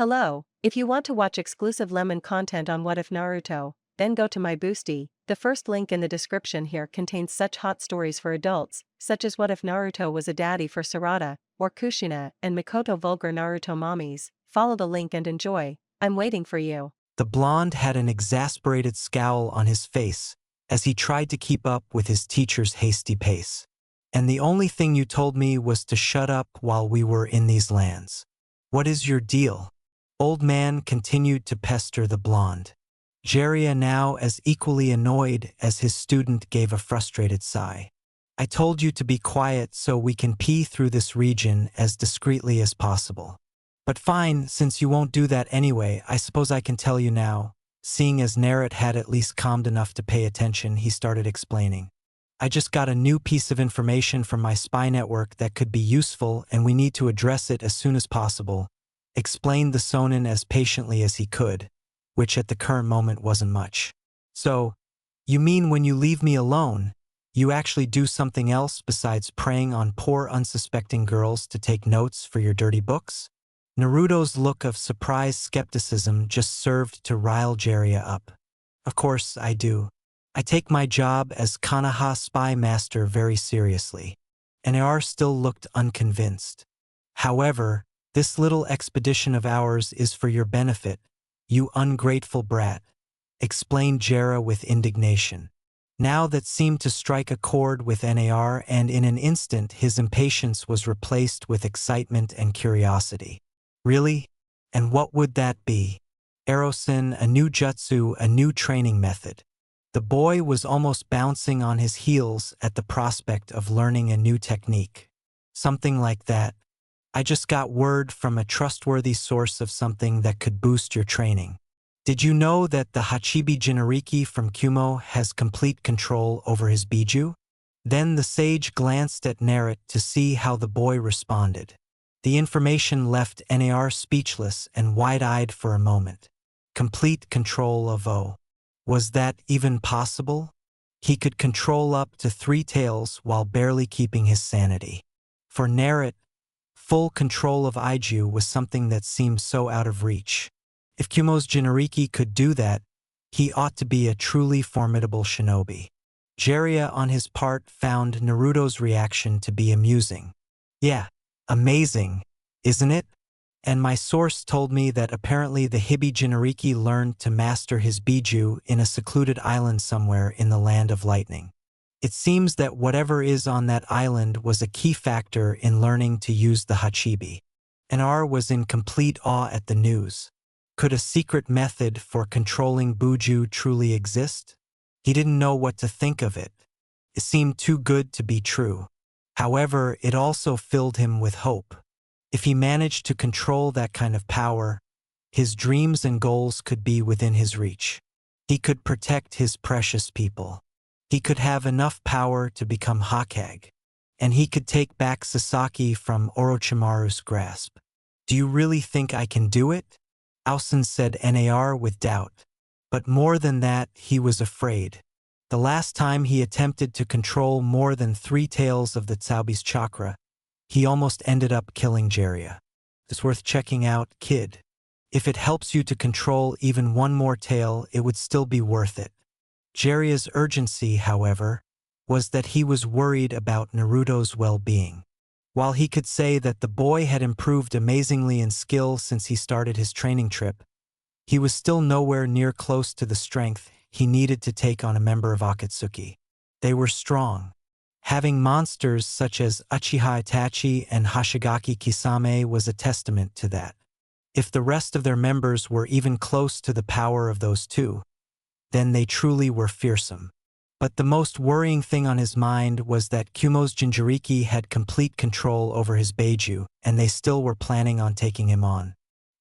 Hello, if you want to watch exclusive lemon content on What If Naruto, then go to my Boosty. The first link in the description here contains such hot stories for adults, such as What If Naruto was a daddy for Sarada, or Kushina and Mikoto vulgar Naruto mommies. Follow the link and enjoy. I'm waiting for you. The blonde had an exasperated scowl on his face as he tried to keep up with his teacher's hasty pace. And the only thing you told me was to shut up while we were in these lands. What is your deal? Old man continued to pester the blonde. Jiraiya, now as equally annoyed as his student, gave a frustrated sigh. I told you to be quiet so we can pee through this region as discreetly as possible. But fine, since you won't do that anyway, I suppose I can tell you now. Seeing as Naruto had at least calmed enough to pay attention, he started explaining. I just got a new piece of information from my spy network that could be useful and we need to address it as soon as possible, explained the Sonin as patiently as he could, which at the current moment wasn't much. So, you mean when you leave me alone, you actually do something else besides preying on poor unsuspecting girls to take notes for your dirty books? Naruto's look of surprised skepticism just served to rile Jiraiya up. Of course I do. I take my job as Konoha spy master very seriously. NAR still looked unconvinced. However, this little expedition of ours is for your benefit, you ungrateful brat, explained Jiraiya with indignation. Now that seemed to strike a chord with NAR, and in an instant his impatience was replaced with excitement and curiosity. Really? And what would that be? Erosin, a new jutsu, a new training method. The boy was almost bouncing on his heels at the prospect of learning a new technique. Something like that. I just got word from a trustworthy source of something that could boost your training. Did you know that the Hachibi Jinriki from Kumo has complete control over his Biju? Then the sage glanced at Naruto to see how the boy responded. The information left NAR speechless and wide-eyed for a moment. Complete control of O. Was that even possible? He could control up to 3 tails while barely keeping his sanity. For Naruto, full control of Iju was something that seemed so out of reach. If Kumo's Jinriki could do that, he ought to be a truly formidable shinobi. Jiraiya, on his part, found Naruto's reaction to be amusing. Yeah, amazing, isn't it? And my source told me that apparently the Hibi Jinriki learned to master his Biju in a secluded island somewhere in the Land of Lightning. It seems that whatever is on that island was a key factor in learning to use the Hachibi. NR was in complete awe at the news. Could a secret method for controlling Buju truly exist? He didn't know what to think of it. It seemed too good to be true. However, it also filled him with hope. If he managed to control that kind of power, his dreams and goals could be within his reach. He could protect his precious people. He could have enough power to become Hokage. And he could take back Sasaki from Orochimaru's grasp. Do you really think I can do it? Aosen said NAR with doubt. But more than that, he was afraid. The last time he attempted to control more than 3 tails of the Tsubi's chakra, he almost ended up killing Jiraiya. It's worth checking out, kid. If it helps you to control even 1 more tail, it would still be worth it. Jiraiya's urgency, however, was that he was worried about Naruto's well-being. While he could say that the boy had improved amazingly in skill since he started his training trip, he was still nowhere near close to the strength he needed to take on a member of Akatsuki. They were strong. Having monsters such as Uchiha Itachi and Hoshigaki Kisame was a testament to that. If the rest of their members were even close to the power of those two, then they truly were fearsome. But the most worrying thing on his mind was that Kumo's Jinriki had complete control over his Beiju, and they still were planning on taking him on.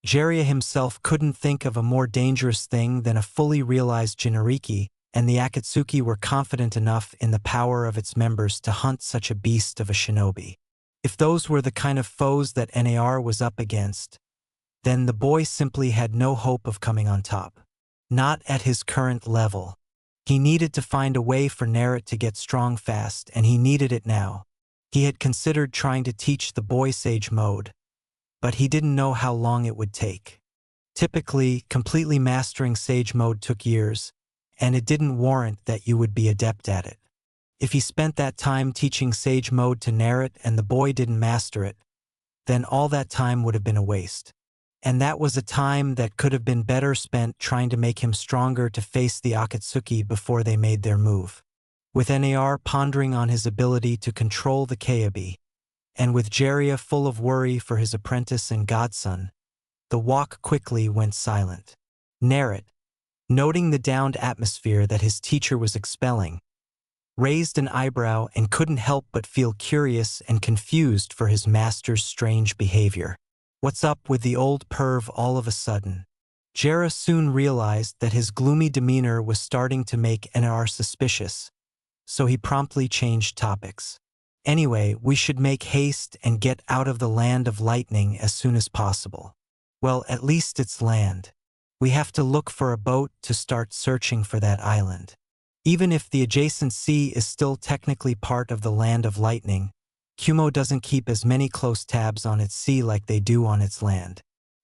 Jiraiya himself couldn't think of a more dangerous thing than a fully realized Jinriki, and the Akatsuki were confident enough in the power of its members to hunt such a beast of a shinobi. If those were the kind of foes that NAR was up against, then the boy simply had no hope of coming on top. Not at his current level. He needed to find a way for Naruto to get strong fast, and he needed it now. He had considered trying to teach the boy Sage Mode, but he didn't know how long it would take. Typically, completely mastering Sage Mode took years, and it didn't warrant that you would be adept at it. If he spent that time teaching Sage Mode to Naruto and the boy didn't master it, then all that time would have been a waste. And that was a time that could have been better spent trying to make him stronger to face the Akatsuki before they made their move. With NAR pondering on his ability to control the Kyabi, and with Jiraiya full of worry for his apprentice and godson, the walk quickly went silent. Naruto, noting the downed atmosphere that his teacher was expelling, raised an eyebrow and couldn't help but feel curious and confused for his master's strange behavior. What's up with the old perv all of a sudden? Jiraiya soon realized that his gloomy demeanor was starting to make NR suspicious, so he promptly changed topics. Anyway, we should make haste and get out of the land of lightning as soon as possible. Well, at least it's land. We have to look for a boat to start searching for that island. Even if the adjacent sea is still technically part of the land of lightning, Kumo doesn't keep as many close tabs on its sea like they do on its land.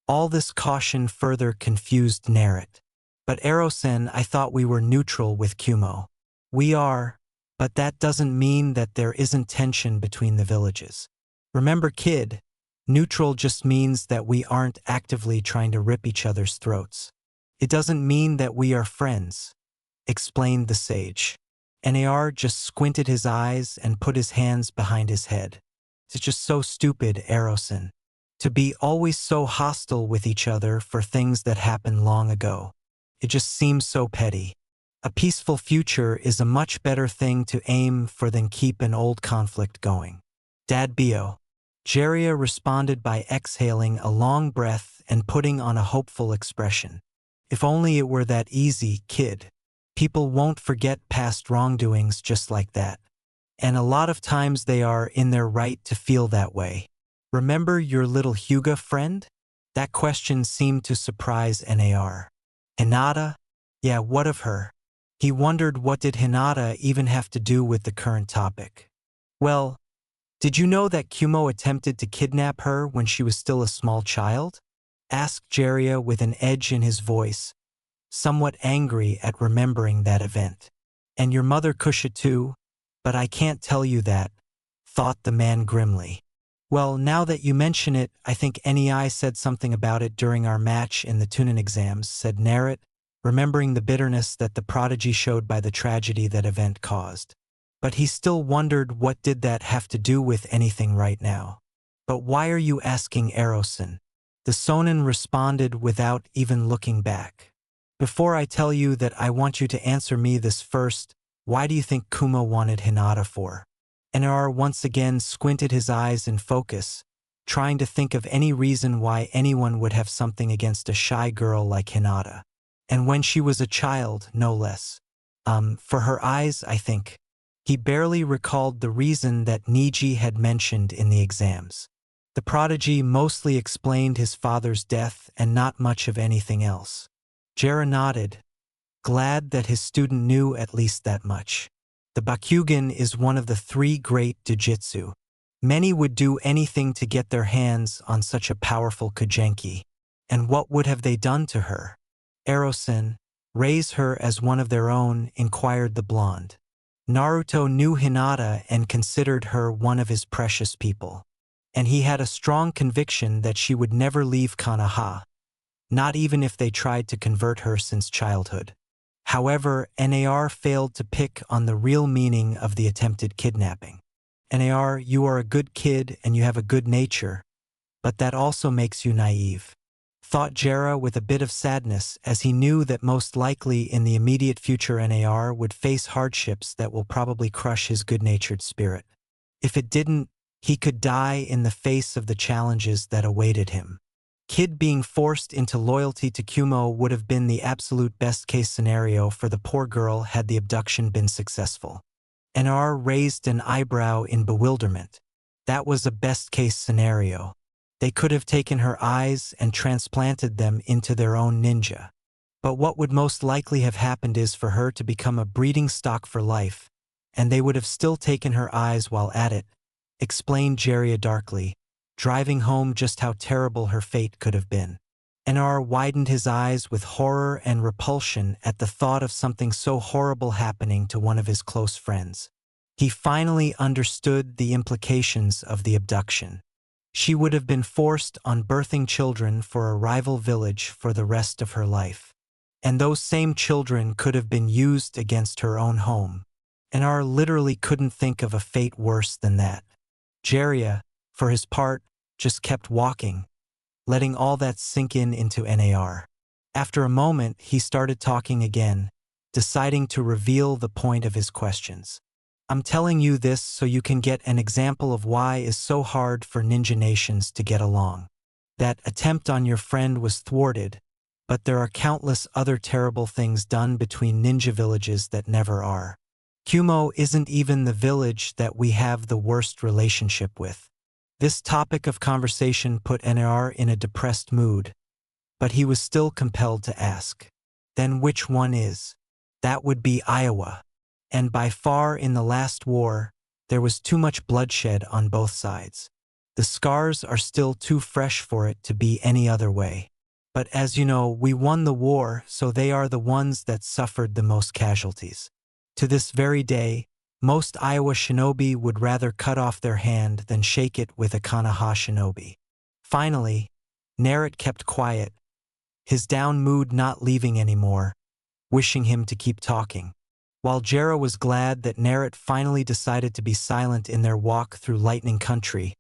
All this caution further confused Naruto. But Erosen, I thought we were neutral with Kumo. We are, but that doesn't mean that there isn't tension between the villages. Remember, kid, neutral just means that we aren't actively trying to rip each other's throats. It doesn't mean that we are friends, explained the sage. Nar just squinted his eyes and put his hands behind his head. It's just so stupid, Erosen. To be always so hostile with each other for things that happened long ago. It just seems so petty. A peaceful future is a much better thing to aim for than keep an old conflict going. Dad Bio. Jiraiya responded by exhaling a long breath and putting on a hopeful expression. If only it were that easy, kid. People won't forget past wrongdoings just like that. And a lot of times they are in their right to feel that way. Remember your little Hyuga friend? That question seemed to surprise Nar. Hinata? Yeah, what of her? He wondered, what did Hinata even have to do with the current topic? Well, did you know that Kumo attempted to kidnap her when she was still a small child? Asked Jiraiya with an edge in his voice, somewhat angry at remembering that event. And your mother Kusha too? But I can't tell you that, thought the man grimly. Well, now that you mention it, I think Nei said something about it during our match in the Tunin exams, said Naruto, remembering the bitterness that the prodigy showed by the tragedy that event caused. But he still wondered, what did that have to do with anything right now? But why are you asking, Erosen? The Sonin responded without even looking back. Before I tell you that, I want you to answer me this first. Why do you think Kumo wanted Hinata for? Nar once again squinted his eyes in focus, trying to think of any reason why anyone would have something against a shy girl like Hinata. And when she was a child, no less. For her eyes, I think. He barely recalled the reason that Niji had mentioned in the exams. The prodigy mostly explained his father's death and not much of anything else. Jiraiya nodded, glad that his student knew at least that much. The Bakugan is one of the 3 great Jujutsu. Many would do anything to get their hands on such a powerful Kujenki. And what would have they done to her? Erosen, raise her as one of their own, inquired the blonde. Naruto knew Hinata and considered her one of his precious people. And he had a strong conviction that she would never leave Konoha, not even if they tried to convert her since childhood. However, Nar failed to pick on the real meaning of the attempted kidnapping. Nar, you are a good kid and you have a good nature, but that also makes you naive, thought Jiraiya with a bit of sadness, as he knew that most likely in the immediate future Nar would face hardships that will probably crush his good-natured spirit. If it didn't, he could die in the face of the challenges that awaited him. Kid being forced into loyalty to Kumo would have been the absolute best-case scenario for the poor girl had the abduction been successful. Nar raised an eyebrow in bewilderment. That was a best-case scenario. They could have taken her eyes and transplanted them into their own ninja. But what would most likely have happened is for her to become a breeding stock for life, and they would have still taken her eyes while at it, explained Jiraiya darkly, driving home just how terrible her fate could have been. NR widened his eyes with horror and repulsion at the thought of something so horrible happening to one of his close friends. He finally understood the implications of the abduction. She would have been forced on birthing children for a rival village for the rest of her life. And those same children could have been used against her own home. NR literally couldn't think of a fate worse than that. Jiraiya, for his part, just kept walking, letting all that sink into NAR. After a moment, he started talking again, deciding to reveal the point of his questions. I'm telling you this so you can get an example of why it's so hard for ninja nations to get along. That attempt on your friend was thwarted, but there are countless other terrible things done between ninja villages that never are. Kumo isn't even the village that we have the worst relationship with. This topic of conversation put NR in a depressed mood, but he was still compelled to ask. Then which one is? That would be Iowa. And by far in the last war, there was too much bloodshed on both sides. The scars are still too fresh for it to be any other way. But as you know, we won the war, so they are the ones that suffered the most casualties. To this very day, most Iowa shinobi would rather cut off their hand than shake it with a Konoha shinobi. Finally, Naruto kept quiet, his down mood not leaving anymore, wishing him to keep talking. While Jiraiya was glad that Naruto finally decided to be silent in their walk through Lightning Country,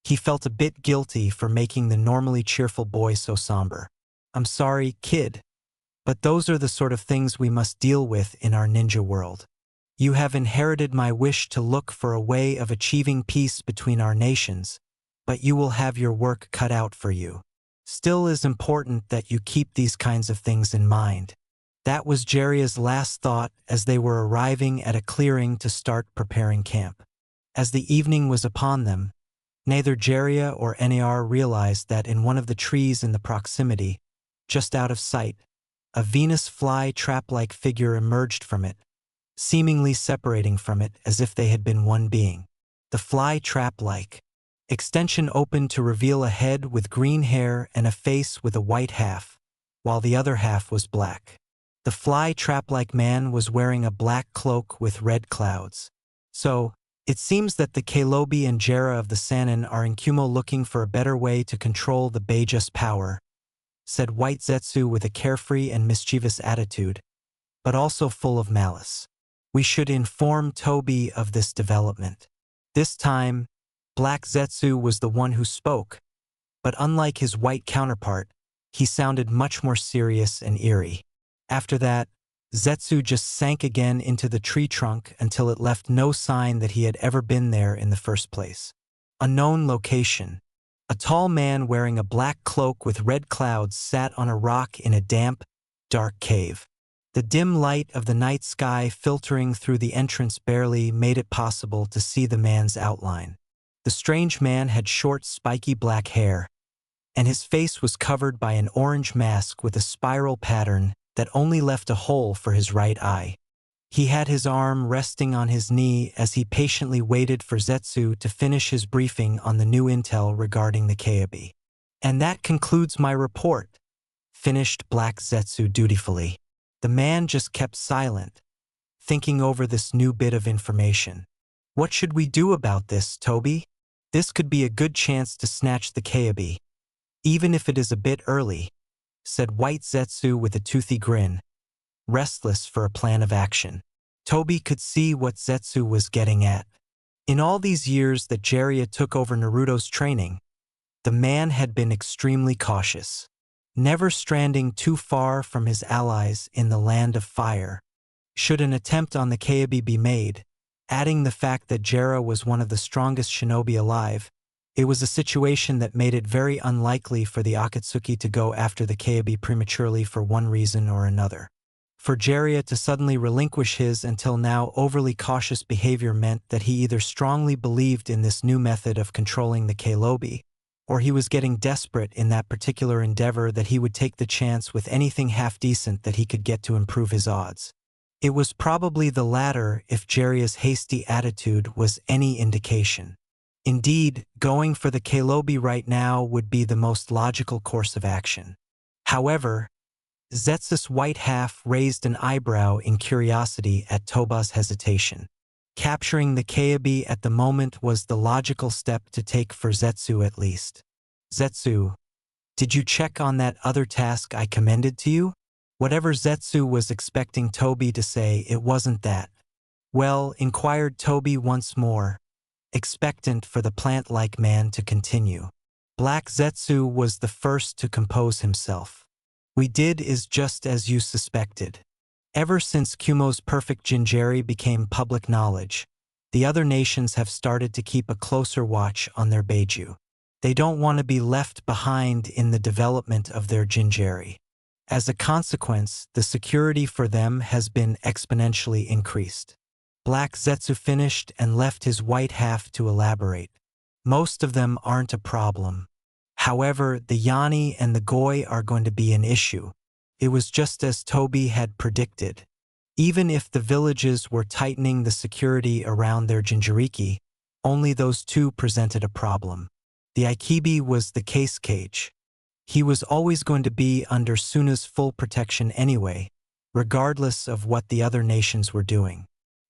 he felt a bit guilty for making the normally cheerful boy so somber. I'm sorry, kid, but those are the sort of things we must deal with in our ninja world. You have inherited my wish to look for a way of achieving peace between our nations, but you will have your work cut out for you. Still is important that you keep these kinds of things in mind. That was Jiraiya's last thought as they were arriving at a clearing to start preparing camp. As the evening was upon them, neither Jiraiya or NAR realized that in one of the trees in the proximity, just out of sight, a Venus fly trap-like figure emerged from it, seemingly separating from it as if they had been one being. The fly trap-like extension opened to reveal a head with green hair and a face with a white half, while the other half was black. The fly trap-like man was wearing a black cloak with red clouds. So, it seems that the Kalobi and Jera of the Sannin are in Kumo looking for a better way to control the Beijus power, said White Zetsu with a carefree and mischievous attitude, but also full of malice. We should inform Tobi of this development. This time, Black Zetsu was the one who spoke, but unlike his white counterpart, he sounded much more serious and eerie. After that, Zetsu just sank again into the tree trunk until it left no sign that he had ever been there in the first place. Unknown location. A tall man wearing a black cloak with red clouds sat on a rock in a damp, dark cave. The dim light of the night sky filtering through the entrance barely made it possible to see the man's outline. The strange man had short, spiky black hair, and his face was covered by an orange mask with a spiral pattern that only left a hole for his right eye. He had his arm resting on his knee as he patiently waited for Zetsu to finish his briefing on the new intel regarding the Keibi. And that concludes my report, finished Black Zetsu dutifully. The man just kept silent, thinking over this new bit of information. What should we do about this, Tobi? This could be a good chance to snatch the Keibi, even if it is a bit early, said White Zetsu with a toothy grin, restless for a plan of action. Tobi could see what Zetsu was getting at. In all these years that Jiraiya took over Naruto's training, the man had been extremely cautious, never stranding too far from his allies in the land of fire. Should an attempt on the Keibi be made, adding the fact that Jiraiya was one of the strongest shinobi alive, it was a situation that made it very unlikely for the Akatsuki to go after the Keibi prematurely for one reason or another. For Jiraiya to suddenly relinquish his until now overly cautious behavior meant that he either strongly believed in this new method of controlling the Keilobi, or he was getting desperate in that particular endeavor that he would take the chance with anything half-decent that he could get to improve his odds. It was probably the latter if Jiraiya's hasty attitude was any indication. Indeed, going for the Kalobi right now would be the most logical course of action. However, Zetsu's white half raised an eyebrow in curiosity at Toba's hesitation. Capturing the Keibi at the moment was the logical step to take for Zetsu at least. Zetsu, did you check on that other task I commended to you? Whatever Zetsu was expecting Tobi to say, it wasn't that. Well, inquired Tobi once more, expectant for the plant-like man to continue. Black Zetsu was the first to compose himself. We did is just as you suspected. Ever since Kumo's perfect Jinjari became public knowledge, the other nations have started to keep a closer watch on their Beiju. They don't want to be left behind in the development of their Jinjari. As a consequence, the security for them has been exponentially increased. Black Zetsu finished and left his white half to elaborate. Most of them aren't a problem. However, the Yani and the Goi are going to be an issue. It was just as Tobi had predicted. Even if the villages were tightening the security around their Jinjuriki, only those two presented a problem. The Aikibi was the case cage. He was always going to be under Suna's full protection anyway, regardless of what the other nations were doing.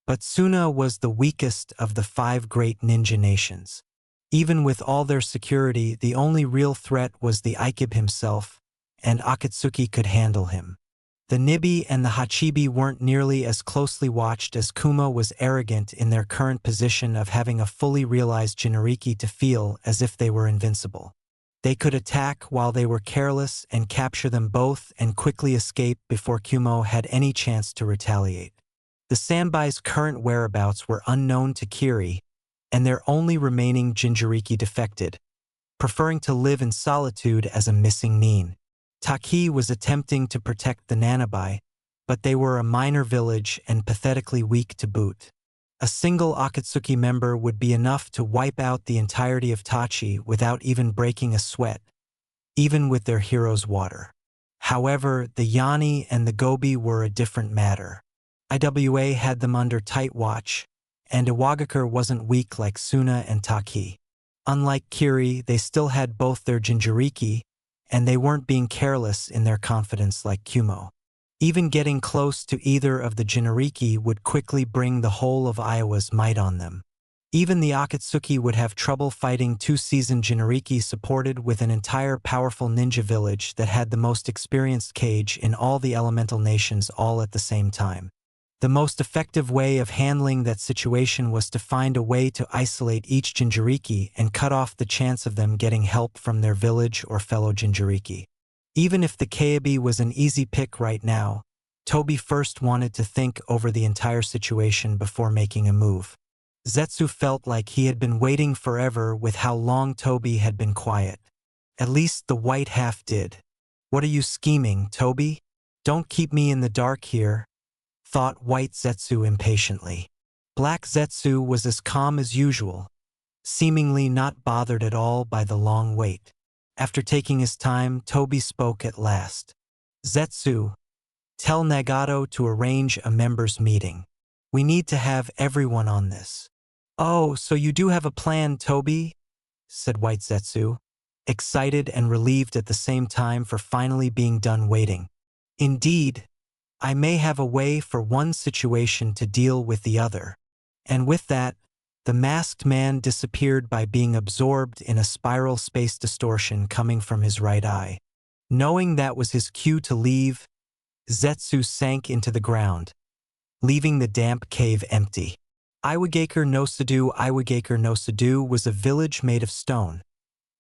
But Suna was the weakest of the 5 great ninja nations. Even with all their security, the only real threat was the Aikib himself, and Akatsuki could handle him. The Nibi and the Hachibi weren't nearly as closely watched as Kumo was arrogant in their current position of having a fully realized Jinriki to feel as if they were invincible. They could attack while they were careless and capture them both and quickly escape before Kumo had any chance to retaliate. The Sanbai's current whereabouts were unknown to Kiri, and their only remaining Jinjuriki defected, preferring to live in solitude as a missing nin. Taki was attempting to protect the Nanabai, but they were a minor village and pathetically weak to boot. A single Akatsuki member would be enough to wipe out the entirety of Tachi without even breaking a sweat, even with their hero's water. However, the Yani and the Gobi were a different matter. IWA had them under tight watch, and Iwagakure wasn't weak like Suna and Taki. Unlike Kiri, they still had both their Jinjuriki, and they weren't being careless in their confidence like Kumo. Even getting close to either of the Jinriki would quickly bring the whole of Iowa's might on them. Even the Akatsuki would have trouble fighting 2 seasoned Jinriki supported with an entire powerful ninja village that had the most experienced kage in all the elemental nations all at the same time. The most effective way of handling that situation was to find a way to isolate each Jinjuriki and cut off the chance of them getting help from their village or fellow Jinjuriki. Even if the Keibi was an easy pick right now, Tobi first wanted to think over the entire situation before making a move. Zetsu felt like he had been waiting forever with how long Tobi had been quiet. At least the white half did. "What are you scheming, Tobi? Don't keep me in the dark here," thought White Zetsu impatiently. Black Zetsu was as calm as usual, seemingly not bothered at all by the long wait. After taking his time, Tobi spoke at last. "Zetsu, tell Nagato to arrange a members' meeting. We need to have everyone on this." "Oh, so you do have a plan, Tobi?" said White Zetsu, excited and relieved at the same time for finally being done waiting. "Indeed, I may have a way for one situation to deal with the other." And with that, the masked man disappeared by being absorbed in a spiral space distortion coming from his right eye. Knowing that was his cue to leave, Zetsu sank into the ground, leaving the damp cave empty. Iwagakure no Sadu was a village made of stone,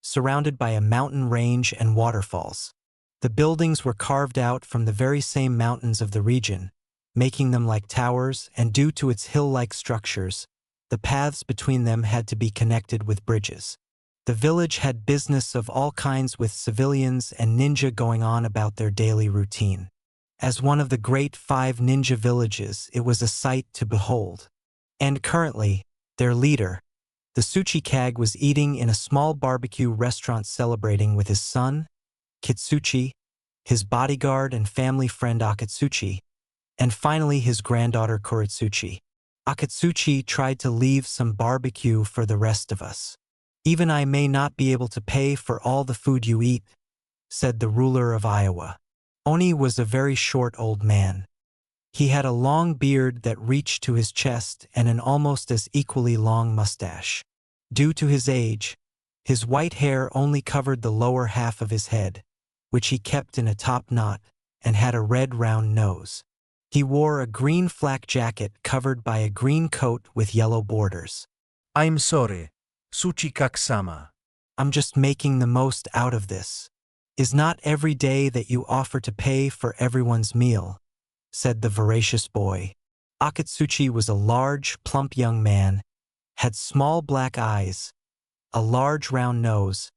surrounded by a mountain range and waterfalls. The buildings were carved out from the very same mountains of the region, making them like towers, and due to its hill-like structures, the paths between them had to be connected with bridges. The village had business of all kinds with civilians and ninja going on about their daily routine. As one of the great 5 ninja villages, it was a sight to behold. And currently, their leader, the Tsuchikage, was eating in a small barbecue restaurant celebrating with his son, Kitsuchi, his bodyguard and family friend Akatsuchi, and finally his granddaughter Kuritsuchi. Akatsuchi tried to leave some barbecue for the rest of us. Even I may not be able to pay for all the food you eat, said the ruler of Iowa. Oni was a very short old man. He had a long beard that reached to his chest and an almost as equally long mustache. Due to his age, his white hair only covered the lower half of his head, which he kept in a top knot, and had a red round nose. He wore a green flak jacket covered by a green coat with yellow borders. I'm sorry, Suchikak-sama. I'm just making the most out of this. Is not every day that you offer to pay for everyone's meal, said the voracious boy. Akatsuchi was a large, plump young man, had small black eyes, a large round nose,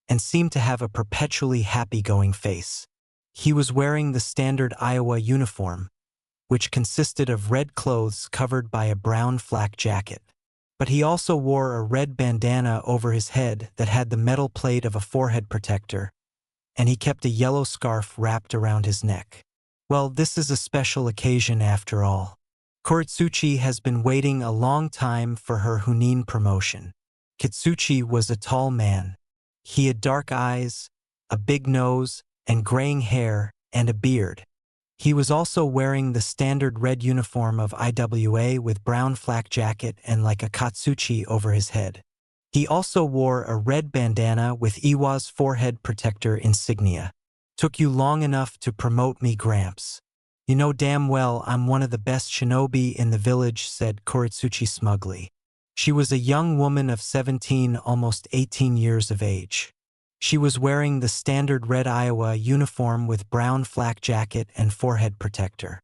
and seemed to have a perpetually happy-going face. He was wearing the standard Iowa uniform, which consisted of red clothes covered by a brown flak jacket. But he also wore a red bandana over his head that had the metal plate of a forehead protector, and he kept a yellow scarf wrapped around his neck. Well, this is a special occasion after all. Koritsuchi has been waiting a long time for her Hunin promotion. Kitsuchi was a tall man. He had dark eyes, a big nose, and graying hair, and a beard. He was also wearing the standard red uniform of IWA with brown flak jacket and like a katsuchi over his head. He also wore a red bandana with Iwa's forehead protector insignia. Took you long enough to promote me, Gramps. You know damn well I'm one of the best shinobi in the village, said Koritsuchi smugly. She was a young woman of 17, almost 18 years of age. She was wearing the standard red Iowa uniform with brown flak jacket and forehead protector.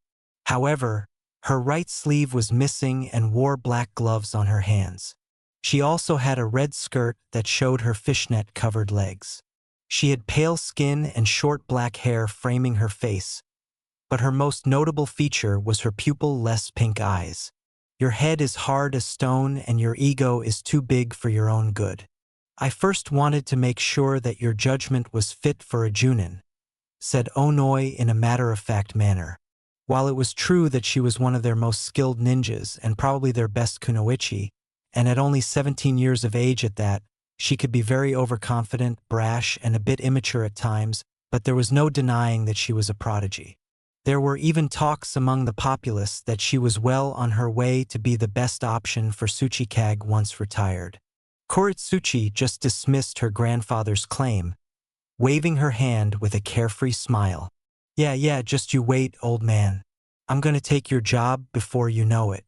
However, her right sleeve was missing and wore black gloves on her hands. She also had a red skirt that showed her fishnet-covered legs. She had pale skin and short black hair framing her face, but her most notable feature was her pupil-less pink eyes. Your head is hard as stone and your ego is too big for your own good. I first wanted to make sure that your judgment was fit for a Junin, said Onoi in a matter-of-fact manner. While it was true that she was one of their most skilled ninjas and probably their best kunoichi, and at only 17 years of age at that, she could be very overconfident, brash, and a bit immature at times, but there was no denying that she was a prodigy. There were even talks among the populace that she was well on her way to be the best option for Tsuchikage once retired. Koritsuchi just dismissed her grandfather's claim, waving her hand with a carefree smile. Yeah, just you wait, old man. I'm gonna take your job before you know it.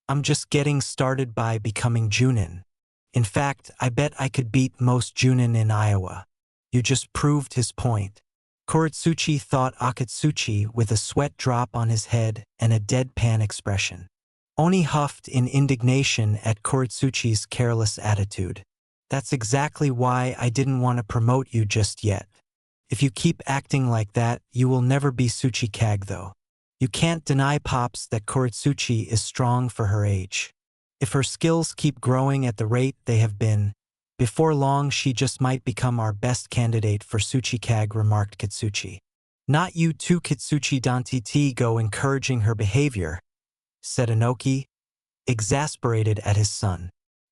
I'm just getting started by becoming Junin. In fact, I bet I could beat most Junin in Iowa. You just proved his point. Koritsuchi thought Akatsuchi with a sweat drop on his head and a deadpan expression. Oni huffed in indignation at Koritsuchi's careless attitude. That's exactly why I didn't want to promote you just yet. If you keep acting like that, you will never be Tsuchikage though. You can't deny, Pops, that Koritsuchi is strong for her age. If her skills keep growing at the rate they have been, before long she just might become our best candidate for Tsuchikage, remarked Kitsuchi. Not you too, Kitsuchi Dantiti, go encouraging her behavior, said Inoki, exasperated at his son.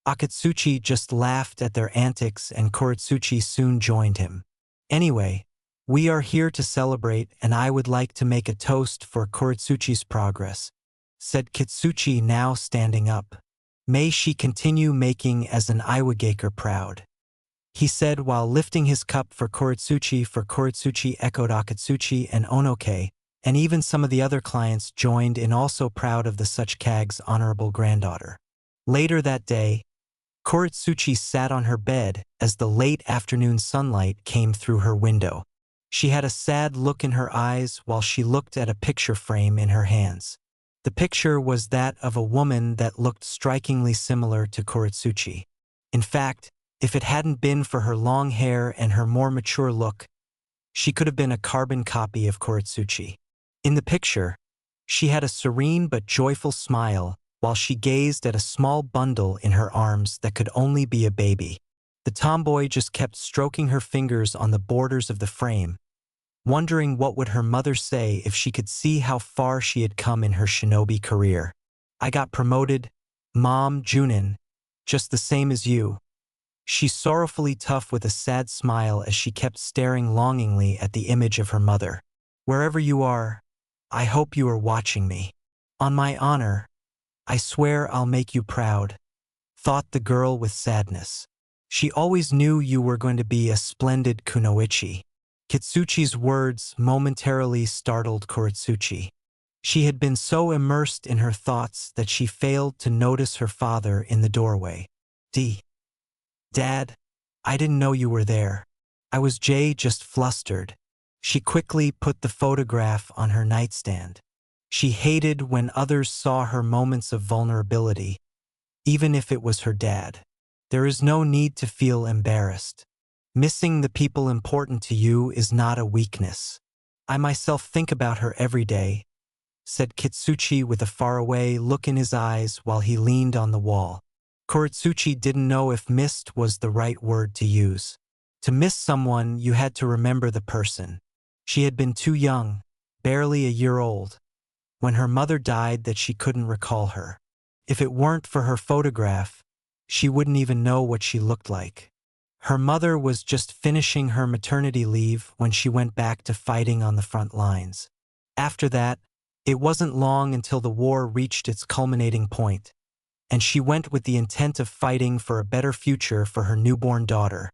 Akatsuchi just laughed at their antics and Koritsuchi soon joined him. Anyway, we are here to celebrate and I would like to make a toast for Koritsuchi's progress, said Kitsuchi, now standing up. May she continue making as an Iwagaker proud, he said while lifting his cup for Koritsuchi echoed Akatsuchi and Onoke, and even some of the other clients joined in, also proud of the Tsuchikage's honorable granddaughter. Later that day, Koritsuchi sat on her bed as the late afternoon sunlight came through her window. She had a sad look in her eyes while she looked at a picture frame in her hands. The picture was that of a woman that looked strikingly similar to Koritsuchi. In fact, if it hadn't been for her long hair and her more mature look, she could have been a carbon copy of Koritsuchi. In the picture, she had a serene but joyful smile while she gazed at a small bundle in her arms that could only be a baby. The tomboy just kept stroking her fingers on the borders of the frame, wondering what would her mother say if she could see how far she had come in her shinobi career. I got promoted, Mom, Junin, just the same as you. she sorrowfully tough with a sad smile as she kept staring longingly at the image of her mother. Wherever you are, I hope you are watching me. On my honor, I swear I'll make you proud, thought the girl with sadness. She always knew you were going to be a splendid kunoichi. Kitsuchi's words momentarily startled Kuretsuchi. She had been so immersed in her thoughts that she failed to notice her father in the doorway. Dad, I didn't know you were there. I was just flustered. She quickly put the photograph on her nightstand. She hated when others saw her moments of vulnerability, even if it was her dad. There is no need to feel embarrassed. Missing the people important to you is not a weakness. I myself think about her every day, said Kitsuchi with a faraway look in his eyes while he leaned on the wall. Kuretsuchi didn't know if missed was the right word to use. To miss someone, you had to remember the person. She had been too young, barely a year old, when her mother died that she couldn't recall her. If it weren't for her photograph, she wouldn't even know what she looked like. Her mother was just finishing her maternity leave when she went back to fighting on the front lines. After that, it wasn't long until the war reached its culminating point, and she went with the intent of fighting for a better future for her newborn daughter,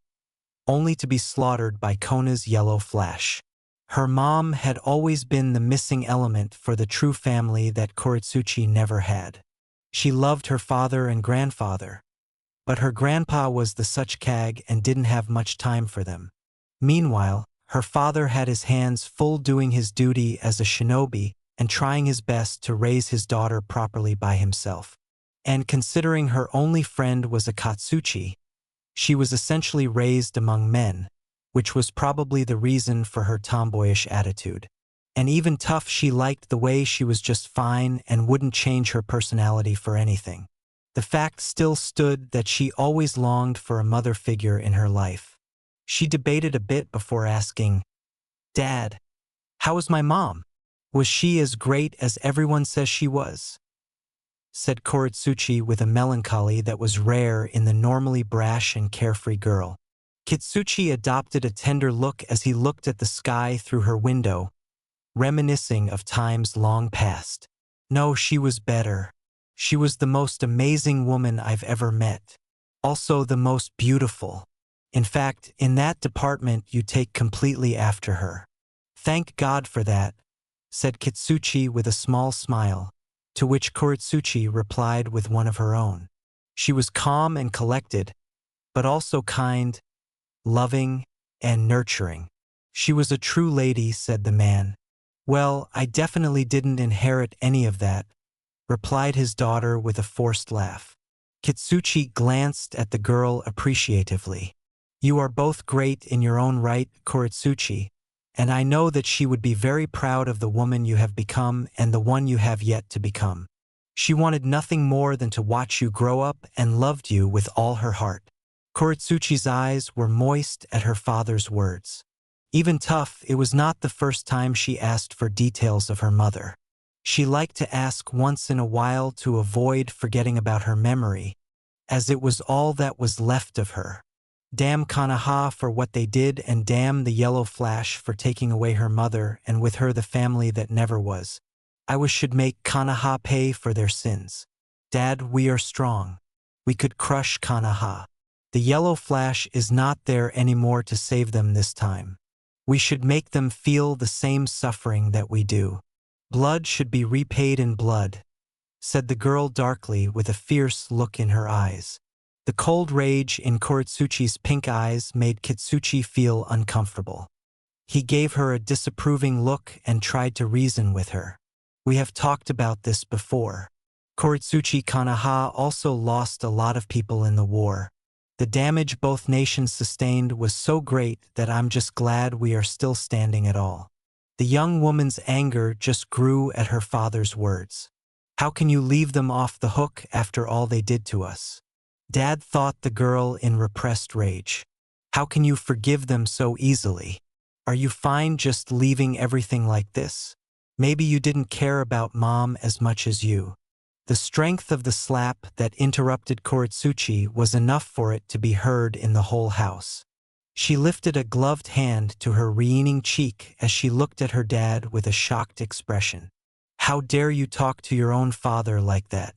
only to be slaughtered by Kona's yellow flash. Her mom had always been the missing element for the true family that Kuretsuchi never had. She loved her father and grandfather, but her grandpa was the Suchkage and didn't have much time for them. Meanwhile, her father had his hands full doing his duty as a shinobi and trying his best to raise his daughter properly by himself. And considering her only friend was a Katsuchi, she was essentially raised among men, which was probably the reason for her tomboyish attitude. And even tough, she liked the way she was just fine and wouldn't change her personality for anything. The fact still stood that she always longed for a mother figure in her life. She debated a bit before asking, "Dad, how is my mom? Was she as great as everyone says she was?" said Kuretsuchi with a melancholy that was rare in the normally brash and carefree girl. Kitsuchi adopted a tender look as he looked at the sky through her window, reminiscing of times long past. No, she was better. She was the most amazing woman I've ever met. Also the most beautiful. In fact, in that department you take completely after her. Thank God for that, said Kitsuchi with a small smile, to which Kuretsuchi replied with one of her own. She was calm and collected, but also kind, loving, and nurturing. She was a true lady, said the man. Well, I definitely didn't inherit any of that, replied his daughter with a forced laugh. Kitsuchi glanced at the girl appreciatively. You are both great in your own right, Kuretsuchi, and I know that she would be very proud of the woman you have become and the one you have yet to become. She wanted nothing more than to watch you grow up and loved you with all her heart. Kuretsuchi's eyes were moist at her father's words. Even tough, it was not the first time she asked for details of her mother. She liked to ask once in a while to avoid forgetting about her memory, as it was all that was left of her. Damn Kanaha for what they did, and damn the yellow flash for taking away her mother and with her the family that never was. I should make Kanaha pay for their sins. Dad, we are strong. We could crush Kanaha. The yellow flash is not there anymore to save them this time. We should make them feel the same suffering that we do. Blood should be repaid in blood, said the girl darkly with a fierce look in her eyes. The cold rage in Kuretsuchi's pink eyes made Kitsuchi feel uncomfortable. He gave her a disapproving look and tried to reason with her. We have talked about this before. Kuretsuchi Kanaha also lost a lot of people in the war. The damage both nations sustained was so great that I'm just glad we are still standing at all. The young woman's anger just grew at her father's words. How can you leave them off the hook after all they did to us? Dad, thought the girl in repressed rage. How can you forgive them so easily? Are you fine just leaving everything like this? Maybe you didn't care about Mom as much as you The strength of the slap that interrupted Koritsuchi was enough for it to be heard in the whole house. She lifted a gloved hand to her reining cheek as she looked at her dad with a shocked expression. "How dare you talk to your own father like that?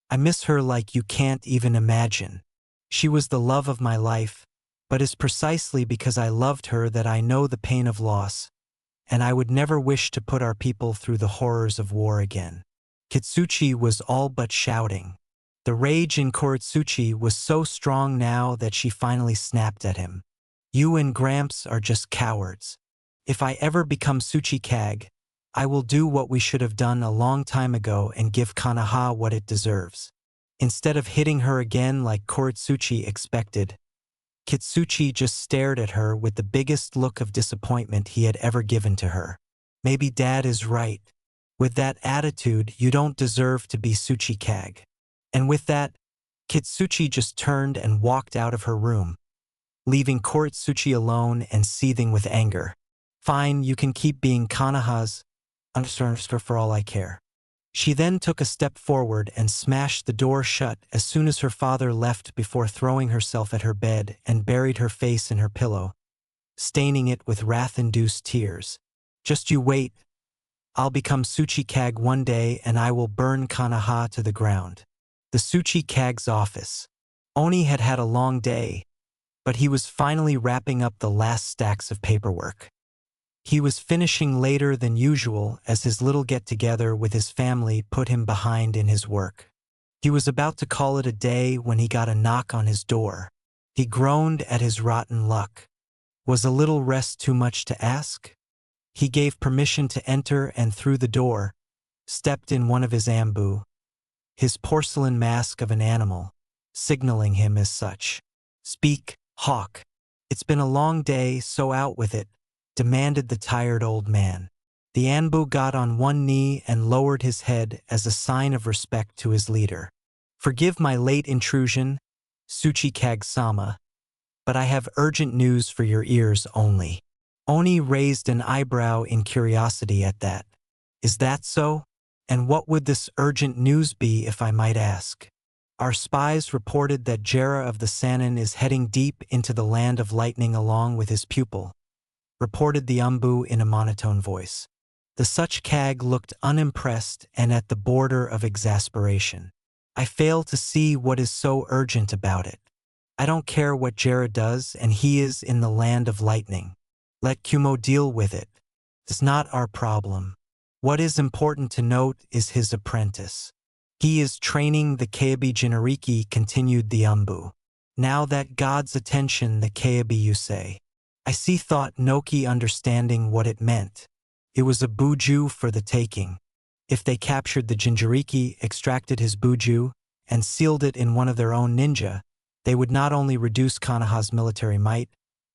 I miss her like you can't even imagine. She was the love of my life, but it's precisely because I loved her that I know the pain of loss, and I would never wish to put our people through the horrors of war again." Kitsuchi was all but shouting. The rage in Koritsuchi was so strong now that she finally snapped at him. "You and Gramps are just cowards. If I ever become Tsuchikage, I will do what we should have done a long time ago and give Konoha what it deserves." Instead of hitting her again like Koritsuchi expected, Kitsuchi just stared at her with the biggest look of disappointment he had ever given to her. "Maybe Dad is right. With that attitude, you don't deserve to be Tsuchikage." And with that, Kitsuchi just turned and walked out of her room, leaving Koritsuchi alone and seething with anger. "Fine, you can keep being Konoha's understudy for all I care." She then took a step forward and smashed the door shut as soon as her father left before throwing herself at her bed and buried her face in her pillow, staining it with wrath-induced tears. "Just you wait. I'll become Tsuchikage one day and I will burn Konoha to the ground." The Tsuchikage's office. Oni had had a long day, but he was finally wrapping up the last stacks of paperwork. He was finishing later than usual as his little get-together with his family put him behind in his work. He was about to call it a day when he got a knock on his door. He groaned at his rotten luck. Was a little rest too much to ask? He gave permission to enter and through the door, stepped in one of his ambu, his porcelain mask of an animal, signaling him as such. "Speak, Hawk. It's been a long day, so out with it," demanded the tired old man. The Anbu got on one knee and lowered his head as a sign of respect to his leader. "Forgive my late intrusion, Tsuchikage-sama, but I have urgent news for your ears only." Oni raised an eyebrow in curiosity at that. "Is that so? And what would this urgent news be, if I might ask?" "Our spies reported that Jera of the Sannin is heading deep into the land of lightning along with his pupil," reported the Umbu in a monotone voice. The Tsuchikage looked unimpressed and at the border of exasperation. "I fail to see what is so urgent about it. I don't care what Jera does, and he is in the land of lightning. Let Kumo deal with it. It's not our problem. What is important to note is his apprentice. He is training the Keibi Jinariki," continued the Umbu. "Now that God's attention the Keibi you say." I see, thought Noki, understanding what it meant. It was a buju for the taking. If they captured the Jinjuriki, extracted his buju, and sealed it in one of their own ninja, they would not only reduce Konoha's military might,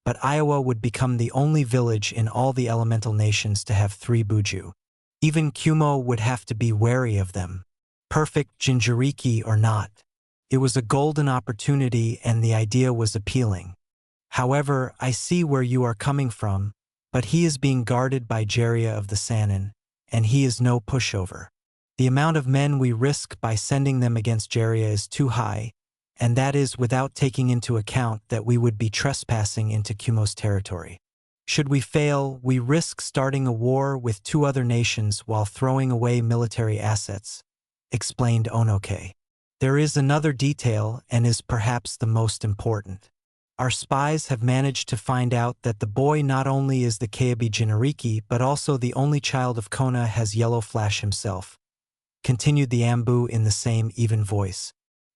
but Iowa would become the only village in all the elemental nations to have 3 buju. Even Kumo would have to be wary of them. Perfect Jinjuriki or not, it was a golden opportunity and the idea was appealing. However, I see where you are coming from, but he is being guarded by Jeria of the Sannin, and he is no pushover. The amount of men we risk by sending them against Jeria is too high, and that is without taking into account that we would be trespassing into Kumo's territory. Should we fail, we risk starting a war with 2 other nations while throwing away military assets," explained Onoke. "There is another detail, and is perhaps the most important. Our spies have managed to find out that the boy not only is the Keibi Jinariki but also the only child of Kona has Yellow Flash himself," continued the Ambu in the same even voice.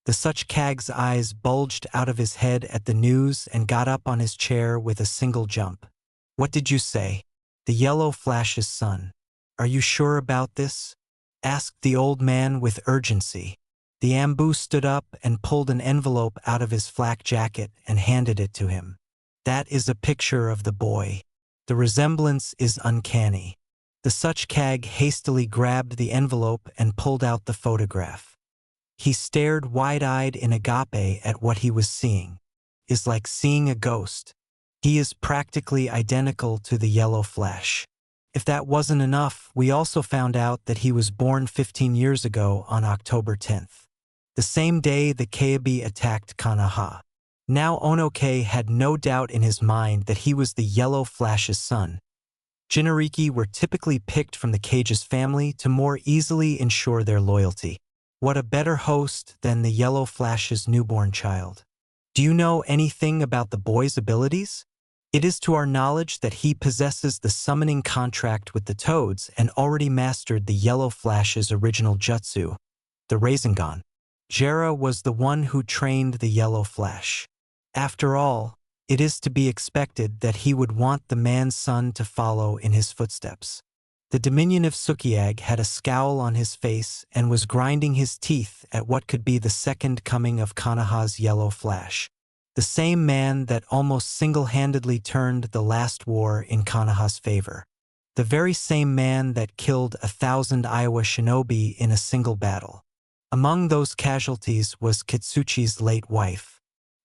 The Tsuchikage's eyes bulged out of his head at the news and got up on his chair with a single jump. "What did you say? The Yellow Flash's son. Are you sure about this?" asked the old man with urgency. The Ambu stood up and pulled an envelope out of his flak jacket and handed it to him. "That is a picture of the boy. The resemblance is uncanny." The Tsuchikage hastily grabbed the envelope and pulled out the photograph. He stared wide-eyed in agape at what he was seeing. "It's like seeing a ghost. He is practically identical to the Yellow Flash." If that wasn't enough, we also found out that he was born 15 years ago on October 10th. The same day the Kaibi attacked Konoha. Now Onoke had no doubt in his mind that he was the Yellow Flash's son. Jinariki were typically picked from the Cage's family to more easily ensure their loyalty. What a better host than the Yellow Flash's newborn child. Do you know anything about the boy's abilities? It is to our knowledge that he possesses the summoning contract with the Toads and already mastered the Yellow Flash's original jutsu, the Rasengan. Jera was the one who trained the Yellow Flash. After all, it is to be expected that he would want the man's son to follow in his footsteps. The diminutive Sukiag had a scowl on his face and was grinding his teeth at what could be the second coming of Konoha's Yellow Flash. The same man that almost single-handedly turned the last war in Konoha's favor. The very same man that killed 1,000 Iowa shinobi in a single battle. Among those casualties was Kitsuchi's late wife.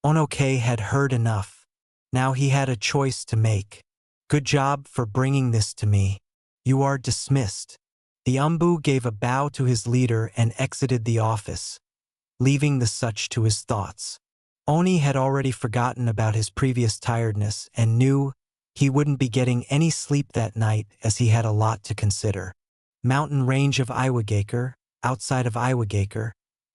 Onoke had heard enough. Now he had a choice to make. Good job for bringing this to me. You are dismissed. The Umbu gave a bow to his leader and exited the office, leaving the such to his thoughts. Oni had already forgotten about his previous tiredness and knew he wouldn't be getting any sleep that night as he had a lot to consider. Mountain range of Iwagakure, outside of Iwagakure,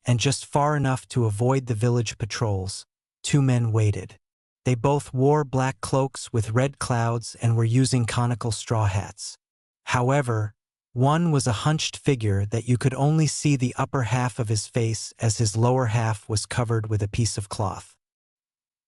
and just far enough to avoid the village patrols, two men waited. They both wore black cloaks with red clouds and were using conical straw hats. However, one was a hunched figure that you could only see the upper half of his face as his lower half was covered with a piece of cloth.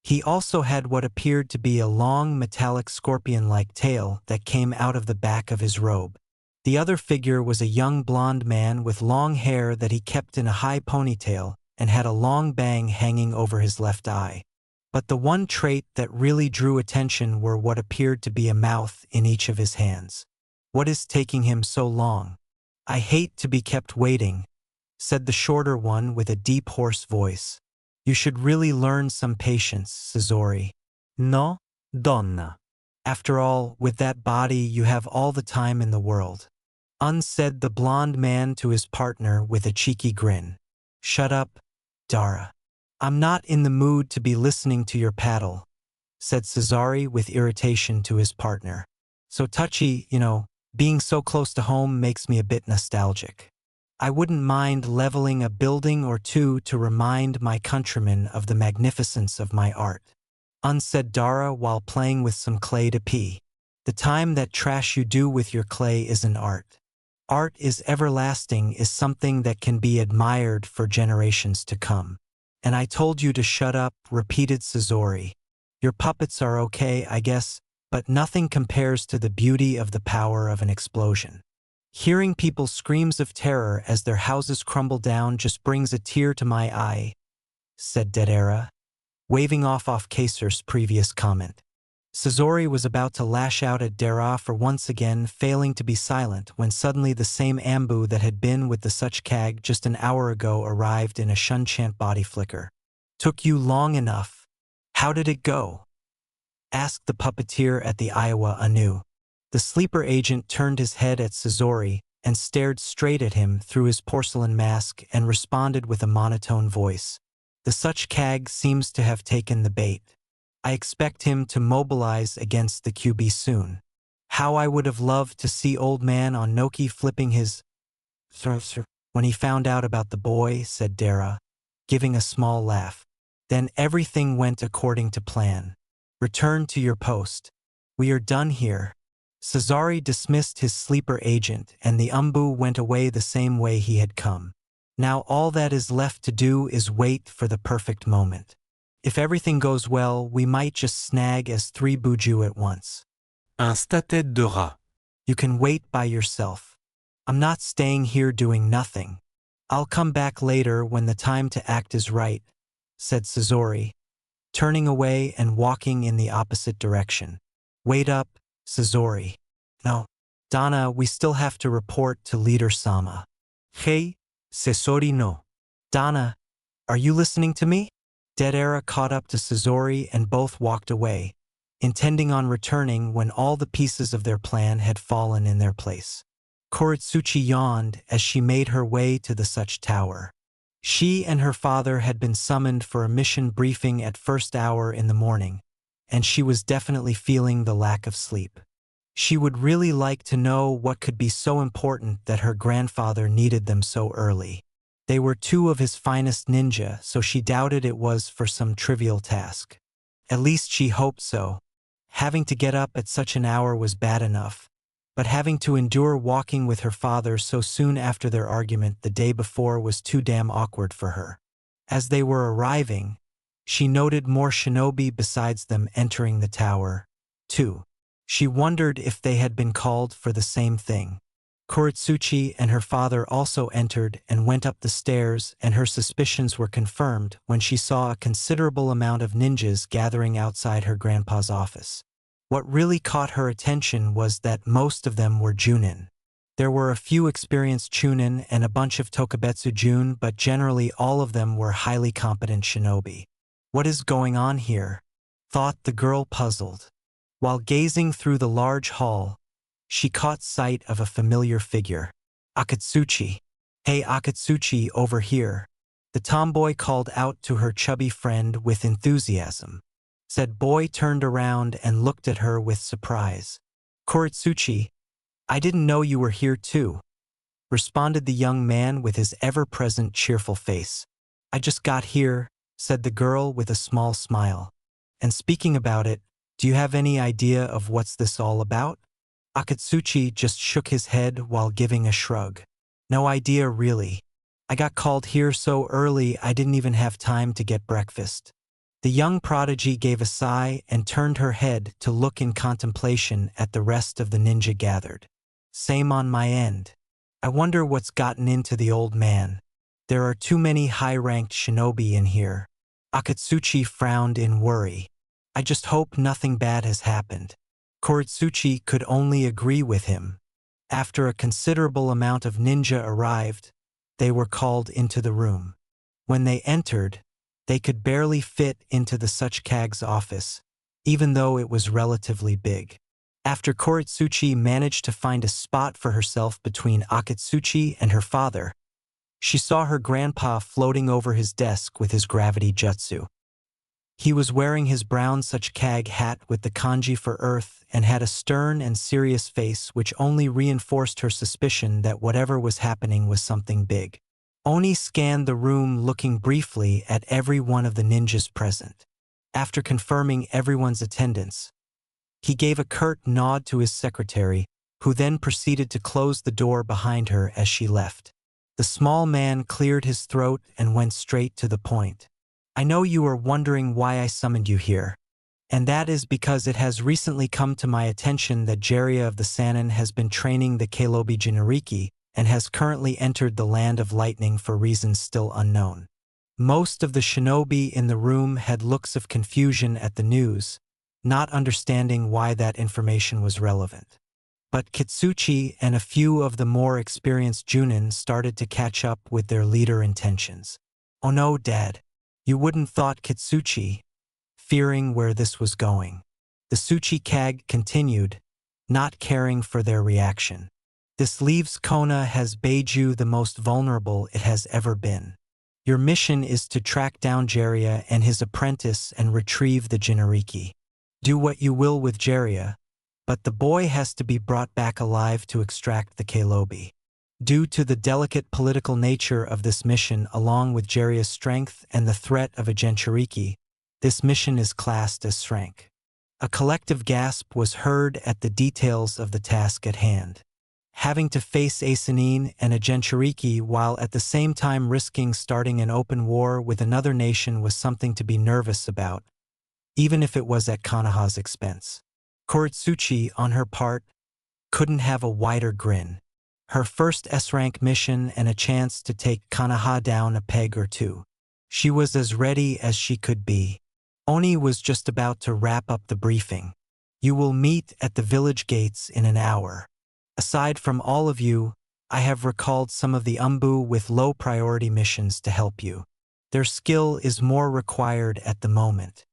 He also had what appeared to be a long metallic scorpion-like tail that came out of the back of his robe. The other figure was a young blonde man with long hair that he kept in a high ponytail and had a long bang hanging over his left eye. But the one trait that really drew attention were what appeared to be a mouth in each of his hands. What is taking him so long? I hate to be kept waiting, said the shorter one with a deep hoarse voice. You should really learn some patience, Suzori. No, donna. After all, with that body you have all the time in the world. Said the blonde man to his partner with a cheeky grin. Shut up, Dara. I'm not in the mood to be listening to your paddle, said Suzori with irritation to his partner. So touchy, being so close to home makes me a bit nostalgic. I wouldn't mind leveling a building or two to remind my countrymen of the magnificence of my art. Said Dara while playing with some clay to pee. The time that trash you do with your clay is an art. Art is everlasting is something that can be admired for generations to come. And I told you to shut up, repeated Suzori. Your puppets are okay, I guess, but nothing compares to the beauty of the power of an explosion. Hearing people's screams of terror as their houses crumble down just brings a tear to my eye, said Dedera, waving off Kaser's previous comment. Suzori was about to lash out at Dera for once again failing to be silent when suddenly the same Ambu that had been with the such Kag just an hour ago arrived in a shunchant body flicker. Took you long enough. How did it go? Asked the puppeteer at the Iowa anew. The sleeper agent turned his head at Suzori and stared straight at him through his porcelain mask and responded with a monotone voice. The such Kag seems to have taken the bait. I expect him to mobilize against the QB soon. How I would have loved to see old man Onoki flipping his when he found out about the boy, said Dara, giving a small laugh. Then everything went according to plan. Return to your post. We are done here. Suzori dismissed his sleeper agent and the Umbu went away the same way he had come. Now all that is left to do is wait for the perfect moment. If everything goes well, we might just snag as 3 buju at once. Un statet de rat. You can wait by yourself. I'm not staying here doing nothing. I'll come back later when the time to act is right, said Suzori, turning away and walking in the opposite direction. Wait up, Suzori. No. Donna, we still have to report to Leader Sama. Hey, Suzori no. Donna, are you listening to me? Dedera caught up to Suzori and both walked away, intending on returning when all the pieces of their plan had fallen in their place. Koritsuchi yawned as she made her way to the such tower. She and her father had been summoned for a mission briefing at first hour in the morning, and she was definitely feeling the lack of sleep. She would really like to know what could be so important that her grandfather needed them so early. They were two of his finest ninja, so she doubted it was for some trivial task. At least she hoped so. Having to get up at such an hour was bad enough, but having to endure walking with her father so soon after their argument the day before was too damn awkward for her. As they were arriving, she noted more shinobi besides them entering the tower, too. She wondered if they had been called for the same thing. Koritsuchi and her father also entered and went up the stairs, and her suspicions were confirmed when she saw a considerable amount of ninjas gathering outside her grandpa's office. What really caught her attention was that most of them were junin. There were a few experienced chunin and a bunch of tokubetsu jun, but generally all of them were highly competent shinobi. What is going on here? Thought the girl, puzzled. While gazing through the large hall, she caught sight of a familiar figure. Akatsuchi. Hey Akatsuchi, over here. The tomboy called out to her chubby friend with enthusiasm. Said boy turned around and looked at her with surprise. Koritsuchi, I didn't know you were here too, responded the young man with his ever-present cheerful face. I just got here, said the girl with a small smile. And speaking about it, do you have any idea of what's this all about? Akatsuchi just shook his head while giving a shrug. No idea really. I got called here so early I didn't even have time to get breakfast. The young prodigy gave a sigh and turned her head to look in contemplation at the rest of the ninja gathered. Same on my end. I wonder what's gotten into the old man. There are too many high-ranked shinobi in here. Akatsuchi frowned in worry. I just hope nothing bad has happened. Koritsuchi could only agree with him. After a considerable amount of ninja arrived, they were called into the room. When they entered, they could barely fit into the Suchkag's office, even though it was relatively big. After Koritsuchi managed to find a spot for herself between Akatsuchi and her father, she saw her grandpa floating over his desk with his gravity jutsu. He was wearing his brown Suchkag hat with the kanji for earth and had a stern and serious face which only reinforced her suspicion that whatever was happening was something big. Oni scanned the room looking briefly at every one of the ninjas present. After confirming everyone's attendance, he gave a curt nod to his secretary, who then proceeded to close the door behind her as she left. The small man cleared his throat and went straight to the point. I know you are wondering why I summoned you here, and that is because it has recently come to my attention that Jiraiya of the Sannin has been training the Keilobi Jinariki and has currently entered the Land of Lightning for reasons still unknown. Most of the shinobi in the room had looks of confusion at the news, not understanding why that information was relevant. But Kitsuchi and a few of the more experienced Junin started to catch up with their leader intentions. Oh no, Dad. You wouldn't thought Kitsuchi, fearing where this was going. The Suchikage continued, not caring for their reaction. This leaves Kona has Beiju the most vulnerable it has ever been. Your mission is to track down Jiraiya and his apprentice and retrieve the Jinariki. Do what you will with Jiraiya, but the boy has to be brought back alive to extract the Keilobi. Due to the delicate political nature of this mission along with Jiraiya's strength and the threat of a Jinchuriki, this mission is classed as rank. A collective gasp was heard at the details of the task at hand. Having to face a Sannin and a Jinchuriki while at the same time risking starting an open war with another nation was something to be nervous about, even if it was at Konoha's expense. Koritsuchi, on her part, couldn't have a wider grin. Her first S-rank mission and a chance to take Konoha down a peg or two. She was as ready as she could be. Oni was just about to wrap up the briefing. You will meet at the village gates in an hour. Aside from all of you, I have recalled some of the Umbu with low priority missions to help you. Their skill is more required at the moment.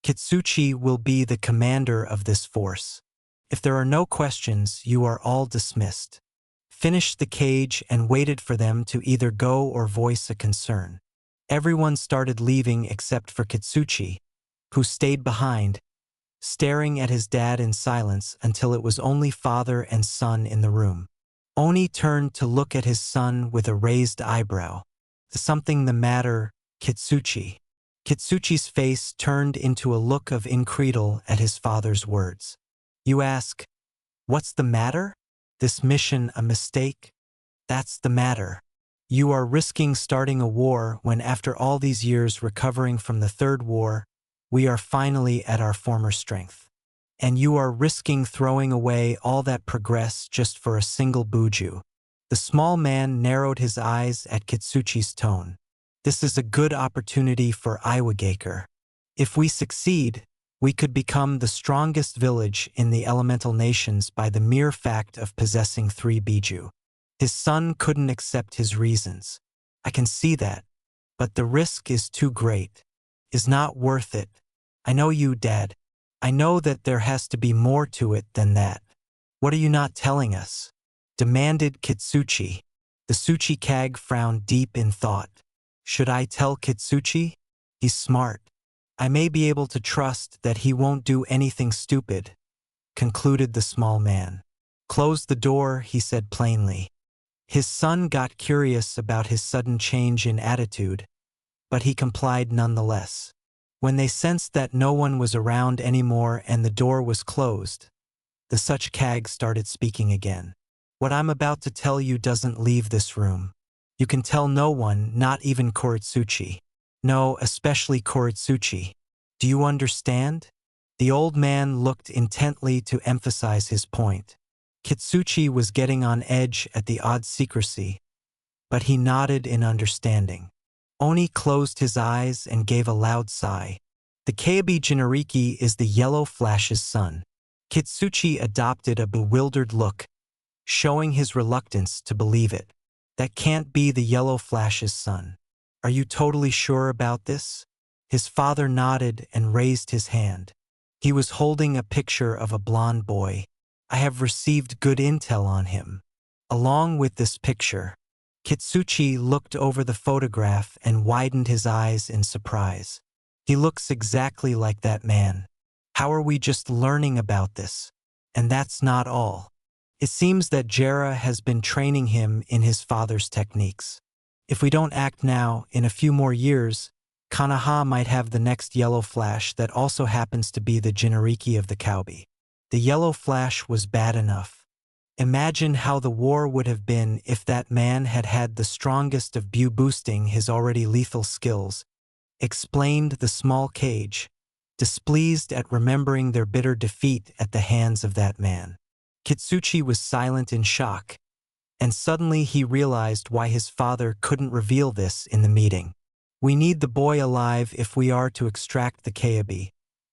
Kitsuchi will be the commander of this force. If there are no questions, you are all dismissed. Finished the cage and waited for them to either go or voice a concern. Everyone started leaving except for Kitsuchi, who stayed behind, staring at his dad in silence until it was only father and son in the room. Oni turned to look at his son with a raised eyebrow. Something the matter, Kitsuchi? Kitsuchi's face turned into a look of incredulity at his father's words. You ask, what's the matter? This mission a mistake? That's the matter. You are risking starting a war when after all these years recovering from the third war, we are finally at our former strength. And you are risking throwing away all that progress just for a single buju. The small man narrowed his eyes at Kitsuchi's tone. This is a good opportunity for Iwagakure. If we succeed, we could become the strongest village in the elemental nations by the mere fact of possessing 3 biju. His son couldn't accept his reasons. I can see that, but the risk is too great. Is not worth it. I know you, Dad. I know that there has to be more to it than that. What are you not telling us? Demanded Kitsuchi. The Tsuchikage frowned deep in thought. Should I tell Kitsuchi? He's smart. I may be able to trust that he won't do anything stupid, concluded the small man. Close the door, he said plainly. His son got curious about his sudden change in attitude, but he complied nonetheless. When they sensed that no one was around anymore and the door was closed, the Tsuchikage started speaking again. What I'm about to tell you doesn't leave this room. You can tell no one, not even Koritsuchi. No, especially Koritsuchi. Do you understand? The old man looked intently to emphasize his point. Kitsuchi was getting on edge at the odd secrecy, but he nodded in understanding. Oni closed his eyes and gave a loud sigh. The Keibi Jinariki is the Yellow Flash's son. Kitsuchi adopted a bewildered look, showing his reluctance to believe it. That can't be the Yellow Flash's son. Are you totally sure about this? His father nodded and raised his hand. He was holding a picture of a blond boy. I have received good intel on him. Along with this picture, Kitsuchi looked over the photograph and widened his eyes in surprise. He looks exactly like that man. How are we just learning about this? And that's not all. It seems that Jera has been training him in his father's techniques. If we don't act now, in a few more years, Kanaha might have the next Yellow Flash that also happens to be the Jinariki of the Koubi. The Yellow Flash was bad enough. Imagine how the war would have been if that man had had the strongest of Bu boosting his already lethal skills, explained the small cage, displeased at remembering their bitter defeat at the hands of that man. Kitsuchi was silent in shock, and suddenly he realized why his father couldn't reveal this in the meeting. We need the boy alive if we are to extract the Keibi,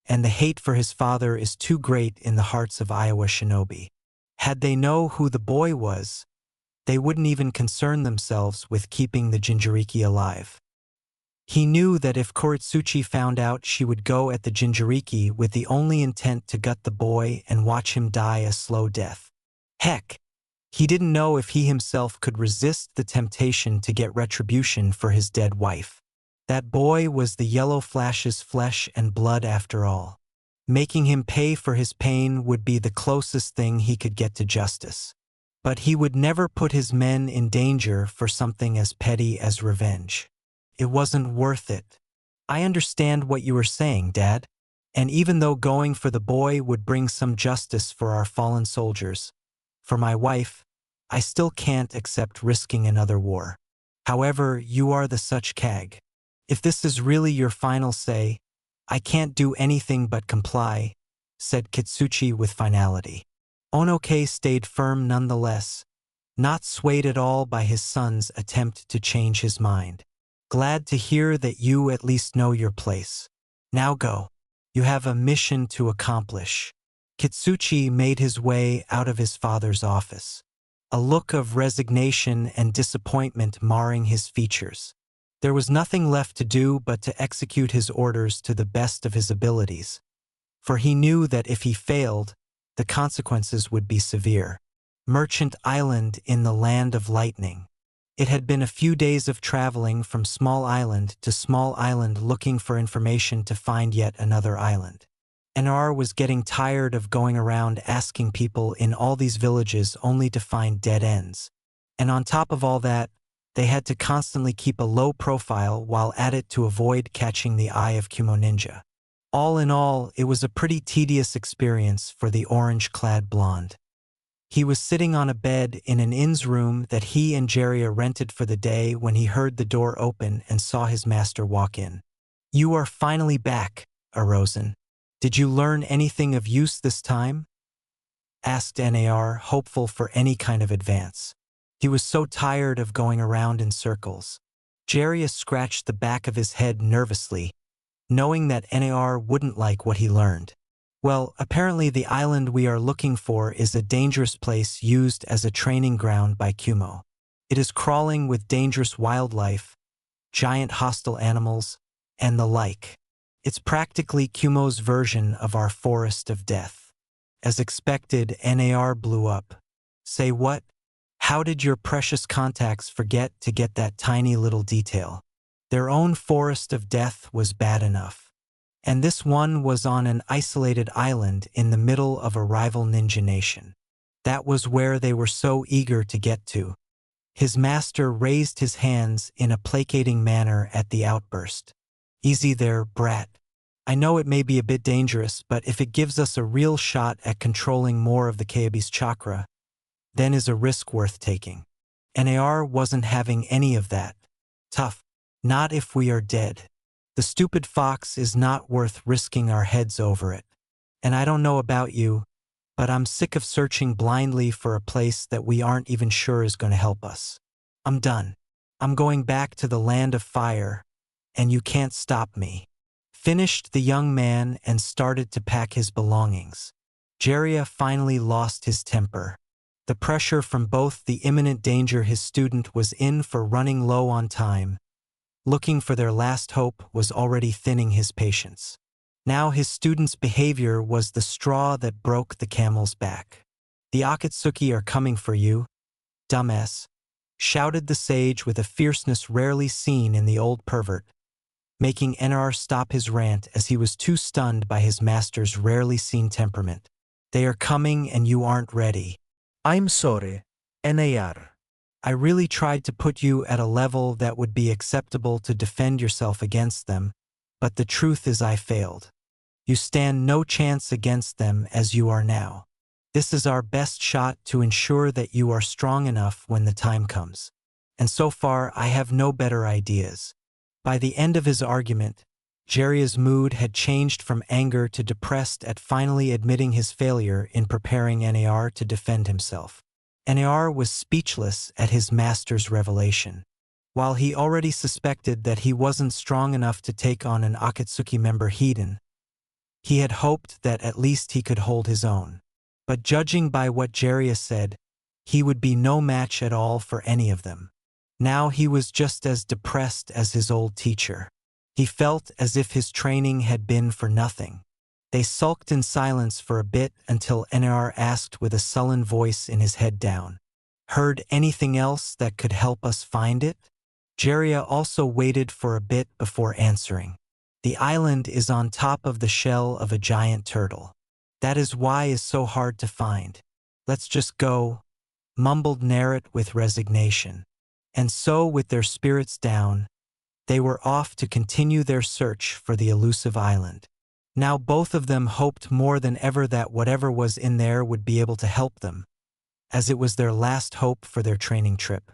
and the hate for his father is too great in the hearts of Iowa shinobi. Had they know who the boy was, they wouldn't even concern themselves with keeping the Jinjuriki alive. He knew that if Koritsuchi found out, she would go at the Jinjuriki with the only intent to gut the boy and watch him die a slow death. Heck, he didn't know if he himself could resist the temptation to get retribution for his dead wife. That boy was the Yellow Flash's flesh and blood after all. Making him pay for his pain would be the closest thing he could get to justice. But he would never put his men in danger for something as petty as revenge. It wasn't worth it. I understand what you were saying, Dad. And even though going for the boy would bring some justice for our fallen soldiers, for my wife, I still can't accept risking another war. However, you are the Tsuchikage. If this is really your final say, I can't do anything but comply, said Kitsuchi with finality. Onoke stayed firm nonetheless, not swayed at all by his son's attempt to change his mind. Glad to hear that you at least know your place. Now go. You have a mission to accomplish. Kitsuchi made his way out of his father's office, a look of resignation and disappointment marring his features. There was nothing left to do but to execute his orders to the best of his abilities, for he knew that if he failed, the consequences would be severe. Merchant Island in the Land of Lightning. It had been a few days of traveling from small island to small island looking for information to find yet another island. NR was getting tired of going around asking people in all these villages only to find dead ends. And on top of all that, they had to constantly keep a low profile while at it to avoid catching the eye of Kumo Ninja. All in all, it was a pretty tedious experience for the orange-clad blonde. He was sitting on a bed in an inn's room that he and Jeria rented for the day when he heard the door open and saw his master walk in. "You are finally back, Arosen. Did you learn anything of use this time?" asked Nar, hopeful for any kind of advance. He was so tired of going around in circles. Jeria scratched the back of his head nervously, knowing that Nar wouldn't like what he learned. "Well, apparently the island we are looking for is a dangerous place used as a training ground by Kumo. It is crawling with dangerous wildlife, giant hostile animals, and the like. It's practically Kumo's version of our forest of death." As expected, Nar blew up. "Say what? How did your precious contacts forget to get that tiny little detail? Their own forest of death was bad enough. And this one was on an isolated island in the middle of a rival ninja nation. That was where they were so eager to get to." His master raised his hands in a placating manner at the outburst. "Easy there, brat. I know it may be a bit dangerous, but if it gives us a real shot at controlling more of the Kyobi's chakra, then is a risk worth taking." Nar wasn't having any of that. "Tough. Not if we are dead. The stupid fox is not worth risking our heads over it. And I don't know about you, but I'm sick of searching blindly for a place that we aren't even sure is going to help us. I'm done. I'm going back to the land of fire, and you can't stop me." Finished the young man and started to pack his belongings. Jeria finally lost his temper. The pressure from both the imminent danger his student was in for running low on time, looking for their last hope, was already thinning his patience. Now his student's behavior was the straw that broke the camel's back. "The Akatsuki are coming for you, dumbass," shouted the sage with a fierceness rarely seen in the old pervert, making Nar stop his rant as he was too stunned by his master's rarely seen temperament. "They are coming and you aren't ready. I'm sorry, Nar. I really tried to put you at a level that would be acceptable to defend yourself against them, but the truth is I failed. You stand no chance against them as you are now. This is our best shot to ensure that you are strong enough when the time comes. And so far I have no better ideas." By the end of his argument, Jeria's mood had changed from anger to depressed at finally admitting his failure in preparing Nar to defend himself. Nar was speechless at his master's revelation. While he already suspected that he wasn't strong enough to take on an Akatsuki member Hiden, he had hoped that at least he could hold his own. But judging by what Jeria said, he would be no match at all for any of them. Now he was just as depressed as his old teacher. He felt as if his training had been for nothing. They sulked in silence for a bit until Nar asked with a sullen voice in his head down, "Heard anything else that could help us find it?" Jeria also waited for a bit before answering. "The island is on top of the shell of a giant turtle. That is why it's so hard to find. Let's just go," mumbled Naruto with resignation. And so, with their spirits down, they were off to continue their search for the elusive island. Now both of them hoped more than ever that whatever was in there would be able to help them, as it was their last hope for their training trip.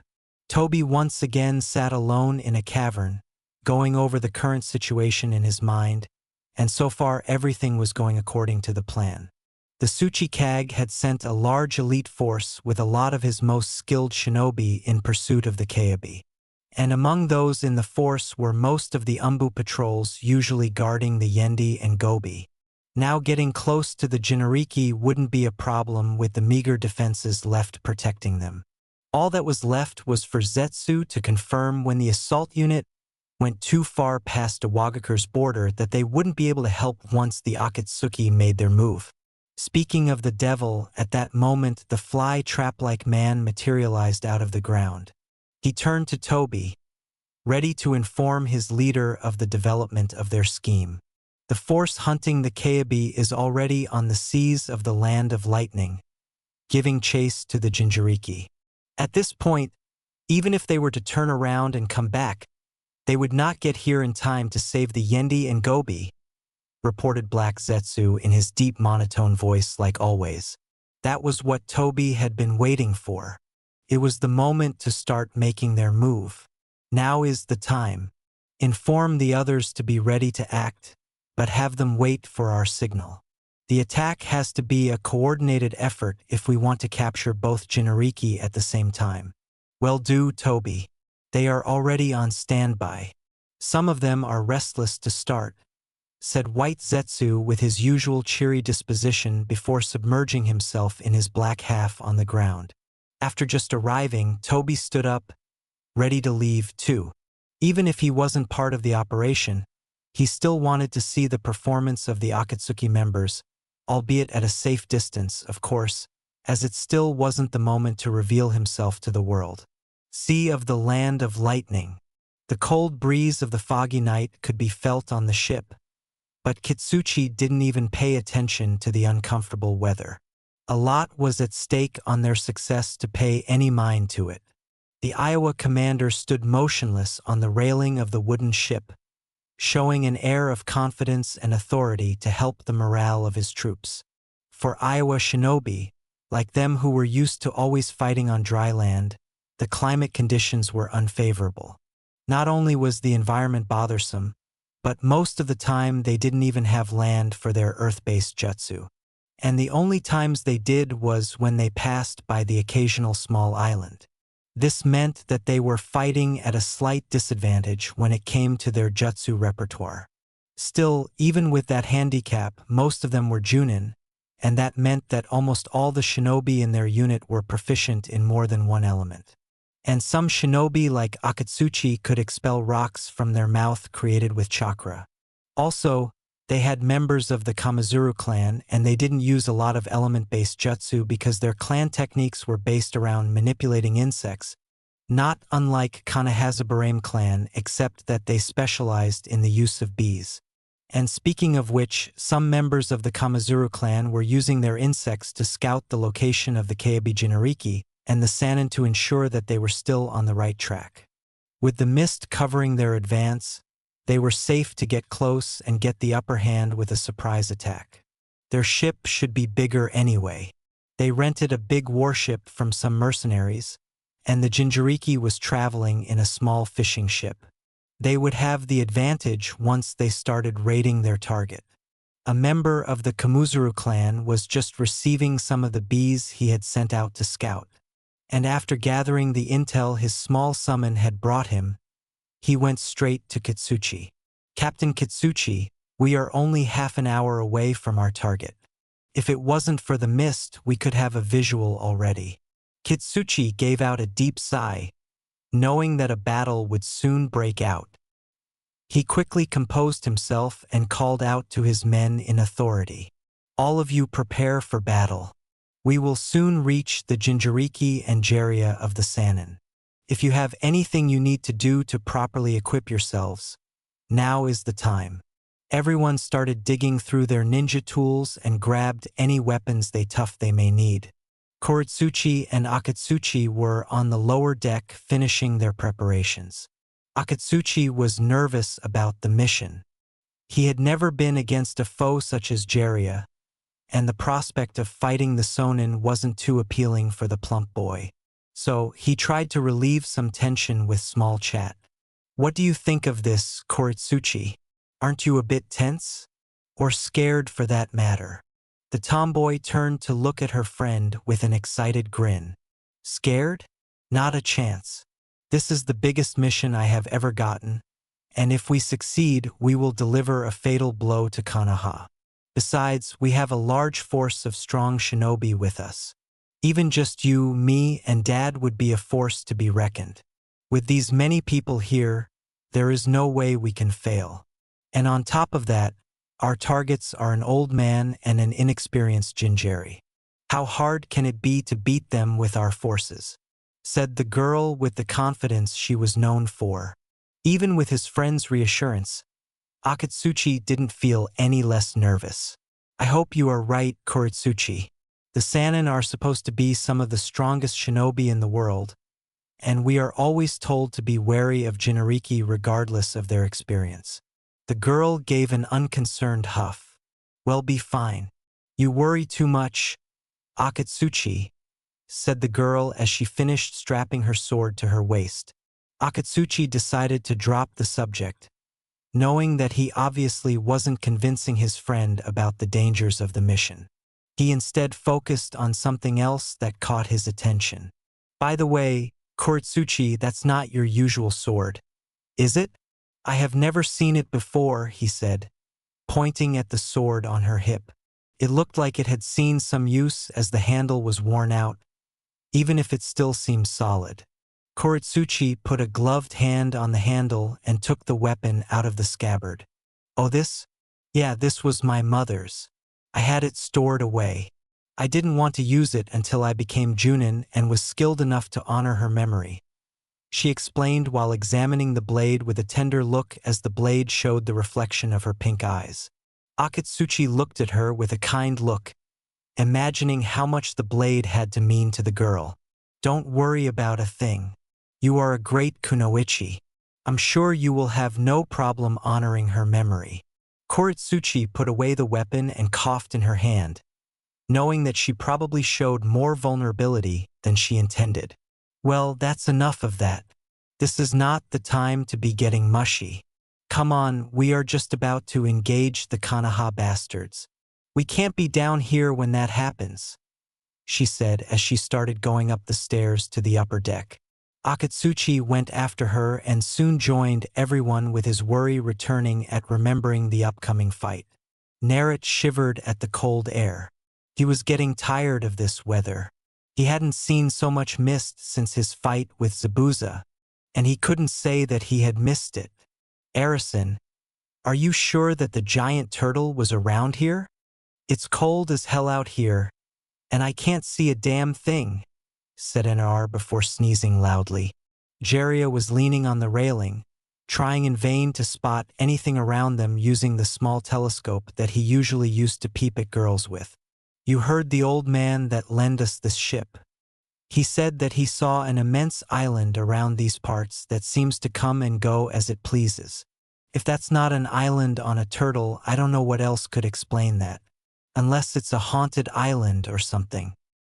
Toby once again sat alone in a cavern, going over the current situation in his mind, and so far everything was going according to the plan. The Tsuchikage had sent a large elite force with a lot of his most skilled shinobi in pursuit of the Kyobi. And among those in the force were most of the Umbu patrols usually guarding the Yendi and Gobi. Now getting close to the Jinariki wouldn't be a problem with the meager defenses left protecting them. All that was left was for Zetsu to confirm when the assault unit went too far past Iwagakure's border that they wouldn't be able to help once the Akatsuki made their move. Speaking of the devil, at that moment the fly trap-like man materialized out of the ground. He turned to Toby, ready to inform his leader of the development of their scheme. The force hunting the Keibi is already on the seas of the Land of Lightning, giving chase to the Jinchuriki. At this point, even if they were to turn around and come back, they would not get here in time to save the Yendi and Gobi, reported Black Zetsu in his deep monotone voice like always. That was what Toby had been waiting for. It was the moment to start making their move. Now is the time. Inform the others to be ready to act, but have them wait for our signal. The attack has to be a coordinated effort if we want to capture both Jinchuriki at the same time. Well do, Toby. They are already on standby. Some of them are restless to start, said White Zetsu with his usual cheery disposition before submerging himself in his black half on the ground. After just arriving, Toby stood up, ready to leave too. Even if he wasn't part of the operation, he still wanted to see the performance of the Akatsuki members, albeit at a safe distance, of course, as it still wasn't the moment to reveal himself to the world. Sea of the Land of Lightning. The cold breeze of the foggy night could be felt on the ship, but Kitsuchi didn't even pay attention to the uncomfortable weather. A lot was at stake on their success to pay any mind to it. The Iowa commander stood motionless on the railing of the wooden ship, showing an air of confidence and authority to help the morale of his troops. For Iowa shinobi, like them who were used to always fighting on dry land, the climate conditions were unfavorable. Not only was the environment bothersome, but most of the time they didn't even have land for their earth-based jutsu. And the only times they did was when they passed by the occasional small island. This meant that they were fighting at a slight disadvantage when it came to their jutsu repertoire. Still, even with that handicap, most of them were Junin, and that meant that almost all the shinobi in their unit were proficient in more than one element. And some shinobi like Akatsuchi could expel rocks from their mouth created with chakra. Also, they had members of the Kamizuru clan, and they didn't use a lot of element-based jutsu because their clan techniques were based around manipulating insects, not unlike Kanahazabarame clan, except that they specialized in the use of bees. And speaking of which, some members of the Kamizuru clan were using their insects to scout the location of the Keibi Jinchuriki and the Sannin to ensure that they were still on the right track. With the mist covering their advance, they were safe to get close and get the upper hand with a surprise attack. Their ship should be bigger anyway. They rented a big warship from some mercenaries, and the Jinchuriki was traveling in a small fishing ship. They would have the advantage once they started raiding their target. A member of the Kamizuru clan was just receiving some of the bees he had sent out to scout. And after gathering the intel his small summon had brought him, he went straight to Kitsuchi. Captain Kitsuchi, we are only half an hour away from our target. If it wasn't for the mist, we could have a visual already. Kitsuchi gave out a deep sigh, knowing that a battle would soon break out. He quickly composed himself and called out to his men in authority. All of you prepare for battle. We will soon reach the Jinchuriki and Jiraiya of the Sannin. If you have anything you need to do to properly equip yourselves, now is the time. Everyone started digging through their ninja tools and grabbed any weapons they may need. Koritsuchi and Akatsuchi were on the lower deck finishing their preparations. Akatsuchi was nervous about the mission. He had never been against a foe such as Jiraiya, and the prospect of fighting the Sonin wasn't too appealing for the plump boy. So he tried to relieve some tension with small chat. What do you think of this, Koritsuchi? Aren't you a bit tense? Or scared for that matter? The tomboy turned to look at her friend with an excited grin. Scared? Not a chance. This is the biggest mission I have ever gotten, and if we succeed, we will deliver a fatal blow to Konoha. Besides, we have a large force of strong shinobi with us. Even just you, me, and Dad would be a force to be reckoned. With these many people here, There is no way we can fail. And on top of that, our targets are an old man and an inexperienced Jinjeri. How hard can it be to beat them with our forces? Said the girl with the confidence she was known for. Even with his friend's reassurance, Akatsuchi didn't feel any less nervous. I hope you are right, Kuritsuchi. The Sannin are supposed to be some of the strongest shinobi in the world, and we are always told to be wary of Jinariki regardless of their experience. The girl gave an unconcerned huff. Well, be fine. You worry too much, Akatsuchi, said the girl as she finished strapping her sword to her waist. Akatsuchi decided to drop the subject, knowing that he obviously wasn't convincing his friend about the dangers of the mission. He instead focused on something else that caught his attention. By the way, Kuritsuchi, that's not your usual sword, is it? I have never seen it before, he said, pointing at the sword on her hip. It looked like it had seen some use as the handle was worn out, even if it still seemed solid. Kuritsuchi put a gloved hand on the handle and took the weapon out of the scabbard. Oh, this? Yeah, this was my mother's. I had it stored away. I didn't want to use it until I became Junin and was skilled enough to honor her memory, she explained while examining the blade with a tender look as the blade showed the reflection of her pink eyes. Akatsuchi looked at her with a kind look, imagining how much the blade had to mean to the girl. Don't worry about a thing. You are a great kunoichi. I'm sure you will have no problem honoring her memory. Kuritsuchi put away the weapon and coughed in her hand, knowing that she probably showed more vulnerability than she intended. Well, that's enough of that. This is not the time to be getting mushy. Come on, we are just about to engage the Konoha bastards. We can't be down here when that happens, she said as she started going up the stairs to the upper deck. Akatsuchi went after her and soon joined everyone, with his worry returning at remembering the upcoming fight. Naruto shivered at the cold air. He was getting tired of this weather. He hadn't seen so much mist since his fight with Zabuza, and he couldn't say that he had missed it. Arisen, are you sure that the giant turtle was around here? It's cold as hell out here, and I can't see a damn thing, said NR before sneezing loudly. Jiraiya was leaning on the railing, trying in vain to spot anything around them using the small telescope that he usually used to peep at girls with. You heard the old man that lent us this ship. He said that he saw an immense island around these parts that seems to come and go as it pleases. If that's not an island on a turtle, I don't know what else could explain that. Unless it's a haunted island or something.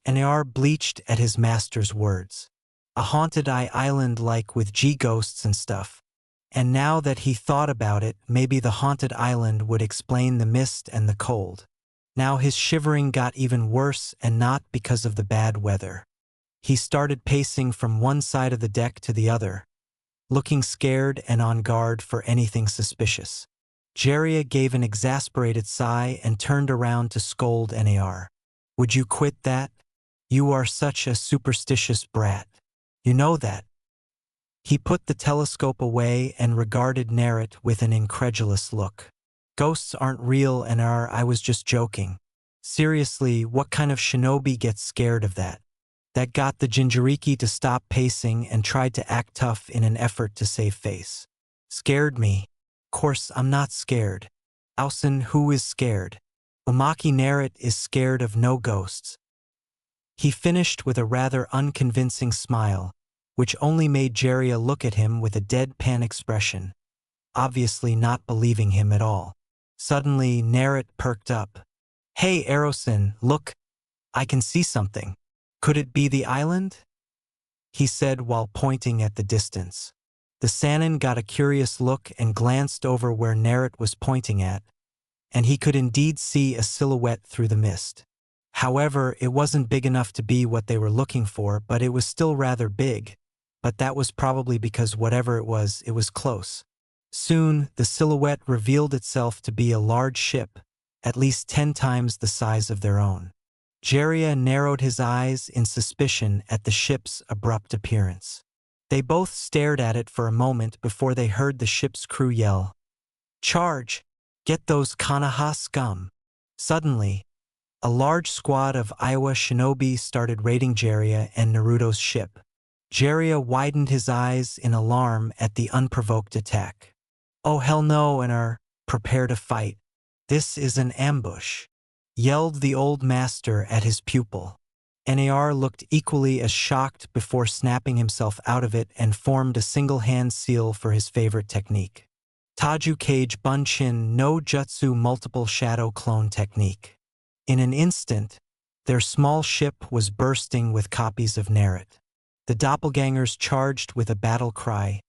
NAR bleached at his master's words. A haunted island like with G-ghosts and stuff. And now that he thought about it, maybe the haunted island would explain the mist and the cold. Now his shivering got even worse, and not because of the bad weather. He started pacing from one side of the deck to the other, looking scared and on guard for anything suspicious. Jiraiya gave an exasperated sigh and turned around to scold NAR. Would you quit that? You are such a superstitious brat. You know that. He put the telescope away and regarded Naruto with an incredulous look. Ghosts aren't real, NR, I was just joking. Seriously, what kind of shinobi gets scared of that? That got the Jinjuriki to stop pacing and tried to act tough in an effort to save face. Scared me? Course I'm not scared. Ausen, who is scared? Umaki Naruto is scared of no ghosts. He finished with a rather unconvincing smile, which only made Jiraiya look at him with a deadpan expression, obviously not believing him at all. Suddenly, Naruto perked up. Hey, Erosin, look, I can see something. Could it be the island? He said while pointing at the distance. The Sannin got a curious look and glanced over where Naruto was pointing at, and he could indeed see a silhouette through the mist. However, it wasn't big enough to be what they were looking for, but it was still rather big. But that was probably because whatever it was close. Soon, the silhouette revealed itself to be a large ship, at least 10 times the size of their own. Jiraiya narrowed his eyes in suspicion at the ship's abrupt appearance. They both stared at it for a moment before they heard the ship's crew yell, "Charge! Get those Kanaha scum!" Suddenly, a large squad of Iowa shinobi started raiding Jiraiya and Naruto's ship. Jiraiya widened his eyes in alarm at the unprovoked attack. "Oh hell no," and prepare to fight. "This is an ambush," yelled the old master at his pupil. Nar looked equally as shocked before snapping himself out of it and formed a single-hand seal for his favorite technique. Taju Kage Bunshin no Jutsu Multiple Shadow Clone Technique. In an instant, their small ship was bursting with copies of Naruto. The doppelgangers charged with a battle cry,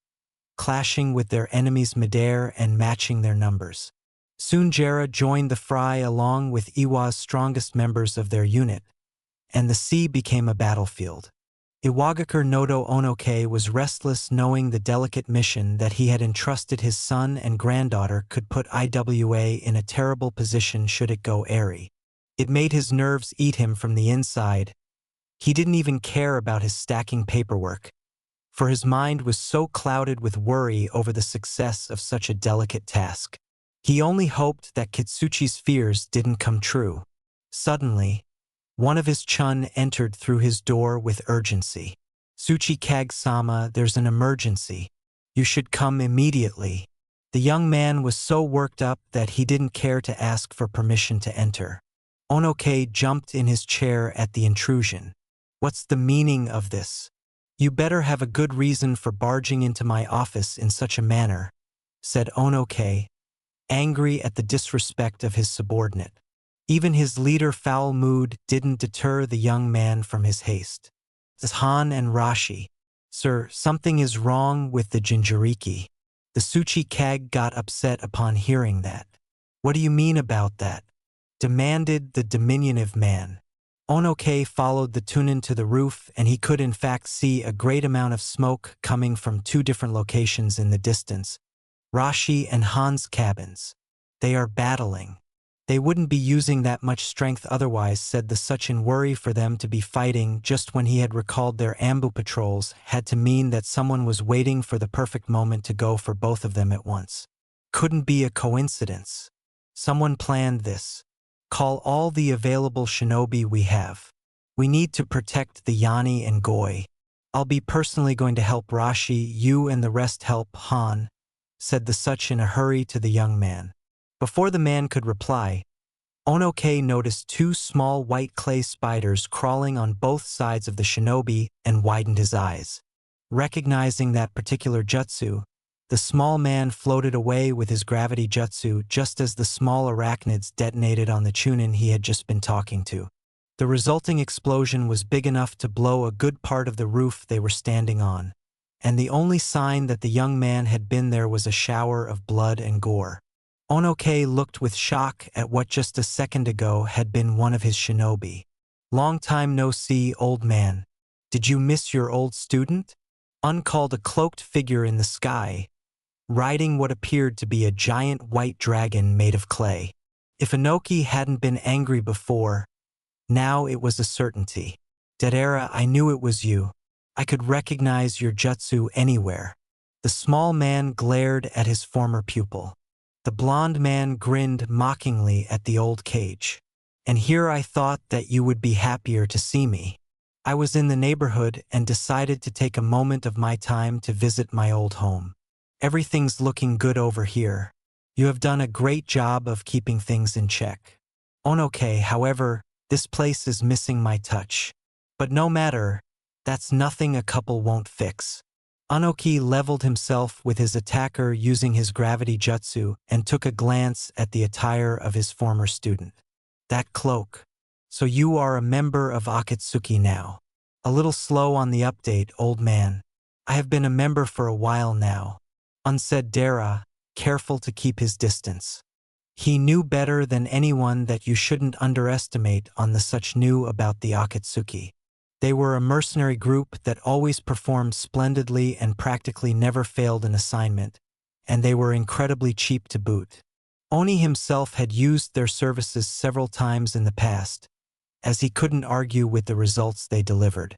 clashing with their enemies midair and matching their numbers. Soon Jiraiya joined the fray along with Iwa's strongest members of their unit, and the sea became a battlefield. Iwagakure Nodo Onoke was restless knowing the delicate mission that he had entrusted his son and granddaughter could put IWA in a terrible position should it go airy. It made his nerves eat him from the inside. He didn't even care about his stacking paperwork, for his mind was so clouded with worry over the success of such a delicate task. He only hoped that Kitsuchi's fears didn't come true. Suddenly, one of his chun entered through his door with urgency. "Tsuchi Kage-sama, there's an emergency. You should come immediately." The young man was so worked up that he didn't care to ask for permission to enter. Onoke jumped in his chair at the intrusion. "What's the meaning of this? You better have a good reason for barging into my office in such a manner," said Onoke, angry at the disrespect of his subordinate. Even his leader's foul mood didn't deter the young man from his haste. "Han and Rashi, sir, something is wrong with the Jinjuriki." The Tsuchi Kage got upset upon hearing that. "What do you mean about that?" demanded the diminutive man. Onoke followed the tunin to the roof, and he could in fact see a great amount of smoke coming from two different locations in the distance. Rashi and Han's cabins. "They are battling. They wouldn't be using that much strength otherwise," said the such in worry for them to be fighting just when he had recalled their ambu patrols had to mean that someone was waiting for the perfect moment to go for both of them at once. Couldn't be a coincidence. Someone planned this. "Call all the available shinobi we have. We need to protect the Yani and Goi. I'll be personally going to help Rashi, you and the rest help Han," said the such in a hurry to the young man. Before the man could reply, Onoke noticed two small white clay spiders crawling on both sides of the shinobi and widened his eyes. Recognizing that particular jutsu, the small man floated away with his gravity jutsu just as the small arachnids detonated on the chunin he had just been talking to. The resulting explosion was big enough to blow a good part of the roof they were standing on, and the only sign that the young man had been there was a shower of blood and gore. Onoke looked with shock at what just a second ago had been one of his shinobi. "Long time no see, old man. Did you miss your old student?" Uncalled a cloaked figure in the sky, riding what appeared to be a giant white dragon made of clay. If Inoki hadn't been angry before, now it was a certainty. "Dedera, I knew it was you. I could recognize your jutsu anywhere." The small man glared at his former pupil. The blond man grinned mockingly at the old Kage. "And here I thought that you would be happier to see me. I was in the neighborhood and decided to take a moment of my time to visit my old home. Everything's looking good over here. You have done a great job of keeping things in check. Onoke, however, this place is missing my touch. But no matter, that's nothing a couple won't fix." Onoki leveled himself with his attacker using his gravity jutsu and took a glance at the attire of his former student. "That cloak. So you are a member of Akatsuki now. A little slow on the update, old man. I have been a member for a while now," unsaid Dara, careful to keep his distance. He knew better than anyone that you shouldn't underestimate on the such knew about the Akatsuki. They were a mercenary group that always performed splendidly and practically never failed an assignment, and they were incredibly cheap to boot. Oni himself had used their services several times in the past, as he couldn't argue with the results they delivered.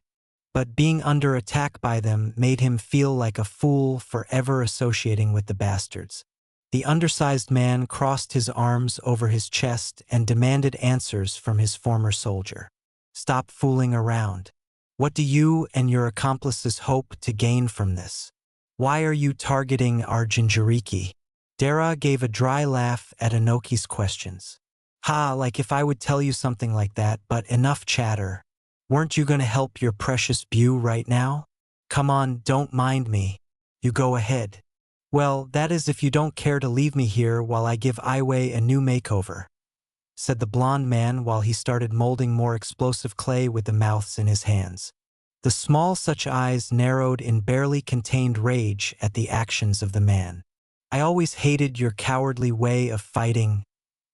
but being under attack by them made him feel like a fool for ever associating with the bastards. The undersized man crossed his arms over his chest and demanded answers from his former soldier. Stop fooling around. What do you and your accomplices hope to gain from this? Why are you targeting our Jinjuriki? Dara gave a dry laugh at Inoki's questions. Ha, like if I would tell you something like that, but enough chatter. Weren't you gonna help your precious beau right now? Come on, don't mind me. You go ahead. Well, that is if you don't care to leave me here while I give Aiwei a new makeover, said the blond man while he started molding more explosive clay with the mouths in his hands. The small such eyes narrowed in barely contained rage at the actions of the man. I always hated your cowardly way of fighting,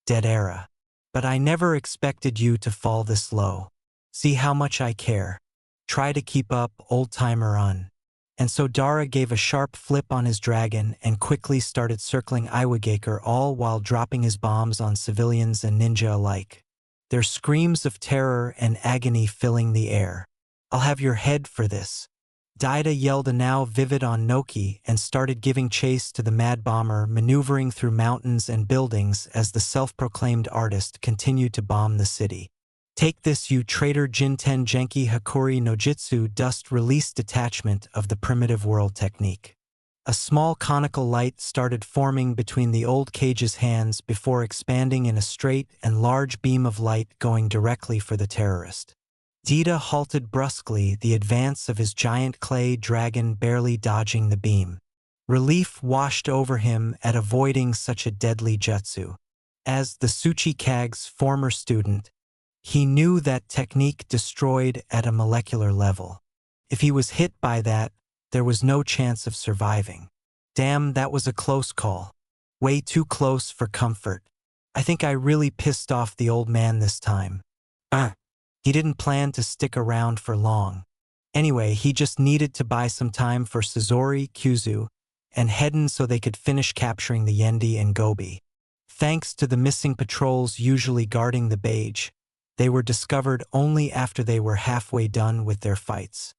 Dead Era. But I never expected you to fall this low. See how much I care. Try to keep up, old-timer on. And so Dara gave a sharp flip on his dragon and quickly started circling Iwagakure, all while dropping his bombs on civilians and ninja alike. Their screams of terror and agony filling the air. I'll have your head for this. Daida yelled a now vivid on Noki and started giving chase to the mad bomber, maneuvering through mountains and buildings as the self-proclaimed artist continued to bomb the city. Take this, you traitor Jinten Genki Hakuri no Jitsu dust release detachment of the primitive world technique. A small conical light started forming between the old cage's hands before expanding in a straight and large beam of light going directly for the terrorist. Dida halted brusquely, the advance of his giant clay dragon barely dodging the beam. Relief washed over him at avoiding such a deadly jutsu. As the Tsuchikage's former student, he knew that technique destroyed at a molecular level. If he was hit by that, there was no chance of surviving. Damn, that was a close call. Way too close for comfort. I think I really pissed off the old man this time. He didn't plan to stick around for long. Anyway, he just needed to buy some time for Suzori, Kyuzu, and Hedon so they could finish capturing the Yendi and Gobi. Thanks to the missing patrols usually guarding the beige, they were discovered only after they were halfway done with their fights.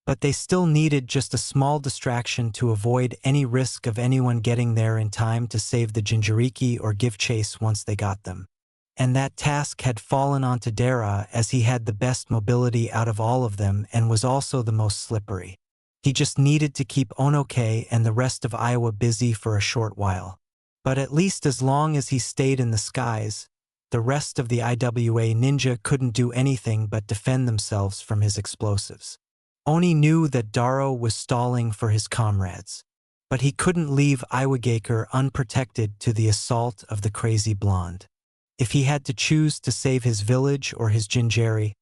But they still needed just a small distraction to avoid any risk of anyone getting there in time to save the Jinjuriki or give chase once they got them. And that task had fallen onto Dara, as he had the best mobility out of all of them and was also the most slippery. He just needed to keep Onoke and the rest of Iowa busy for a short while. But at least as long as he stayed in the skies, the rest of the IWA ninja couldn't do anything but defend themselves from his explosives. Oni knew that Daro was stalling for his comrades, but he couldn't leave Iwagakure unprotected to the assault of the crazy blonde. If he had to choose to save his village or his Jinjeri,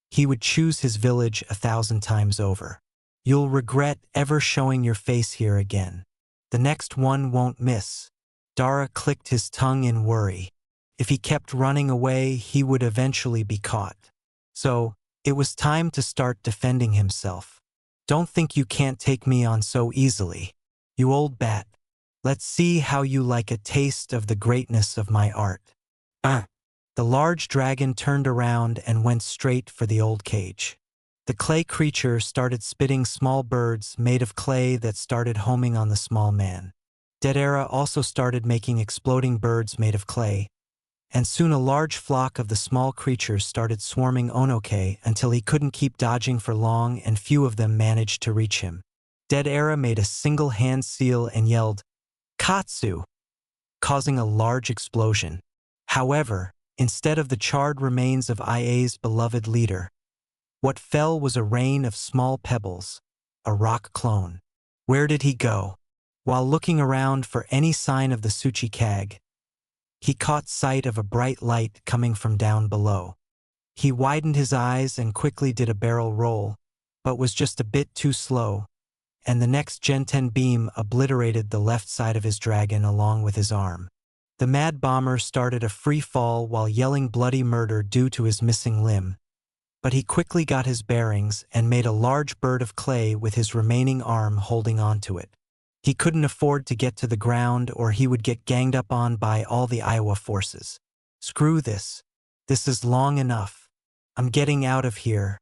he would choose his village 1,000 times over. You'll regret ever showing your face here again. The next one won't miss. Dara clicked his tongue in worry. If he kept running away, he would eventually be caught. So, it was time to start defending himself. Don't think you can't take me on so easily, you old bat. Let's see how you like a taste of the greatness of my art. The large dragon turned around and went straight for the old cage. The clay creature started spitting small birds made of clay that started homing on the small man. Dead Era also started making exploding birds made of clay, and soon a large flock of the small creatures started swarming Onoke until he couldn't keep dodging for long and few of them managed to reach him. Dead Era made a single hand seal and yelled, "Katsu!" causing a large explosion. However, instead of the charred remains of IA's beloved leader, what fell was a rain of small pebbles, a rock clone. Where did he go? While looking around for any sign of the Tsuchikage, he caught sight of a bright light coming from down below. He widened his eyes and quickly did a barrel roll, but was just a bit too slow, and the next Gen-10 beam obliterated the left side of his dragon along with his arm. The mad bomber started a free fall while yelling bloody murder due to his missing limb, but he quickly got his bearings and made a large bird of clay with his remaining arm holding onto it. He couldn't afford to get to the ground or he would get ganged up on by all the Iowa forces. Screw this. This is long enough. I'm getting out of here.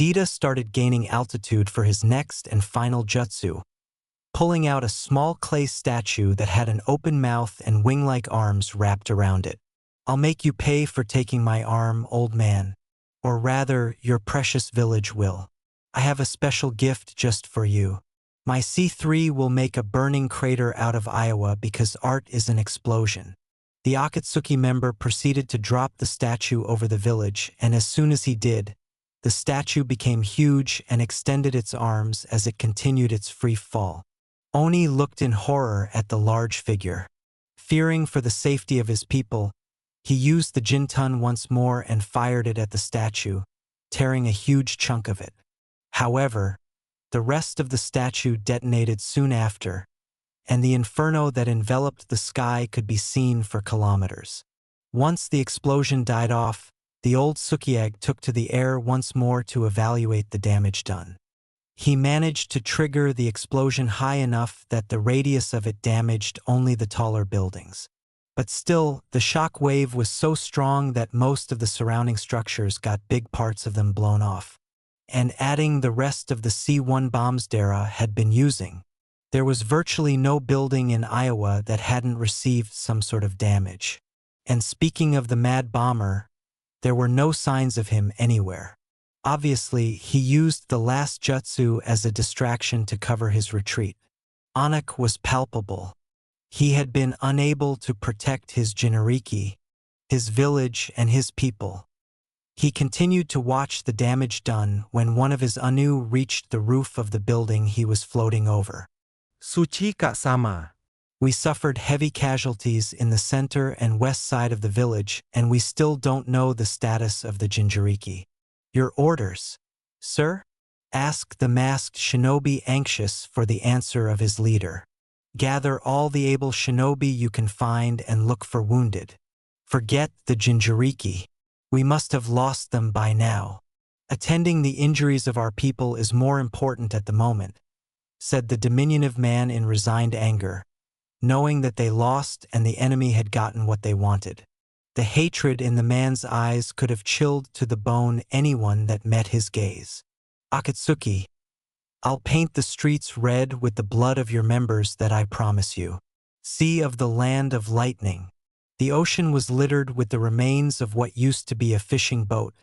Dita started gaining altitude for his next and final jutsu, pulling out a small clay statue that had an open mouth and wing-like arms wrapped around it. "I'll make you pay for taking my arm, old man. Or rather, your precious village will. I have a special gift just for you. My C3 will make a burning crater out of Iowa because art is an explosion." The Akatsuki member proceeded to drop the statue over the village, and as soon as he did, the statue became huge and extended its arms as it continued its free fall. Oni looked in horror at the large figure. Fearing for the safety of his people, he used the Jintan once more and fired it at the statue, tearing a huge chunk of it. However, the rest of the statue detonated soon after, and the inferno that enveloped the sky could be seen for kilometers. Once the explosion died off, the old Sukiag took to the air once more to evaluate the damage done. He managed to trigger the explosion high enough that the radius of it damaged only the taller buildings. But still, the shock wave was so strong that most of the surrounding structures got big parts of them blown off. And adding the rest of the C-1 bombs Dara had been using, there was virtually no building in Iowa that hadn't received some sort of damage. And speaking of the mad bomber, there were no signs of him anywhere. Obviously, he used the last jutsu as a distraction to cover his retreat. Anak was palpable. He had been unable to protect his Jinariki, his village, and his people. He continued to watch the damage done when one of his Anu reached the roof of the building he was floating over. Suchi Kak Sama. "We suffered heavy casualties in the center and west side of the village, and we still don't know the status of the Jinjariki." "Your orders, sir?" asked the masked shinobi, anxious for the answer of his leader. "Gather all the able shinobi you can find and look for wounded. Forget the Jinjariki. We must have lost them by now. Attending the injuries of our people is more important at the moment," said the diminutive man in resigned anger, knowing that they lost and the enemy had gotten what they wanted. The hatred in the man's eyes could have chilled to the bone anyone that met his gaze. "Akatsuki, I'll paint the streets red with the blood of your members, that I promise you. Sea of the land of lightning." The ocean was littered with the remains of what used to be a fishing boat,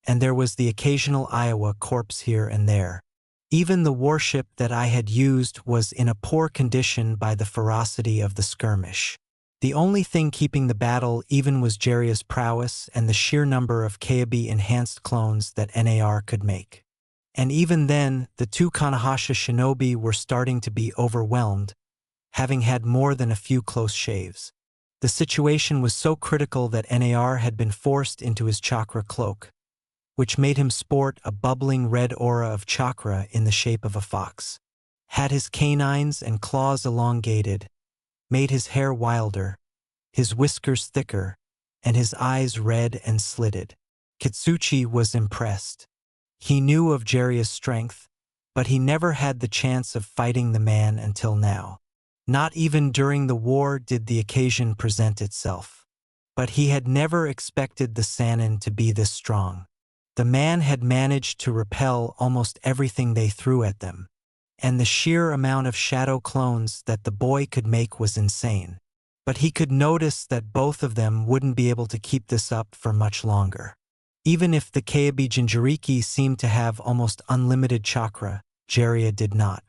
and there was the occasional Iowa corpse here and there. Even the warship that I had used was in a poor condition by the ferocity of the skirmish. The only thing keeping the battle even was Jeria's prowess and the sheer number of Keibi-enhanced clones that NAR could make. And even then, the two Kanahasha shinobi were starting to be overwhelmed, having had more than a few close shaves. The situation was so critical that NAR had been forced into his chakra cloak, which made him sport a bubbling red aura of chakra in the shape of a fox. Had his canines and claws elongated, made his hair wilder, his whiskers thicker, and his eyes red and slitted. Kitsuchi was impressed. He knew of Jeria's strength, but he never had the chance of fighting the man until now. Not even during the war did the occasion present itself. But he had never expected the Sannin to be this strong. The man had managed to repel almost everything they threw at them, and the sheer amount of shadow clones that the boy could make was insane. But he could notice that both of them wouldn't be able to keep this up for much longer. Even if the Keibi Jinjariki seemed to have almost unlimited chakra, Jeria did not.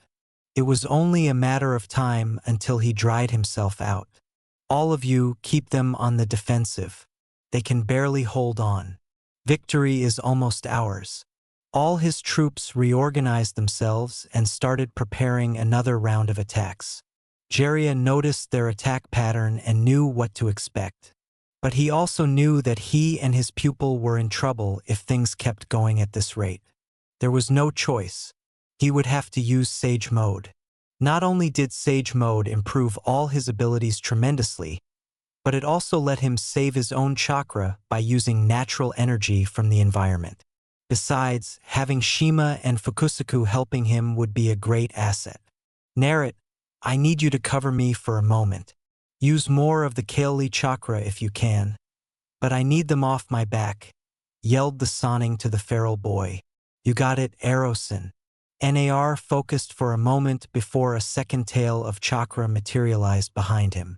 It was only a matter of time until he dried himself out. "All of you, keep them on the defensive. They can barely hold on. Victory is almost ours." All his troops reorganized themselves and started preparing another round of attacks. Jeria noticed their attack pattern and knew what to expect. But he also knew that he and his pupil were in trouble if things kept going at this rate. There was no choice. He would have to use Sage Mode. Not only did Sage Mode improve all his abilities tremendously, but it also let him save his own chakra by using natural energy from the environment. Besides, having Shima and Fukusaku helping him would be a great asset. "Narrat, I need you to cover me for a moment. Use more of the Kaili chakra if you can. But I need them off my back," yelled the Sonning to the feral boy. You got it, Erosin. Nar focused for a moment before a second tail of chakra materialized behind him.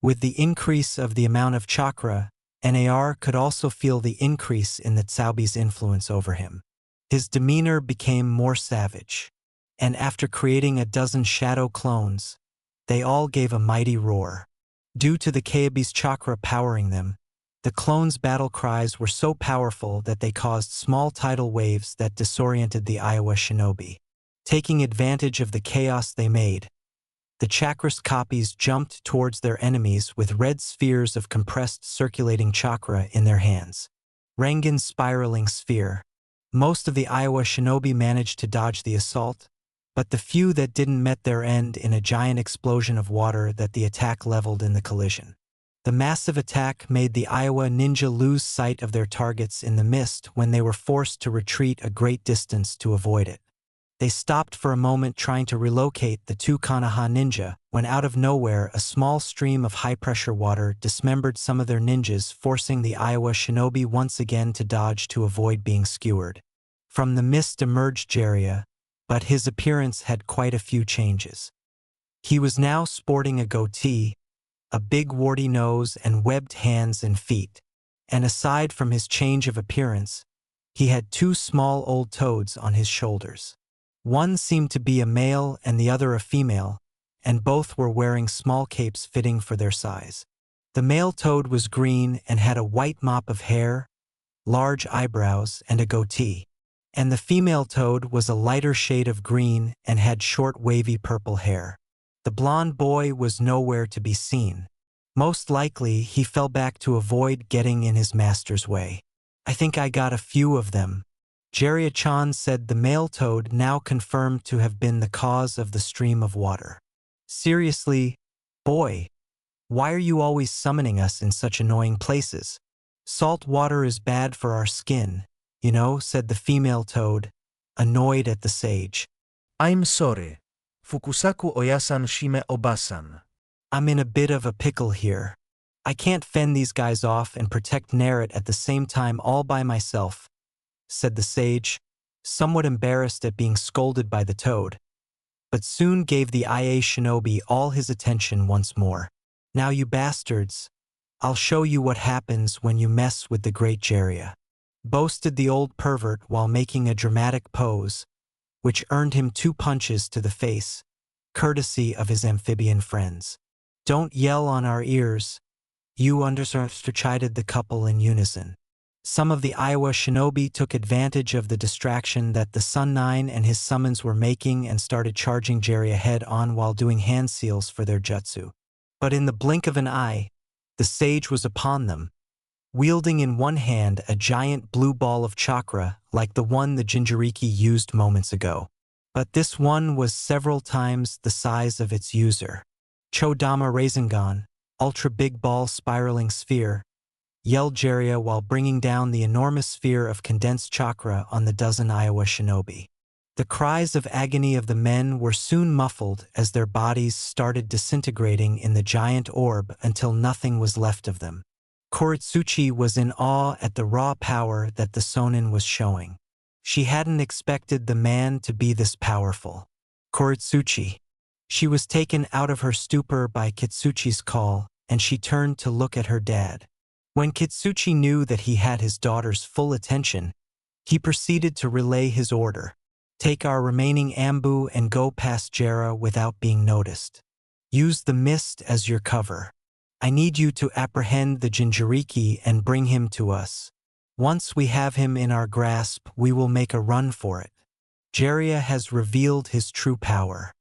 With the increase of the amount of chakra, Nar could also feel the increase in the Tsaobi's influence over him. His demeanor became more savage, and after creating a dozen shadow clones, they all gave a mighty roar. Due to the Kaibi's chakra powering them, the clones' battle cries were so powerful that they caused small tidal waves that disoriented the Iowa shinobi. Taking advantage of the chaos they made, the chakras copies jumped towards their enemies with red spheres of compressed circulating chakra in their hands. Rengen's spiraling sphere. Most of the Iowa shinobi managed to dodge the assault, but the few that didn't met their end in a giant explosion of water that the attack leveled in the collision. The massive attack made the Iowa ninja lose sight of their targets in the mist when they were forced to retreat a great distance to avoid it. They stopped for a moment trying to relocate the two Konoha ninja when out of nowhere a small stream of high-pressure water dismembered some of their ninjas, forcing the Iowa shinobi once again to dodge to avoid being skewered. From the mist emerged Jiraiya, but his appearance had quite a few changes. He was now sporting a goatee, a big warty nose and webbed hands and feet, and aside from his change of appearance, he had two small old toads on his shoulders. One seemed to be a male and the other a female, and both were wearing small capes fitting for their size. The male toad was green and had a white mop of hair, large eyebrows, and a goatee, and the female toad was a lighter shade of green and had short wavy purple hair. The blonde boy was nowhere to be seen. Most likely, he fell back to avoid getting in his master's way. I think I got a few of them. Jiraiya-chan said, the male toad now confirmed to have been the cause of the stream of water. Seriously, boy, why are you always summoning us in such annoying places? Salt water is bad for our skin, you know, said the female toad, annoyed at the sage. I'm sorry. Fukusaku oyasan shime obasan. I'm in a bit of a pickle here. I can't fend these guys off and protect Naruto at the same time all by myself, said the sage, somewhat embarrassed at being scolded by the toad, but soon gave the IA shinobi all his attention once more. Now you bastards, I'll show you what happens when you mess with the great Jiraiya, boasted the old pervert while making a dramatic pose, which earned him 2 punches to the face, courtesy of his amphibian friends. Don't yell on our ears, you understand, chided the couple in unison. Some of the Iowa shinobi took advantage of the distraction that the Sun Nine and his summons were making and started charging Jiraiya head-on while doing hand seals for their jutsu. But in the blink of an eye, the sage was upon them, wielding in one hand a giant blue ball of chakra like the one the Jinchuriki used moments ago. But this one was several times the size of its user. Chodama Rasengan, ultra big ball spiraling sphere, yelled Jiraiya while bringing down the enormous sphere of condensed chakra on the dozen Iowa shinobi. The cries of agony of the men were soon muffled as their bodies started disintegrating in the giant orb until nothing was left of them. Koritsuchi was in awe at the raw power that the Sonin was showing. She hadn't expected the man to be this powerful. Koritsuchi. She was taken out of her stupor by Kitsuchi's call, and she turned to look at her dad. When Kitsuchi knew that he had his daughter's full attention, he proceeded to relay his order. Take our remaining Ambu and go past Jera without being noticed. Use the mist as your cover. I need you to apprehend the Jinchuriki and bring him to us. Once we have him in our grasp, we will make a run for it. Jiraiya has revealed his true power.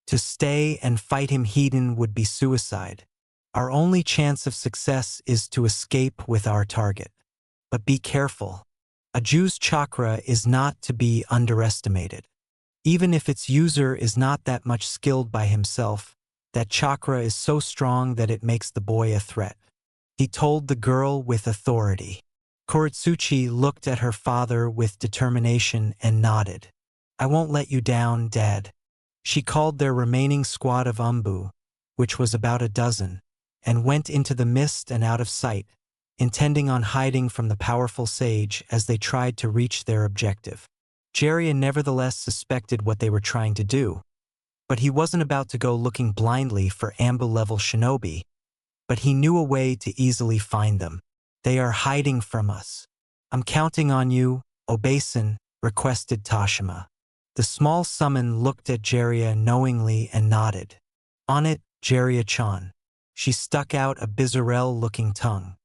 To stay and fight him hidden would be suicide. Our only chance of success is to escape with our target. But be careful. A Jew's chakra is not to be underestimated. Even if its user is not that much skilled by himself, that chakra is so strong that it makes the boy a threat. He told the girl with authority. Koritsuchi looked at her father with determination and nodded. I won't let you down, Dad. She called their remaining squad of Umbu, which was about a dozen, and went into the mist and out of sight, intending on hiding from the powerful sage as they tried to reach their objective. Jiraiya nevertheless suspected what they were trying to do, but he wasn't about to go looking blindly for Ambu-level shinobi, but he knew a way to easily find them. They are hiding from us. I'm counting on you, Obasan, requested Tashima. The small summon looked at Jiraiya knowingly and nodded. On it, Jiraiya-chan. She stuck out a bizarrel-looking tongue.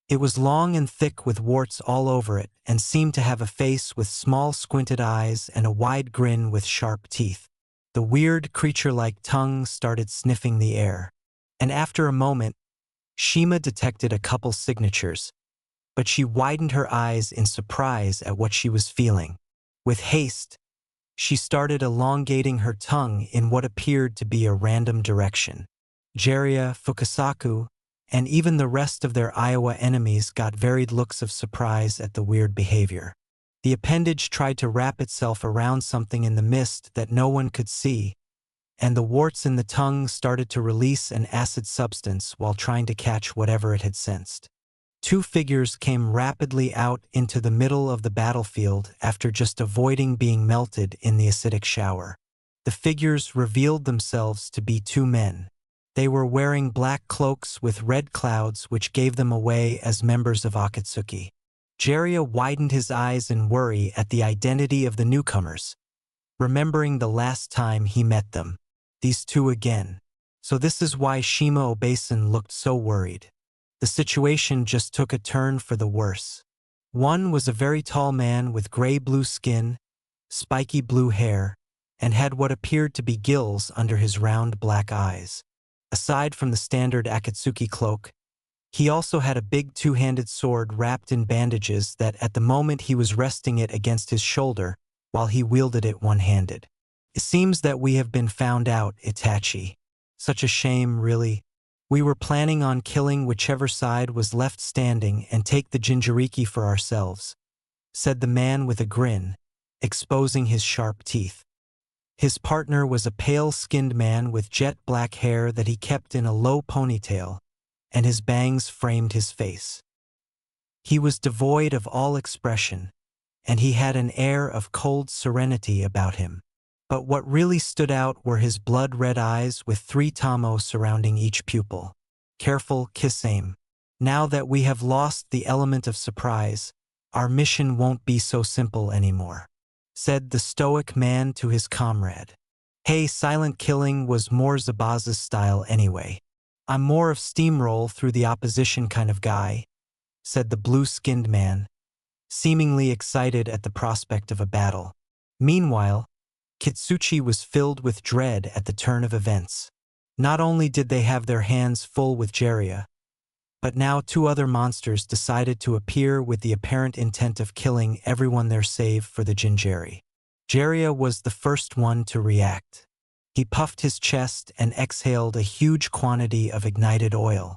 It was long and thick with warts all over it and seemed to have a face with small squinted eyes and a wide grin with sharp teeth. The weird creature-like tongue started sniffing the air. And after a moment, Shima detected a couple signatures, but she widened her eyes in surprise at what she was feeling. With haste, she started elongating her tongue in what appeared to be a random direction. Jiraiya, Fukasaku, and even the rest of their Iowa enemies got varied looks of surprise at the weird behavior. The appendage tried to wrap itself around something in the mist that no one could see, and the warts in the tongue started to release an acid substance while trying to catch whatever it had sensed. Two figures came rapidly out into the middle of the battlefield after just avoiding being melted in the acidic shower. The figures revealed themselves to be two men. They were wearing black cloaks with red clouds which gave them away as members of Akatsuki. Jiraiya widened his eyes in worry at the identity of the newcomers, remembering the last time he met them. These two again. So this is why Shima Obasan looked so worried. The situation just took a turn for the worse. One was a very tall man with gray-blue skin, spiky blue hair, and had what appeared to be gills under his round black eyes. Aside from the standard Akatsuki cloak, he also had a big two-handed sword wrapped in bandages that at the moment he was resting it against his shoulder while he wielded it one-handed. It seems that we have been found out, Itachi. Such a shame, really. We were planning on killing whichever side was left standing and take the Jinchuriki for ourselves, said the man with a grin, exposing his sharp teeth. His partner was a pale-skinned man with jet-black hair that he kept in a low ponytail, and his bangs framed his face. He was devoid of all expression, and he had an air of cold serenity about him. But what really stood out were his blood-red eyes with 3 tamo surrounding each pupil. Careful, Kisame. Now that we have lost the element of surprise, our mission won't be so simple anymore, said the stoic man to his comrade. Hey, silent killing was more Zabaza's style anyway. I'm more of steamroll through the opposition kind of guy, said the blue-skinned man, seemingly excited at the prospect of a battle. Meanwhile, Kitsuchi was filled with dread at the turn of events. Not only did they have their hands full with Jiraiya, but now 2 other monsters decided to appear with the apparent intent of killing everyone there save for the Jinjari. Jiraiya was the first one to react. He puffed his chest and exhaled a huge quantity of ignited oil.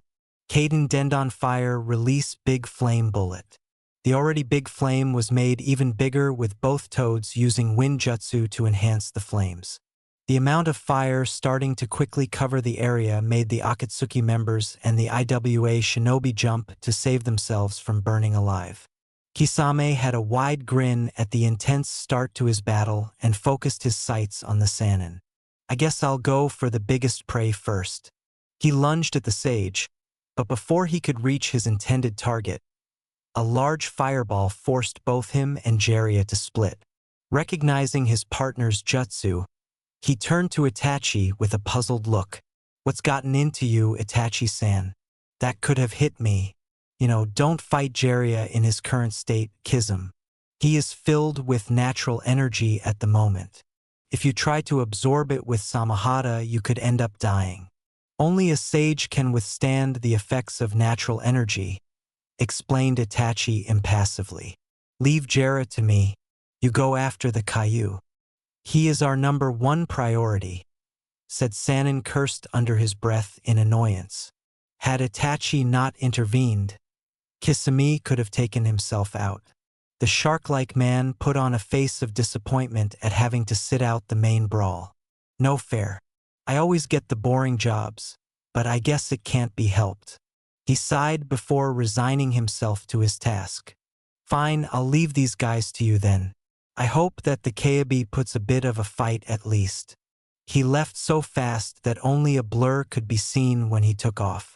Kaden Dendon Fire release Big Flame Bullet. The already big flame was made even bigger with both toads using wind jutsu to enhance the flames. The amount of fire starting to quickly cover the area made the Akatsuki members and the IWA shinobi jump to save themselves from burning alive. Kisame had a wide grin at the intense start to his battle and focused his sights on the Sannin. I guess I'll go for the biggest prey first. He lunged at the sage, but before he could reach his intended target, a large fireball forced both him and Jiraiya to split. Recognizing his partner's jutsu, he turned to Itachi with a puzzled look. What's gotten into you, Itachi-san? That could have hit me. Don't fight Jiraiya in his current state, Kisame. He is filled with natural energy at the moment. If you try to absorb it with Samahata, you could end up dying. Only a sage can withstand the effects of natural energy, explained Itachi impassively. Leave Jiraiya to me. You go after the Caillou. He is our number 1 priority, said Sannin, cursed under his breath in annoyance. Had Itachi not intervened, Kisame could have taken himself out. The shark-like man put on a face of disappointment at having to sit out the main brawl. No fair. I always get the boring jobs, but I guess it can't be helped. He sighed before resigning himself to his task. Fine, I'll leave these guys to you then. I hope that the Kaiba puts a bit of a fight at least. He left so fast that only a blur could be seen when he took off.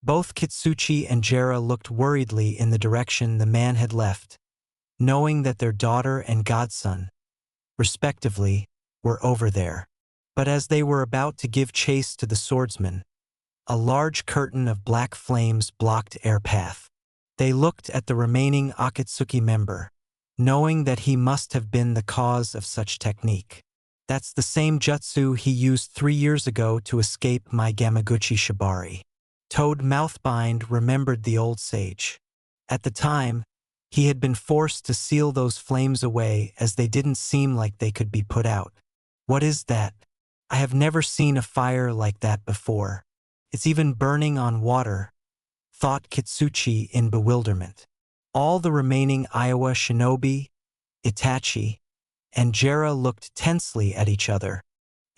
Both Kitsuchi and Jera looked worriedly in the direction the man had left, knowing that their daughter and godson, respectively, were over there. But as they were about to give chase to the swordsman, a large curtain of black flames blocked air path. They looked at the remaining Akatsuki member, knowing that he must have been the cause of such technique. That's the same jutsu he used 3 years ago to escape my Gamaguchi Shibari. Toad Mouthbind remembered the old sage. At the time, he had been forced to seal those flames away as they didn't seem like they could be put out. What is that? I have never seen a fire like that before. It's even burning on water, thought Kitsuchi in bewilderment. All the remaining Iowa shinobi, Itachi, and Jera looked tensely at each other,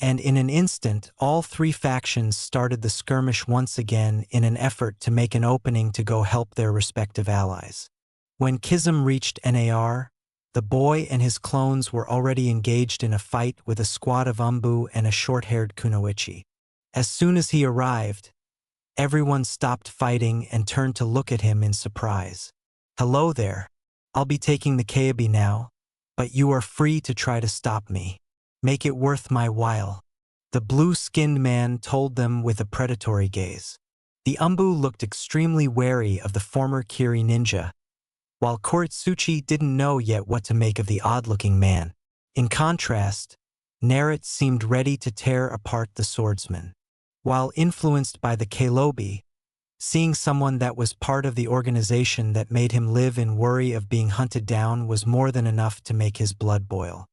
and in an instant all 3 factions started the skirmish once again in an effort to make an opening to go help their respective allies. When Kizum reached NAR, the boy and his clones were already engaged in a fight with a squad of Umbu and a short-haired Kunoichi. As soon as he arrived, everyone stopped fighting and turned to look at him in surprise. Hello there. I'll be taking the Kaiba now, but you are free to try to stop me. Make it worth my while. The blue-skinned man told them with a predatory gaze. The Umbu looked extremely wary of the former Kiri ninja, while Koritsuchi didn't know yet what to make of the odd-looking man. In contrast, Naruto seemed ready to tear apart the swordsman. While influenced by the Kailobi, seeing someone that was part of the organization that made him live in worry of being hunted down was more than enough to make his blood boil.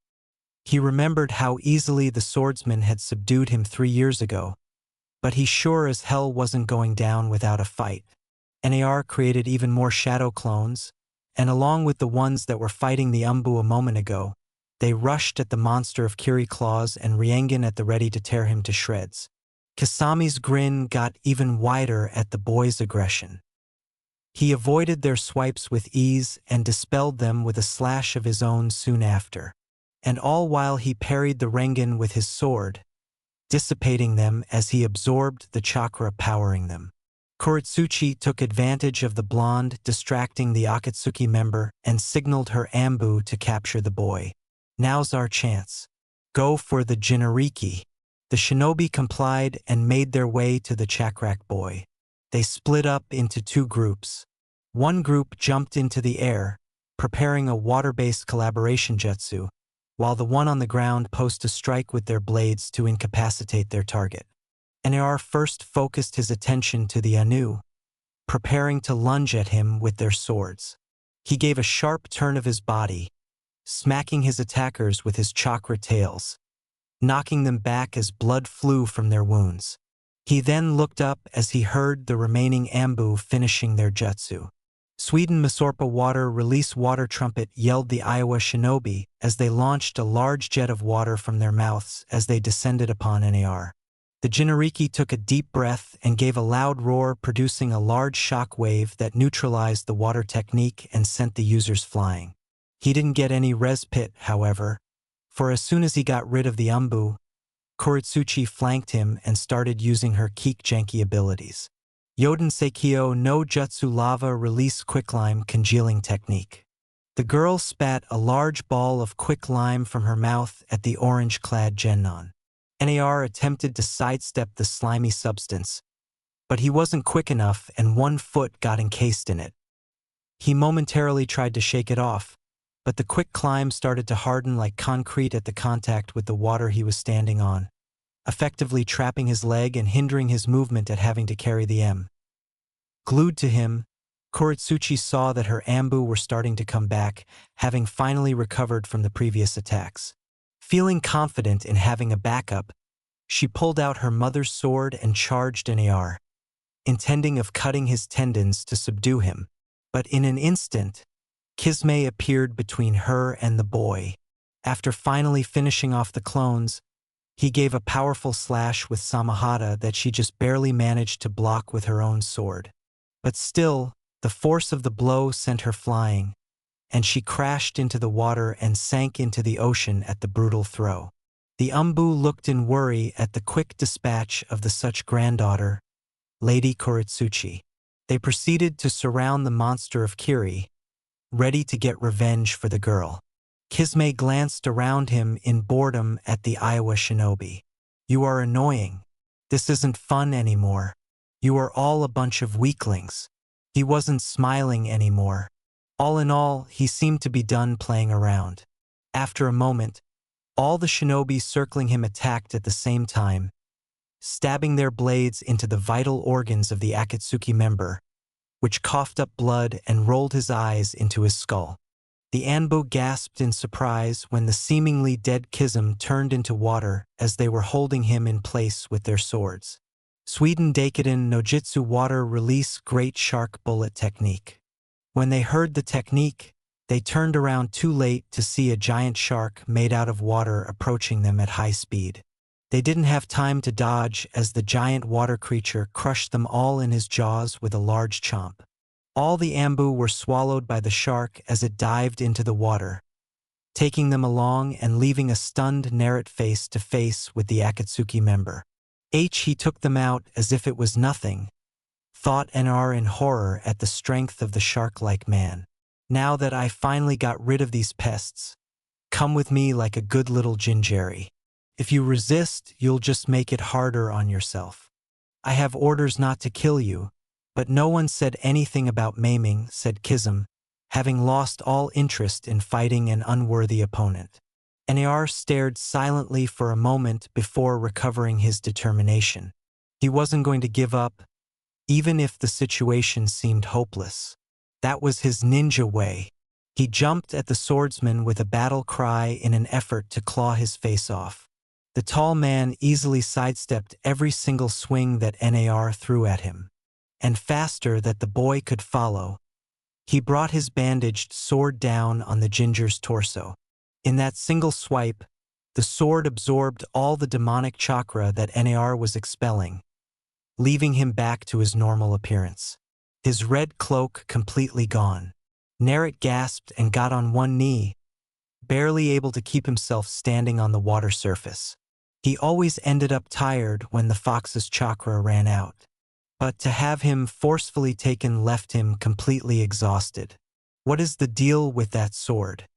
He remembered how easily the swordsman had subdued him 3 years ago, but he sure as hell wasn't going down without a fight. NAR created even more shadow clones, and along with the ones that were fighting the Umbu a moment ago, they rushed at the monster of Kiri claws and Ryengan at the ready to tear him to shreds. Kasami's grin got even wider at the boy's aggression. He avoided their swipes with ease and dispelled them with a slash of his own soon after, and all while he parried the Rengen with his sword, dissipating them as he absorbed the chakra powering them. Koritsuchi took advantage of the blonde distracting the Akatsuki member and signaled her Ambu to capture the boy. Now's our chance. Go for the Jinariki. The shinobi complied and made their way to the Chakrak boy. They split up into 2 groups. One group jumped into the air, preparing a water-based collaboration jutsu, while the one on the ground posed to strike with their blades to incapacitate their target. NAR first focused his attention to the Anu, preparing to lunge at him with their swords. He gave a sharp turn of his body, smacking his attackers with his chakra tails, knocking them back as blood flew from their wounds. He then looked up as he heard the remaining Ambu finishing their jutsu. Sweden Masorpa Water Release Water Trumpet, yelled the Iowa shinobi as they launched a large jet of water from their mouths as they descended upon NAR. The Jinariki took a deep breath and gave a loud roar, producing a large shock wave that neutralized the water technique and sent the users flying. He didn't get any res pit, however, for as soon as he got rid of the Umbu, Koritsuchi flanked him and started using her Kikjanki abilities. Yoden Seikyo no Jutsu Lava Release Quicklime Congealing Technique. The girl spat a large ball of quicklime from her mouth at the orange-clad Gennon. NAR attempted to sidestep the slimy substance, but he wasn't quick enough and one foot got encased in it. He momentarily tried to shake it off, but the quick climb started to harden like concrete at the contact with the water he was standing on, effectively trapping his leg and hindering his movement at having to carry the M. Glued to him, Koritsuchi saw that her Ambu were starting to come back, having finally recovered from the previous attacks. Feeling confident in having a backup, she pulled out her mother's sword and charged NAR, intending of cutting his tendons to subdue him. But in an instant, Kisame appeared between her and the boy. After finally finishing off the clones, he gave a powerful slash with Samahata that she just barely managed to block with her own sword. But still, the force of the blow sent her flying, and she crashed into the water and sank into the ocean at the brutal throw. The Umbu looked in worry at the quick dispatch of the such granddaughter, Lady Koritsuchi. They proceeded to surround the monster of Kiri, ready to get revenge for the girl. Kisame glanced around him in boredom at the Iowa shinobi. "You are annoying. This isn't fun anymore. You are all a bunch of weaklings." He wasn't smiling anymore. All in all, he seemed to be done playing around. After a moment, all the shinobi circling him attacked at the same time, stabbing their blades into the vital organs of the Akatsuki member, which coughed up blood and rolled his eyes into his skull. The Anbu gasped in surprise when the seemingly dead Kisame turned into water as they were holding him in place with their swords. Sweden Daikiden no Jitsu water release great shark bullet technique. When they heard the technique, they turned around too late to see a giant shark made out of water approaching them at high speed. They didn't have time to dodge as the giant water creature crushed them all in his jaws with a large chomp. All the Ambu were swallowed by the shark as it dived into the water, taking them along and leaving a stunned Narut face to face with the Akatsuki member. He took them out as if it was nothing, thought NR in horror at the strength of the shark-like man. "Now that I finally got rid of these pests, come with me like a good little Jinjeri. If you resist, you'll just make it harder on yourself. I have orders not to kill you, but no one said anything about maiming," said Kisame, having lost all interest in fighting an unworthy opponent. NAR stared silently for a moment before recovering his determination. He wasn't going to give up, even if the situation seemed hopeless. That was his ninja way. He jumped at the swordsman with a battle cry in an effort to claw his face off. The tall man easily sidestepped every single swing that NAR threw at him. And faster that the boy could follow, he brought his bandaged sword down on the ginger's torso. In that single swipe, the sword absorbed all the demonic chakra that NAR was expelling, leaving him back to his normal appearance. His red cloak completely gone. Narut gasped and got on one knee, barely able to keep himself standing on the water surface. He always ended up tired when the fox's chakra ran out. But to have him forcefully taken left him completely exhausted. "What is the deal with that sword?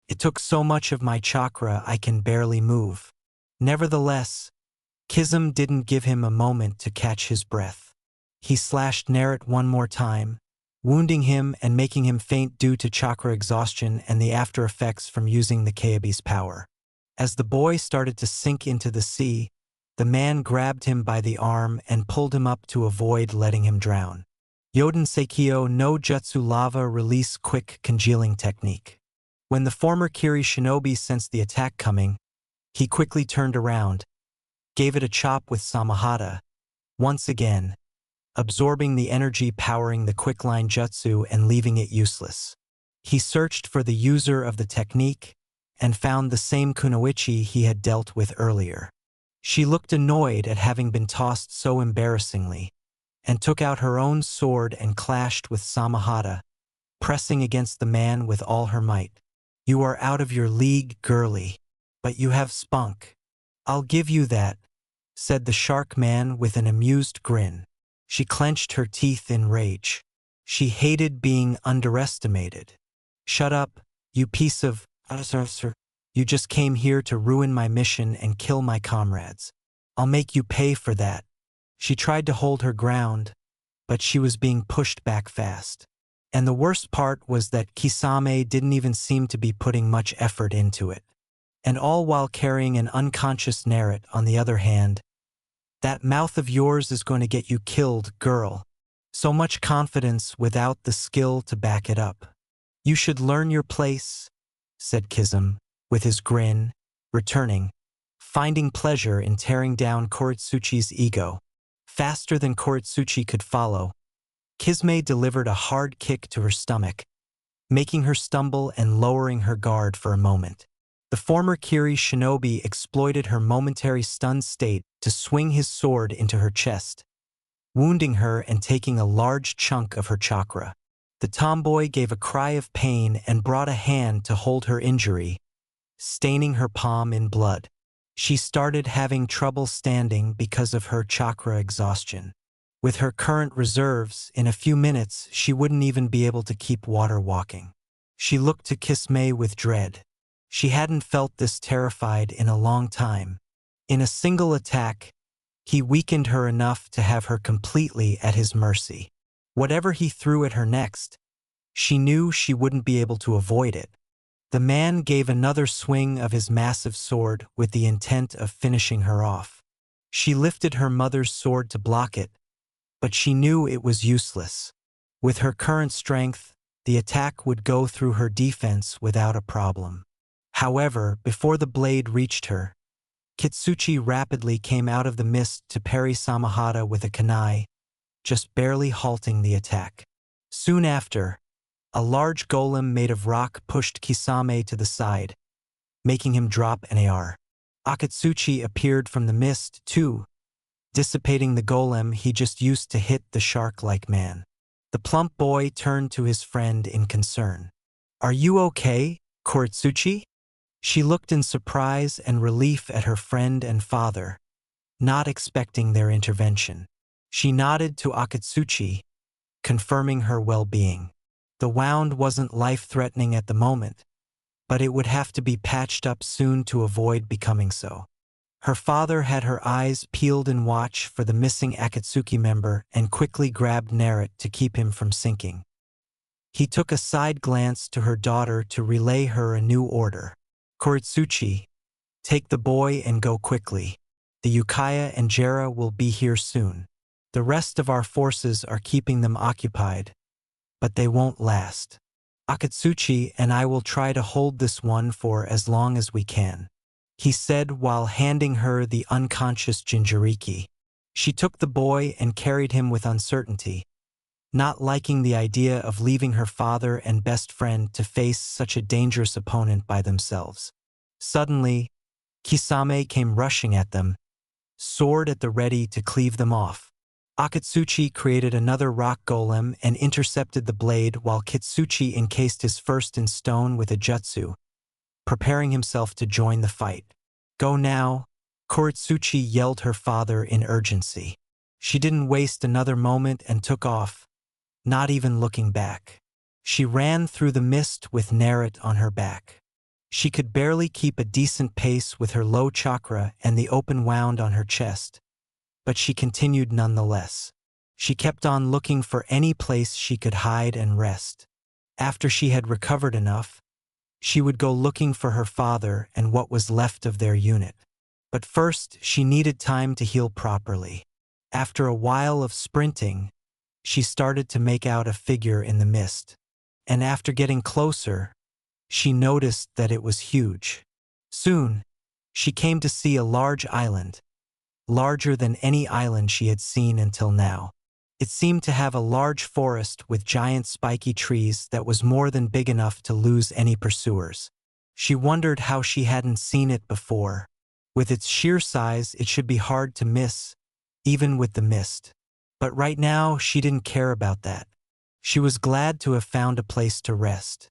It took so much of my chakra I can barely move." Nevertheless, Kisame didn't give him a moment to catch his breath. He slashed Narut one more time, wounding him and making him faint due to chakra exhaustion and the after effects from using the Keiabi's power. As the boy started to sink into the sea, the man grabbed him by the arm and pulled him up to avoid letting him drown. Yoden Seikyo no Jutsu lava release quick congealing technique. When the former Kiri shinobi sensed the attack coming, he quickly turned around, gave it a chop with Samahata, once again, absorbing the energy powering the quicklime jutsu and leaving it useless. He searched for the user of the technique and found the same kunoichi he had dealt with earlier. She looked annoyed at having been tossed so embarrassingly, and took out her own sword and clashed with Samahata, pressing against the man with all her might. "You are out of your league, girlie, but you have spunk. I'll give you that," said the shark man with an amused grin. She clenched her teeth in rage. She hated being underestimated. "Shut up, you piece of... You just came here to ruin my mission and kill my comrades. I'll make you pay for that." She tried to hold her ground, but she was being pushed back fast. And the worst part was that Kisame didn't even seem to be putting much effort into it. And all while carrying an unconscious Narut on the other hand. "That mouth of yours is going to get you killed, girl. So much confidence without the skill to back it up. You should learn your place," said Kisame, with his grin, returning, finding pleasure in tearing down Koritsuchi's ego. Faster than Koritsuchi could follow, Kisame delivered a hard kick to her stomach, making her stumble and lowering her guard for a moment. The former Kiri shinobi exploited her momentary stunned state to swing his sword into her chest, wounding her and taking a large chunk of her chakra. The tomboy gave a cry of pain and brought a hand to hold her injury, staining her palm in blood. She started having trouble standing because of her chakra exhaustion. With her current reserves, in a few minutes she wouldn't even be able to keep water walking. She looked to Kisame with dread. She hadn't felt this terrified in a long time. In a single attack, he weakened her enough to have her completely at his mercy. Whatever he threw at her next, she knew she wouldn't be able to avoid it. The man gave another swing of his massive sword with the intent of finishing her off. She lifted her mother's sword to block it, but she knew it was useless. With her current strength, the attack would go through her defense without a problem. However, before the blade reached her, Kitsuchi rapidly came out of the mist to parry Samahata with a kunai, just barely halting the attack. Soon after, a large golem made of rock pushed Kisame to the side, making him drop an AR. Akatsuchi appeared from the mist, too, dissipating the golem he just used to hit the shark-like man. The plump boy turned to his friend in concern. "Are you okay, Koritsuchi?" She looked in surprise and relief at her friend and father, not expecting their intervention. She nodded to Akatsuchi, confirming her well-being. The wound wasn't life-threatening at the moment, but it would have to be patched up soon to avoid becoming so. Her father had her eyes peeled in watch for the missing Akatsuki member and quickly grabbed Naruto to keep him from sinking. He took a side glance to her daughter to relay her a new order. "Koritsuchi, take the boy and go quickly. The Yukaya and Jera will be here soon. The rest of our forces are keeping them occupied, but they won't last. Akatsuchi and I will try to hold this one for as long as we can," he said while handing her the unconscious Jinchuriki. She took the boy and carried him with uncertainty, not liking the idea of leaving her father and best friend to face such a dangerous opponent by themselves. Suddenly, Kisame came rushing at them, sword at the ready to cleave them off. Akatsuchi created another rock golem and intercepted the blade while Kitsuchi encased his first in stone with a jutsu, preparing himself to join the fight. "Go now," Koritsuchi yelled her father in urgency. She didn't waste another moment and took off, not even looking back. She ran through the mist with Naruto on her back. She could barely keep a decent pace with her low chakra and the open wound on her chest, but she continued nonetheless. She kept on looking for any place she could hide and rest. After she had recovered enough, she would go looking for her father and what was left of their unit. But first, she needed time to heal properly. After a while of sprinting, she started to make out a figure in the mist. And after getting closer, she noticed that it was huge. Soon, she came to see a large island, larger than any island she had seen until now. It seemed to have a large forest with giant spiky trees that was more than big enough to lose any pursuers. She wondered how she hadn't seen it before. With its sheer size, it should be hard to miss, even with the mist. But right now, she didn't care about that. She was glad to have found a place to rest.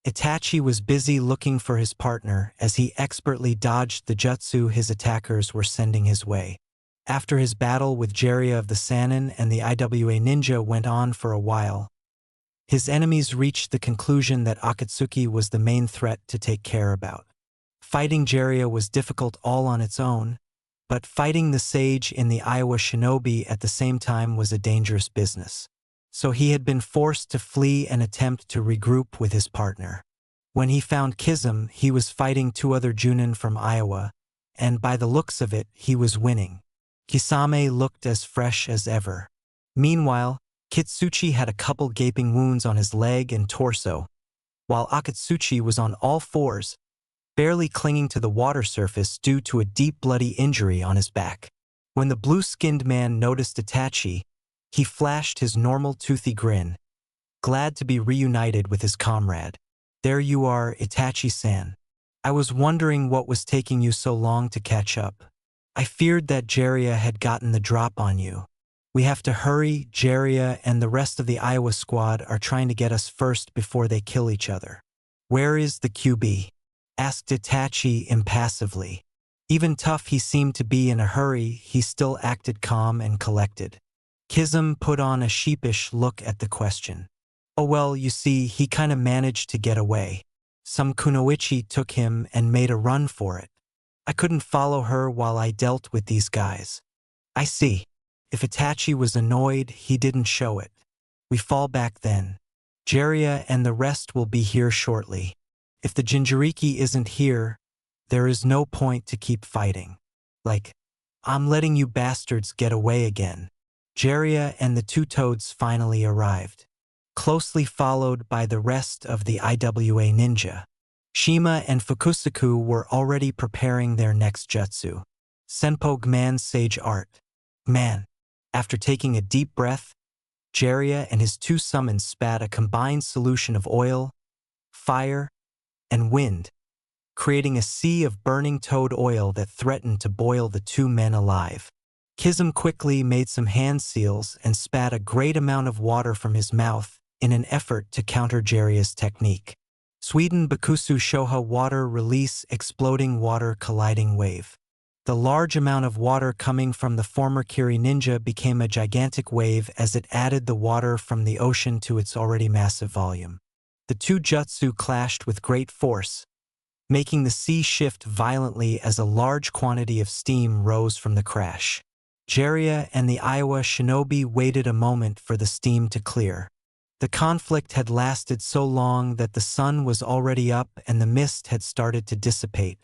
Itachi was busy looking for his partner as he expertly dodged the jutsu his attackers were sending his way. After his battle with Jiraiya of the Sannin and the IWA ninja went on for a while, his enemies reached the conclusion that Akatsuki was the main threat to take care about. Fighting Jiraiya was difficult all on its own, but fighting the sage in the Iowa shinobi at the same time was a dangerous business. So he had been forced to flee and attempt to regroup with his partner. When he found Kism, he was fighting 2 other Junin from Iowa, and by the looks of it, he was winning. Kisame looked as fresh as ever. Meanwhile, Kitsuchi had a couple gaping wounds on his leg and torso, while Akatsuchi was on all fours, barely clinging to the water surface due to a deep bloody injury on his back. When the blue-skinned man noticed Itachi, he flashed his normal toothy grin, glad to be reunited with his comrade. "There you are, Itachi-san. I was wondering what was taking you so long to catch up. I feared that Jiraiya had gotten the drop on you." We have to hurry. Jiraiya and the rest of the Iowa squad are trying to get us first before they kill each other. Where is the QB? Asked Itachi impassively. Even tough he seemed to be in a hurry, he still acted calm and collected. Kizum put on a sheepish look at the question. Oh well, you see, he kinda managed to get away. Some kunoichi took him and made a run for it. I couldn't follow her while I dealt with these guys. I see. If Itachi was annoyed, he didn't show it. We fall back then. Jiraiya and the rest will be here shortly. If the Jinchuriki isn't here, there is no point to keep fighting. Like, I'm letting you bastards get away again. Jiraiya and the two toads finally arrived, closely followed by the rest of the IWA ninja. Shima and Fukusaku were already preparing their next jutsu. Senpo Gman's sage art. Man. After taking a deep breath, Jiraiya and his two summons spat a combined solution of oil, fire, and wind, creating a sea of burning toad oil that threatened to boil the two men alive. Kizum quickly made some hand seals and spat a great amount of water from his mouth in an effort to counter Jiraiya's technique. Sweden Bakusu Shoha water release exploding water colliding wave. The large amount of water coming from the former Kiri ninja became a gigantic wave as it added the water from the ocean to its already massive volume. The two jutsu clashed with great force, making the sea shift violently as a large quantity of steam rose from the crash. Jiraiya and the Iowa shinobi waited a moment for the steam to clear. The conflict had lasted so long that the sun was already up and the mist had started to dissipate.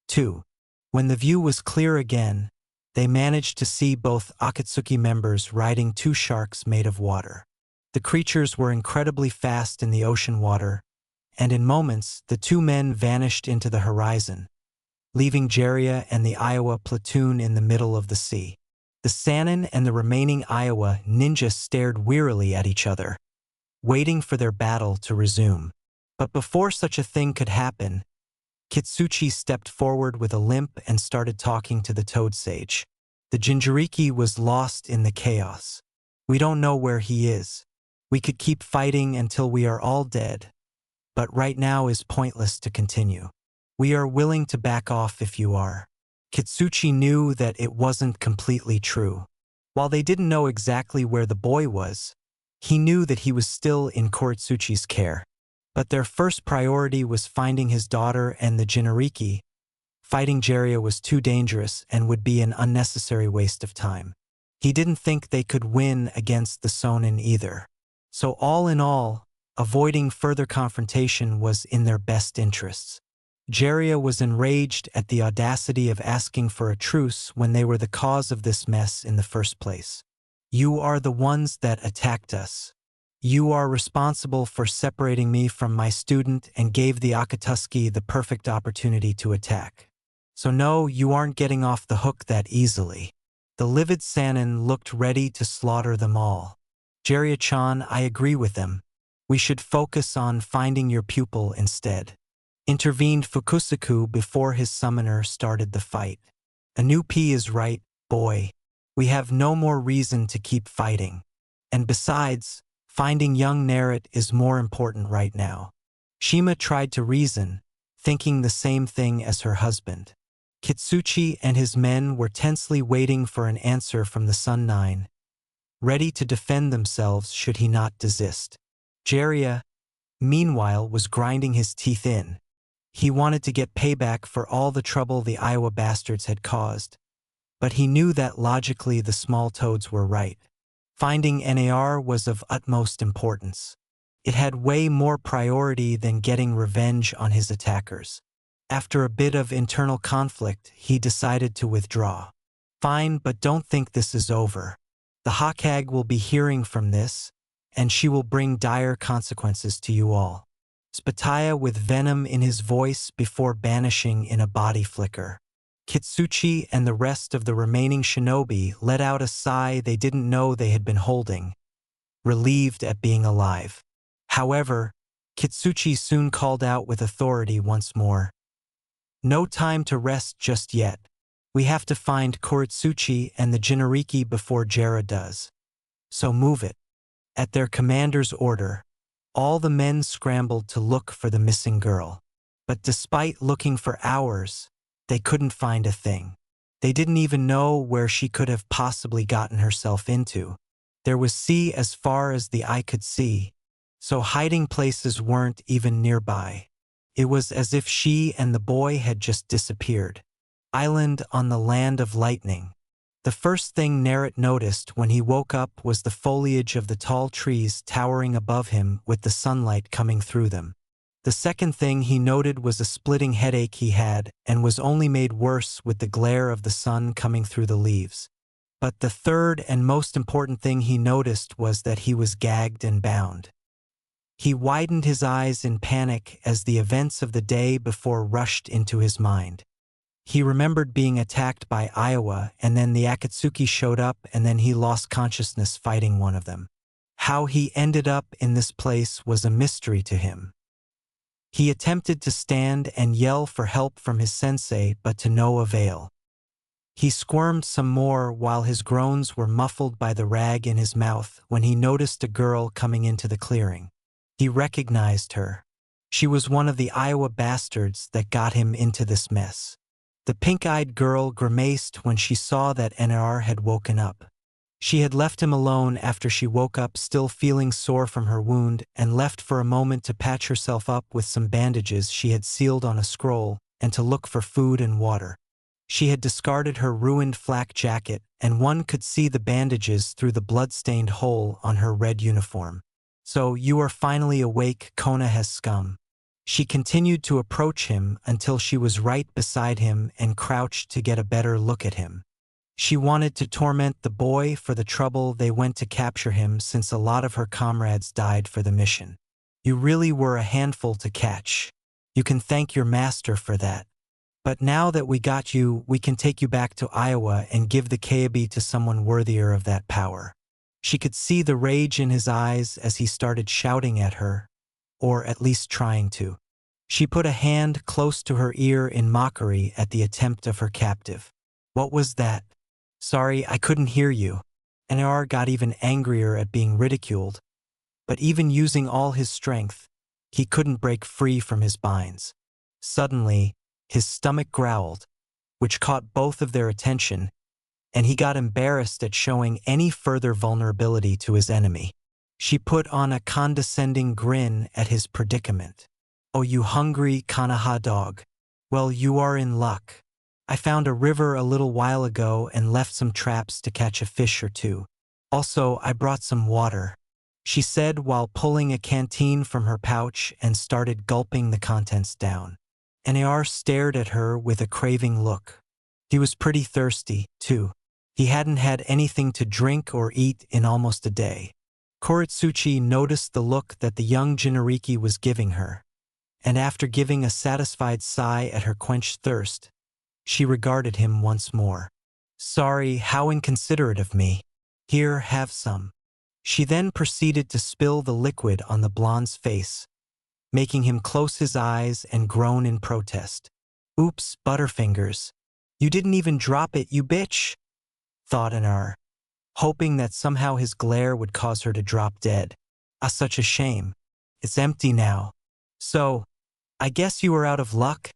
2. When the view was clear again, they managed to see both Akatsuki members riding two sharks made of water. The creatures were incredibly fast in the ocean water, and in moments the two men vanished into the horizon, leaving Jiraiya and the Iowa platoon in the middle of the sea. The Sannin and the remaining Iowa ninja stared wearily at each other, waiting for their battle to resume. But before such a thing could happen, Kitsuchi stepped forward with a limp and started talking to the Toad Sage. The Jinchuriki was lost in the chaos. We don't know where he is. We could keep fighting until we are all dead, but right now is pointless to continue. We are willing to back off if you are. Kitsuchi knew that it wasn't completely true. While they didn't know exactly where the boy was, he knew that he was still in Koritsuchi's care. But their first priority was finding his daughter and the Jinchuriki. Fighting Jiraiya was too dangerous and would be an unnecessary waste of time. He didn't think they could win against the Sonin either. So all in all, avoiding further confrontation was in their best interests. Jiraiya was enraged at the audacity of asking for a truce when they were the cause of this mess in the first place. You are the ones that attacked us. You are responsible for separating me from my student and gave the Akatsuki the perfect opportunity to attack. So no, you aren't getting off the hook that easily. The livid Sannin looked ready to slaughter them all. Jiraiya-chan, I agree with them. We should focus on finding your pupil instead. Intervened Fukusaku before his summoner started the fight. Anupi is right, boy. We have no more reason to keep fighting. And besides, finding young Naruto is more important right now. Shima tried to reason, thinking the same thing as her husband. Kitsuchi and his men were tensely waiting for an answer from the Sun Nine, ready to defend themselves should he not desist. Jiraiya, meanwhile, was grinding his teeth in. He wanted to get payback for all the trouble the Iowa bastards had caused, but he knew that logically the small toads were right. Finding NAR was of utmost importance. It had way more priority than getting revenge on his attackers. After a bit of internal conflict, he decided to withdraw. Fine, but don't think this is over. The Hokage will be hearing from this, and she will bring dire consequences to you all. Spataya with venom in his voice before banishing in a body flicker. Kitsuchi and the rest of the remaining shinobi let out a sigh they didn't know they had been holding, relieved at being alive. However, Kitsuchi soon called out with authority once more. No time to rest just yet. We have to find Koritsuchi and the Jinchuriki before Jera does. so move it." At their commander's order, all the men scrambled to look for the missing girl. But despite looking for hours, they couldn't find a thing. They didn't even know where she could have possibly gotten herself into. There was sea as far as the eye could see, so hiding places weren't even nearby. It was as if she and the boy had just disappeared. Island on the land of lightning. The first thing Narut noticed when he woke up was the foliage of the tall trees towering above him with the sunlight coming through them. The second thing he noted was a splitting headache he had and was only made worse with the glare of the sun coming through the leaves. But the third and most important thing he noticed was that he was gagged and bound. He widened his eyes in panic as the events of the day before rushed into his mind. He remembered being attacked by Iowa, and then the Akatsuki showed up, and then he lost consciousness fighting one of them. How he ended up in this place was a mystery to him. He attempted to stand and yell for help from his sensei, but to no avail. He squirmed some more while his groans were muffled by the rag in his mouth when he noticed a girl coming into the clearing. He recognized her. She was one of the Iowa bastards that got him into this mess. The pink-eyed girl grimaced when she saw that NR had woken up. She had left him alone after she woke up still feeling sore from her wound and left for a moment to patch herself up with some bandages she had sealed on a scroll and to look for food and water. She had discarded her ruined flak jacket, and one could see the bandages through the blood-stained hole on her red uniform. "So you are finally awake, Kona has scum." She continued to approach him until she was right beside him and crouched to get a better look at him. She wanted to torment the boy for the trouble they went to capture him since a lot of her comrades died for the mission. "You really were a handful to catch. You can thank your master for that. But now that we got you, we can take you back to Iowa and give the Keibi to someone worthier of that power." She could see the rage in his eyes as he started shouting at her, or at least trying to. She put a hand close to her ear in mockery at the attempt of her captive. "What was that?" "Sorry, I couldn't hear you." NR got even angrier at being ridiculed, but even using all his strength, he couldn't break free from his binds. Suddenly, his stomach growled, which caught both of their attention, and he got embarrassed at showing any further vulnerability to his enemy. She put on a condescending grin at his predicament. "Oh, you hungry Kanaha dog. Well, you are in luck. I found a river a little while ago and left some traps to catch a fish or two. Also, I brought some water," she said while pulling a canteen from her pouch and started gulping the contents down. NAR stared at her with a craving look. He was pretty thirsty, too. He hadn't had anything to drink or eat in almost a day. Koritsuchi noticed the look that the young Jinariki was giving her, and after giving a satisfied sigh at her quenched thirst, she regarded him once more. "Sorry, how inconsiderate of me. Here, have some." She then proceeded to spill the liquid on the blonde's face, making him close his eyes and groan in protest. "Oops, Butterfingers. You didn't even drop it, you bitch," thought NR, hoping that somehow his glare would cause her to drop dead. "Ah, such a shame. It's empty now. So, I guess you were out of luck,"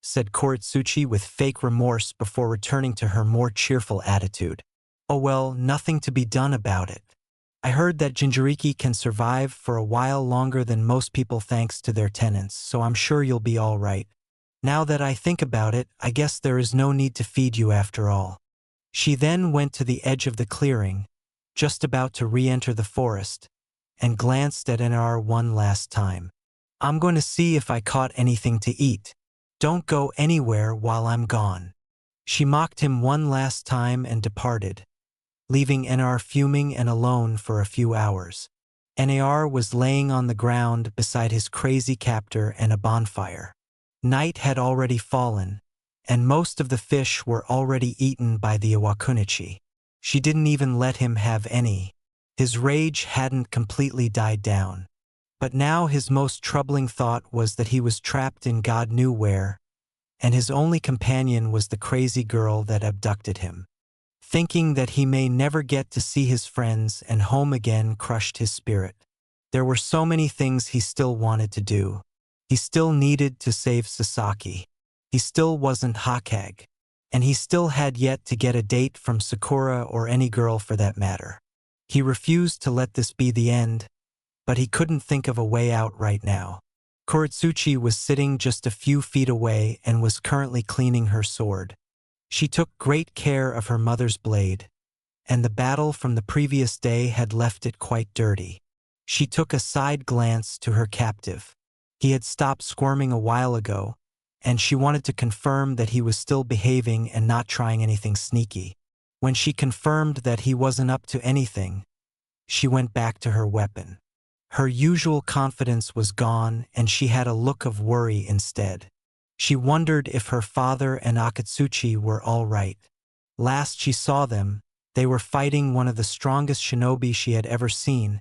said Koritsuchi with fake remorse before returning to her more cheerful attitude. "Oh well, nothing to be done about it. I heard that Jinjuriki can survive for a while longer than most people thanks to their tenants, so I'm sure you'll be all right. Now that I think about it, I guess there is no need to feed you after all." She then went to the edge of the clearing, just about to re-enter the forest, and glanced at NR one last time. "I'm going to see if I caught anything to eat. Don't go anywhere while I'm gone." She mocked him one last time and departed, leaving NR fuming and alone for a few hours. NAR was laying on the ground beside his crazy captor and a bonfire. Night had already fallen, and most of the fish were already eaten by the Iwakunichi. She didn't even let him have any. His rage hadn't completely died down. But now his most troubling thought was that he was trapped in God knew where, and his only companion was the crazy girl that abducted him. Thinking that he may never get to see his friends and home again crushed his spirit. There were so many things he still wanted to do. He still needed to save Sasaki. He still wasn't Hokage. And he still had yet to get a date from Sakura or any girl for that matter. He refused to let this be the end, but he couldn't think of a way out right now. Kuretsuchi was sitting just a few feet away and was currently cleaning her sword. She took great care of her mother's blade, and the battle from the previous day had left it quite dirty. She took a side glance to her captive. He had stopped squirming a while ago, and she wanted to confirm that he was still behaving and not trying anything sneaky. When she confirmed that he wasn't up to anything, she went back to her weapon. Her usual confidence was gone, and she had a look of worry instead. She wondered if her father and Akatsuchi were all right. Last she saw them, they were fighting one of the strongest shinobi she had ever seen,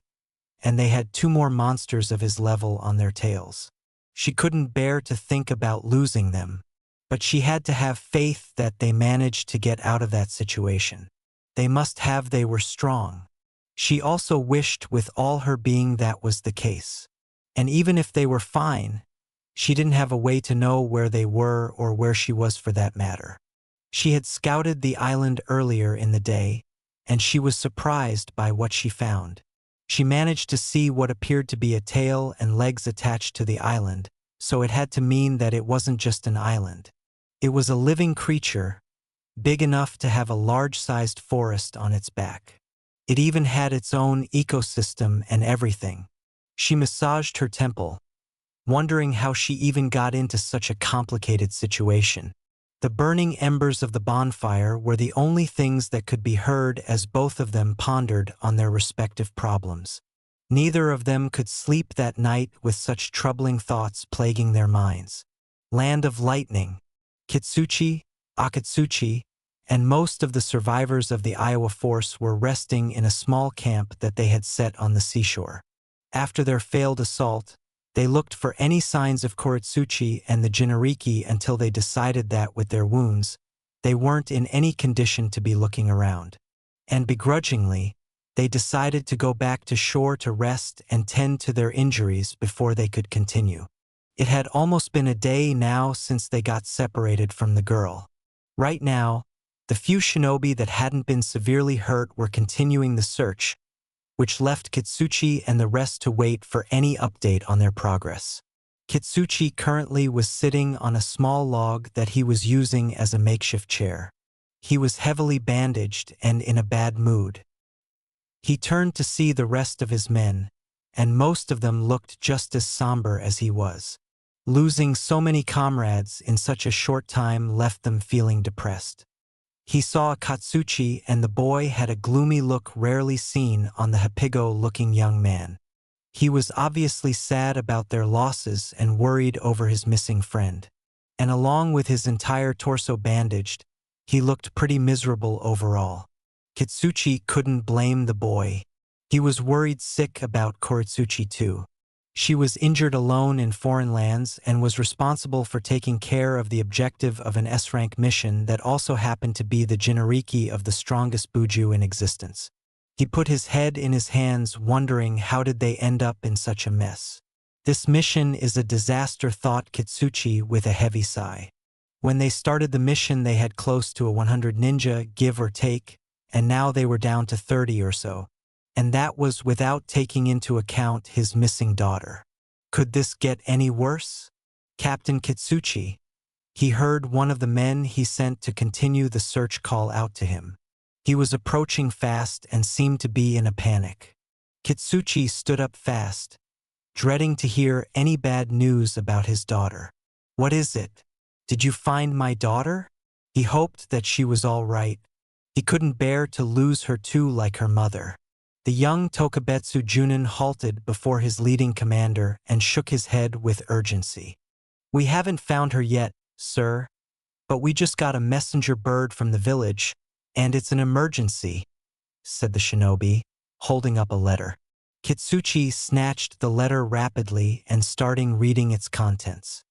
and they had 2 more monsters of his level on their tails. She couldn't bear to think about losing them, but she had to have faith that they managed to get out of that situation. They were strong. She also wished with all her being that was the case. And even if they were fine, she didn't have a way to know where they were or where she was for that matter. She had scouted the island earlier in the day, and she was surprised by what she found. She managed to see what appeared to be a tail and legs attached to the island, so it had to mean that it wasn't just an island. It was a living creature, big enough to have a large-sized forest on its back. It even had its own ecosystem and everything. She massaged her temple, wondering how she even got into such a complicated situation. The burning embers of the bonfire were the only things that could be heard as both of them pondered on their respective problems. Neither of them could sleep that night with such troubling thoughts plaguing their minds. Land of Lightning, Kitsuchi, Akatsuchi, and most of the survivors of the Iowa force were resting in a small camp that they had set on the seashore. After their failed assault, they looked for any signs of Kuretsuchi and the Jinariki until they decided that with their wounds, they weren't in any condition to be looking around. And begrudgingly, they decided to go back to shore to rest and tend to their injuries before they could continue. It had almost been a day now since they got separated from the girl. Right now, the few shinobi that hadn't been severely hurt were continuing the search, which left Kitsuchi and the rest to wait for any update on their progress. Kitsuchi currently was sitting on a small log that he was using as a makeshift chair. He was heavily bandaged and in a bad mood. He turned to see the rest of his men, and most of them looked just as somber as he was. Losing so many comrades in such a short time left them feeling depressed. He saw Katsuchi, and the boy had a gloomy look rarely seen on the Hapigo-looking young man. He was obviously sad about their losses and worried over his missing friend. And along with his entire torso bandaged, he looked pretty miserable overall. Kitsuchi couldn't blame the boy. He was worried sick about Kuretsuchi too. She was injured alone in foreign lands and was responsible for taking care of the objective of an S-rank mission that also happened to be the Jinariki of the strongest Buju in existence. He put his head in his hands, wondering how did they end up in such a mess. This mission is a disaster, thought Kitsuchi with a heavy sigh. When they started the mission they had close to a 100 ninja, give or take, and now they were down to 30 or so. And that was without taking into account his missing daughter. Could this get any worse? Captain Kitsuchi. He heard one of the men he sent to continue the search call out to him. He was approaching fast and seemed to be in a panic. Kitsuchi stood up fast, dreading to hear any bad news about his daughter. What is it? Did you find my daughter? He hoped that she was all right. He couldn't bear to lose her too, like her mother. The young Tokubetsu Junin halted before his leading commander and shook his head with urgency. We haven't found her yet, sir, but we just got a messenger bird from the village, and it's an emergency, said the shinobi, holding up a letter. Kitsuchi snatched the letter rapidly and starting reading its contents.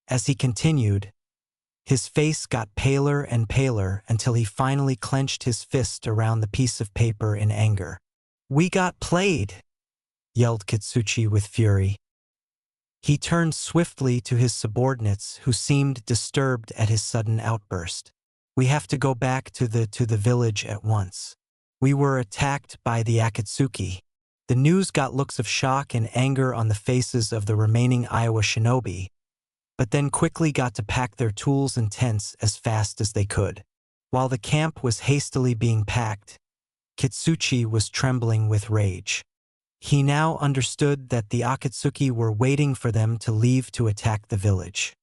As he continued, His face got paler and paler until he finally clenched his fist around the piece of paper in anger. "We got played!" yelled Kitsuchi with fury. He turned swiftly to his subordinates, who seemed disturbed at his sudden outburst. "We have to go back to the village at once. We were attacked by the Akatsuki." The news got looks of shock and anger on the faces of the remaining Iowa shinobi, but then quickly got to pack their tools and tents as fast as they could. While the camp was hastily being packed, Kitsuchi was trembling with rage. He now understood that the Akatsuki were waiting for them to leave to attack the village.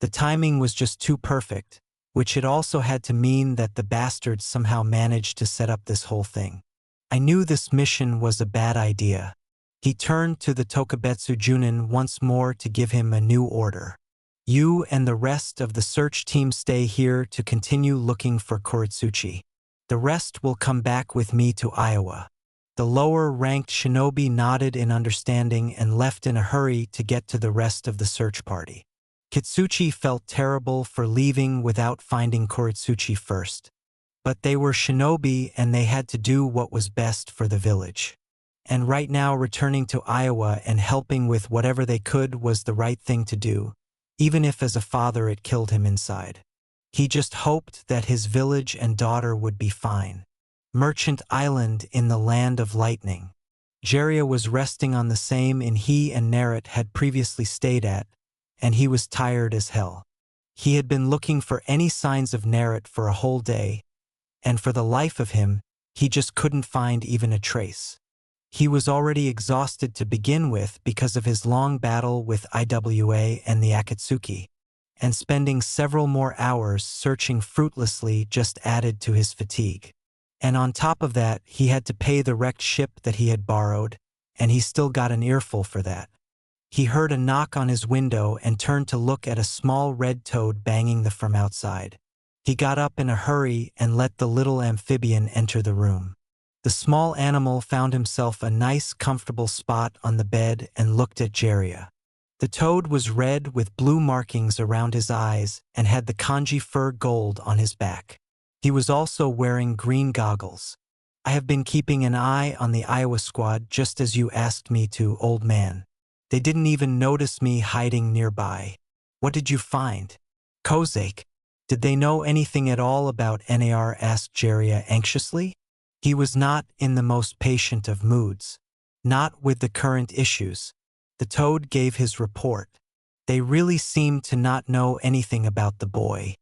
The timing was just too perfect, which it also had to mean that the bastards somehow managed to set up this whole thing. "I knew this mission was a bad idea." He turned to the Tokubetsu Junin once more to give him a new order. "You and the rest of the search team stay here to continue looking for Kuritsuchi. The rest will come back with me to Iowa." The lower-ranked shinobi nodded in understanding and left in a hurry to get to the rest of the search party. Kitsuchi felt terrible for leaving without finding Kuritsuchi first. But they were shinobi and they had to do what was best for the village. And right now returning to Iowa and helping with whatever they could was the right thing to do, even if as a father it killed him inside. He just hoped that his village and daughter would be fine. Merchant Island in the Land of Lightning. Jiraiya was resting on the same inn he and Narut had previously stayed at, and he was tired as hell. He had been looking for any signs of Narut for a whole day, and for the life of him, he just couldn't find even a trace. He was already exhausted to begin with because of his long battle with IWA and the Akatsuki, and spending several more hours searching fruitlessly just added to his fatigue. And on top of that, he had to pay the wrecked ship that he had borrowed, and he still got an earful for that. He heard a knock on his window and turned to look at a small red toad banging from outside. He got up in a hurry and let the little amphibian enter the room. The small animal found himself a nice, comfortable spot on the bed and looked at Jiraiya. The toad was red with blue markings around his eyes and had the kanji fur gold on his back. He was also wearing green goggles. "I have been keeping an eye on the Iowa squad just as you asked me to, old man. They didn't even notice me hiding nearby. What did you find?" "Kozake, did they know anything at all about NAR?" asked Jiraiya anxiously. He was not in the most patient of moods. Not with the current issues. The toad gave his report. They really seemed to not know anything about the boy.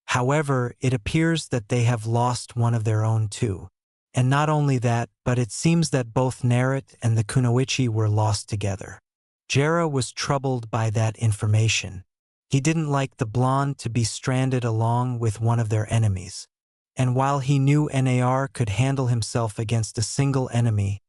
However, it appears that they have lost one of their own too. And not only that, but it seems that both Narut and the Kunoichi were lost together. Jiraiya was troubled by that information. He didn't like the blonde to be stranded along with one of their enemies. And while he knew NAR could handle himself against a single enemy,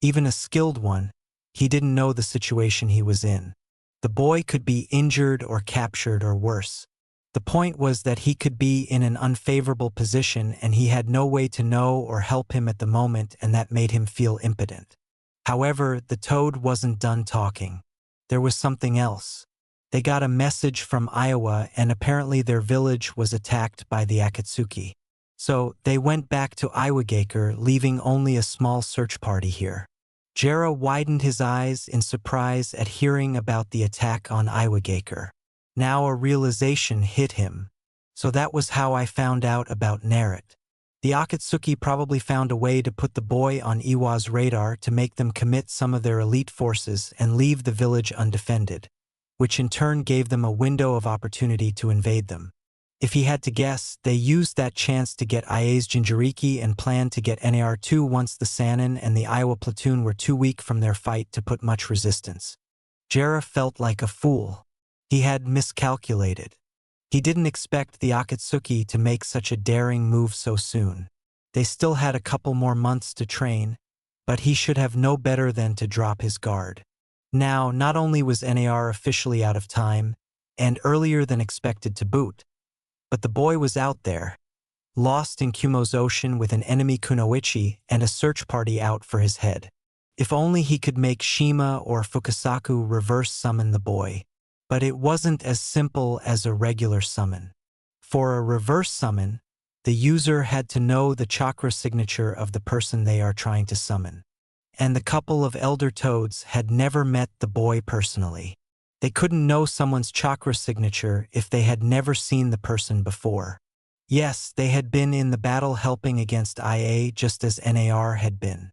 even a skilled one, he didn't know the situation he was in. The boy could be injured or captured or worse. The point was that he could be in an unfavorable position and he had no way to know or help him at the moment, and that made him feel impotent. However, the toad wasn't done talking. There was something else. They got a message from Iowa and apparently their village was attacked by the Akatsuki. So they went back to Iwagakure, leaving only a small search party here. Jiraiya widened his eyes in surprise at hearing about the attack on Iwagakure. Now a realization hit him. So that was how I found out about Narut. The Akatsuki probably found a way to put the boy on Iwa's radar to make them commit some of their elite forces and leave the village undefended, which in turn gave them a window of opportunity to invade them. If he had to guess, they used that chance to get IA's Jinjuriki and planned to get NAR-2 once the Sannin and the Iowa platoon were too weak from their fight to put much resistance. Jiraiya felt like a fool. He had miscalculated. He didn't expect the Akatsuki to make such a daring move so soon. They still had a couple more months to train, but he should have no better than to drop his guard. Now, not only was NAR officially out of time, and earlier than expected to boot, but the boy was out there, lost in Kumo's ocean with an enemy Kunoichi and a search party out for his head. If only he could make Shima or Fukasaku reverse summon the boy. But it wasn't as simple as a regular summon. For a reverse summon, the user had to know the chakra signature of the person they are trying to summon. And the couple of elder toads had never met the boy personally. They couldn't know someone's chakra signature if they had never seen the person before. Yes, they had been in the battle helping against IA just as NAR had been.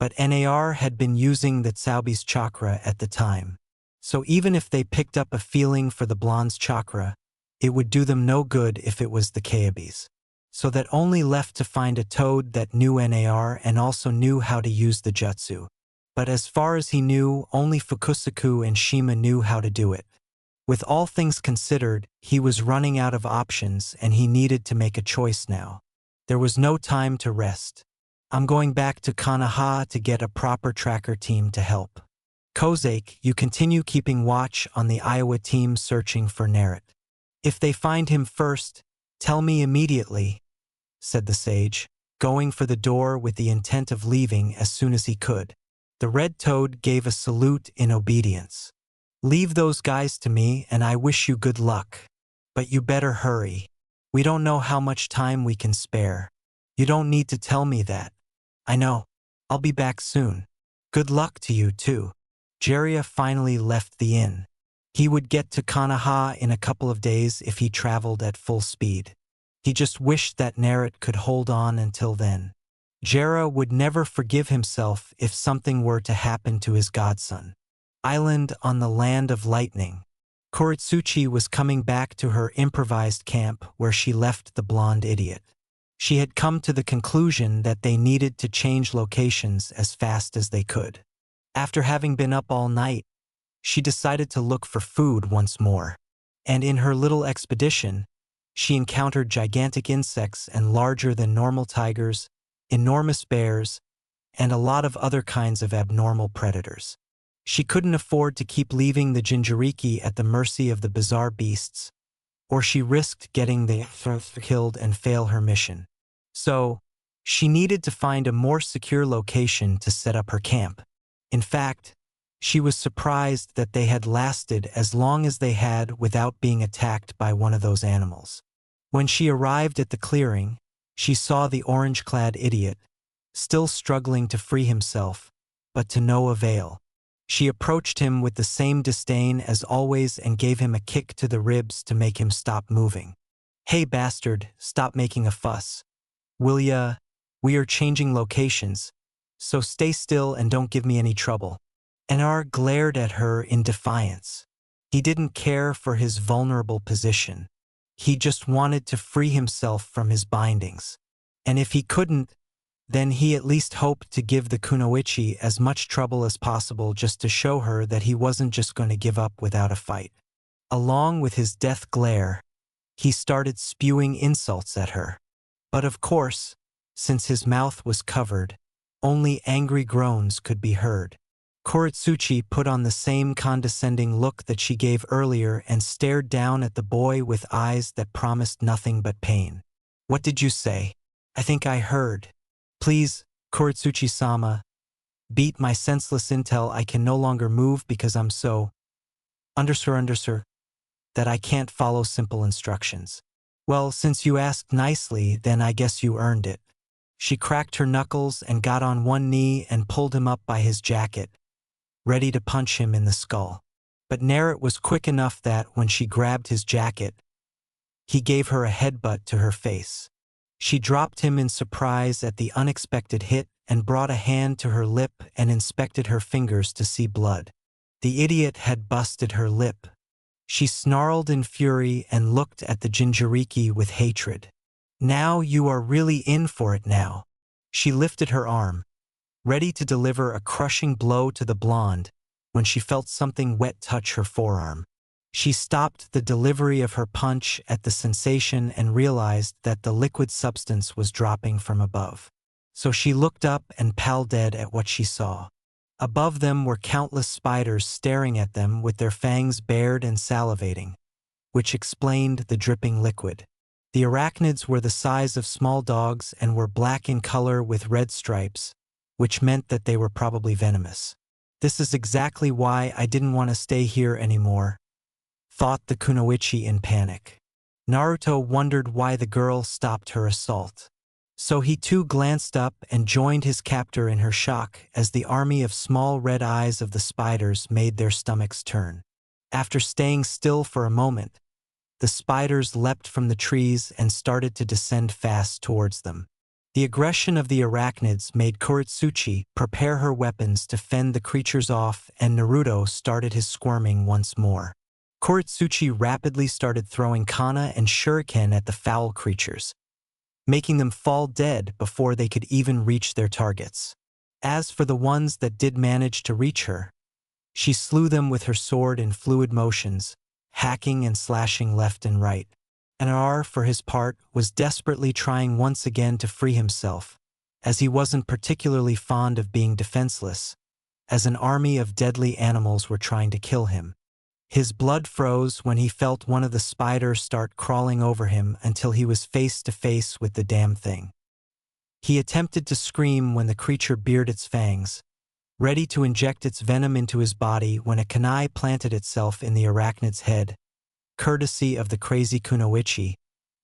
But NAR had been using the Tsubi's chakra at the time. So even if they picked up a feeling for the blonde's chakra, it would do them no good if it was the Kyabi's. So that only left to find a toad that knew NAR and also knew how to use the jutsu. But as far as he knew, only Fukusaku and Shima knew how to do it. With all things considered, he was running out of options and he needed to make a choice now. There was no time to rest. I'm going back to Kanaha to get a proper tracker team to help. Kozake, you continue keeping watch on the Iowa team searching for Naruto. If they find him first, tell me immediately, said the sage, going for the door with the intent of leaving as soon as he could. The red toad gave a salute in obedience. Leave those guys to me and I wish you good luck. But you better hurry. We don't know how much time we can spare. You don't need to tell me that. I know. I'll be back soon. Good luck to you too. Jiraiya finally left the inn. He would get to Kanaha in a couple of days if he traveled at full speed. He just wished that Naruto could hold on until then. Jiraiya would never forgive himself if something were to happen to his godson. Island on the land of lightning. Kuritsuchi was coming back to her improvised camp where she left the blonde idiot. She had come to the conclusion that they needed to change locations as fast as they could. After having been up all night, she decided to look for food once more. And in her little expedition, she encountered gigantic insects and larger than normal tigers, enormous bears, and a lot of other kinds of abnormal predators. She couldn't afford to keep leaving the Jinchuriki at the mercy of the bizarre beasts, or she risked getting the killed and fail her mission. So, she needed to find a more secure location to set up her camp. In fact, she was surprised that they had lasted as long as they had without being attacked by one of those animals. When she arrived at the clearing, she saw the orange-clad idiot, still struggling to free himself, but to no avail. She approached him with the same disdain as always and gave him a kick to the ribs to make him stop moving. Hey bastard, stop making a fuss. Will ya? We are changing locations, so stay still and don't give me any trouble. Anar glared at her in defiance. He didn't care for his vulnerable position. He just wanted to free himself from his bindings. And if he couldn't, then he at least hoped to give the kunoichi as much trouble as possible just to show her that he wasn't just going to give up without a fight. Along with his death glare, he started spewing insults at her. But of course, since his mouth was covered, only angry groans could be heard. Kuritsuchi put on the same condescending look that she gave earlier and stared down at the boy with eyes that promised nothing but pain. What did you say? I think I heard. Please, Kuritsuchi-sama, beat my senseless intel. I can no longer move because I'm so undersir that I can't follow simple instructions. Well, since you asked nicely, then I guess you earned it. She cracked her knuckles and got on one knee and pulled him up by his jacket, ready to punch him in the skull. But Naruto was quick enough that, when she grabbed his jacket, he gave her a headbutt to her face. She dropped him in surprise at the unexpected hit and brought a hand to her lip and inspected her fingers to see blood. The idiot had busted her lip. She snarled in fury and looked at the Jinchuriki with hatred. Now you are really in for it now. She lifted her arm, ready to deliver a crushing blow to the blonde, when she felt something wet touch her forearm. She stopped the delivery of her punch at the sensation and realized that the liquid substance was dropping from above. So she looked up and pal-dead at what she saw. Above them were countless spiders staring at them with their fangs bared and salivating, which explained the dripping liquid. The arachnids were the size of small dogs and were black in color with red stripes, which meant that they were probably venomous. This is exactly why I didn't want to stay here anymore, thought the kunoichi in panic. Naruto wondered why the girl stopped her assault. So he too glanced up and joined his captor in her shock as the army of small red eyes of the spiders made their stomachs turn. After staying still for a moment, the spiders leapt from the trees and started to descend fast towards them. The aggression of the arachnids made Kuritsuchi prepare her weapons to fend the creatures off, and Naruto started his squirming once more. Kuritsuchi rapidly started throwing kana and shuriken at the foul creatures, making them fall dead before they could even reach their targets. As for the ones that did manage to reach her, she slew them with her sword in fluid motions, hacking and slashing left and right. Anar, for his part, was desperately trying once again to free himself, as he wasn't particularly fond of being defenseless, as an army of deadly animals were trying to kill him. His blood froze when he felt one of the spiders start crawling over him until he was face to face with the damn thing. He attempted to scream when the creature bared its fangs, ready to inject its venom into his body when a kunai planted itself in the arachnid's head, courtesy of the crazy kunoichi,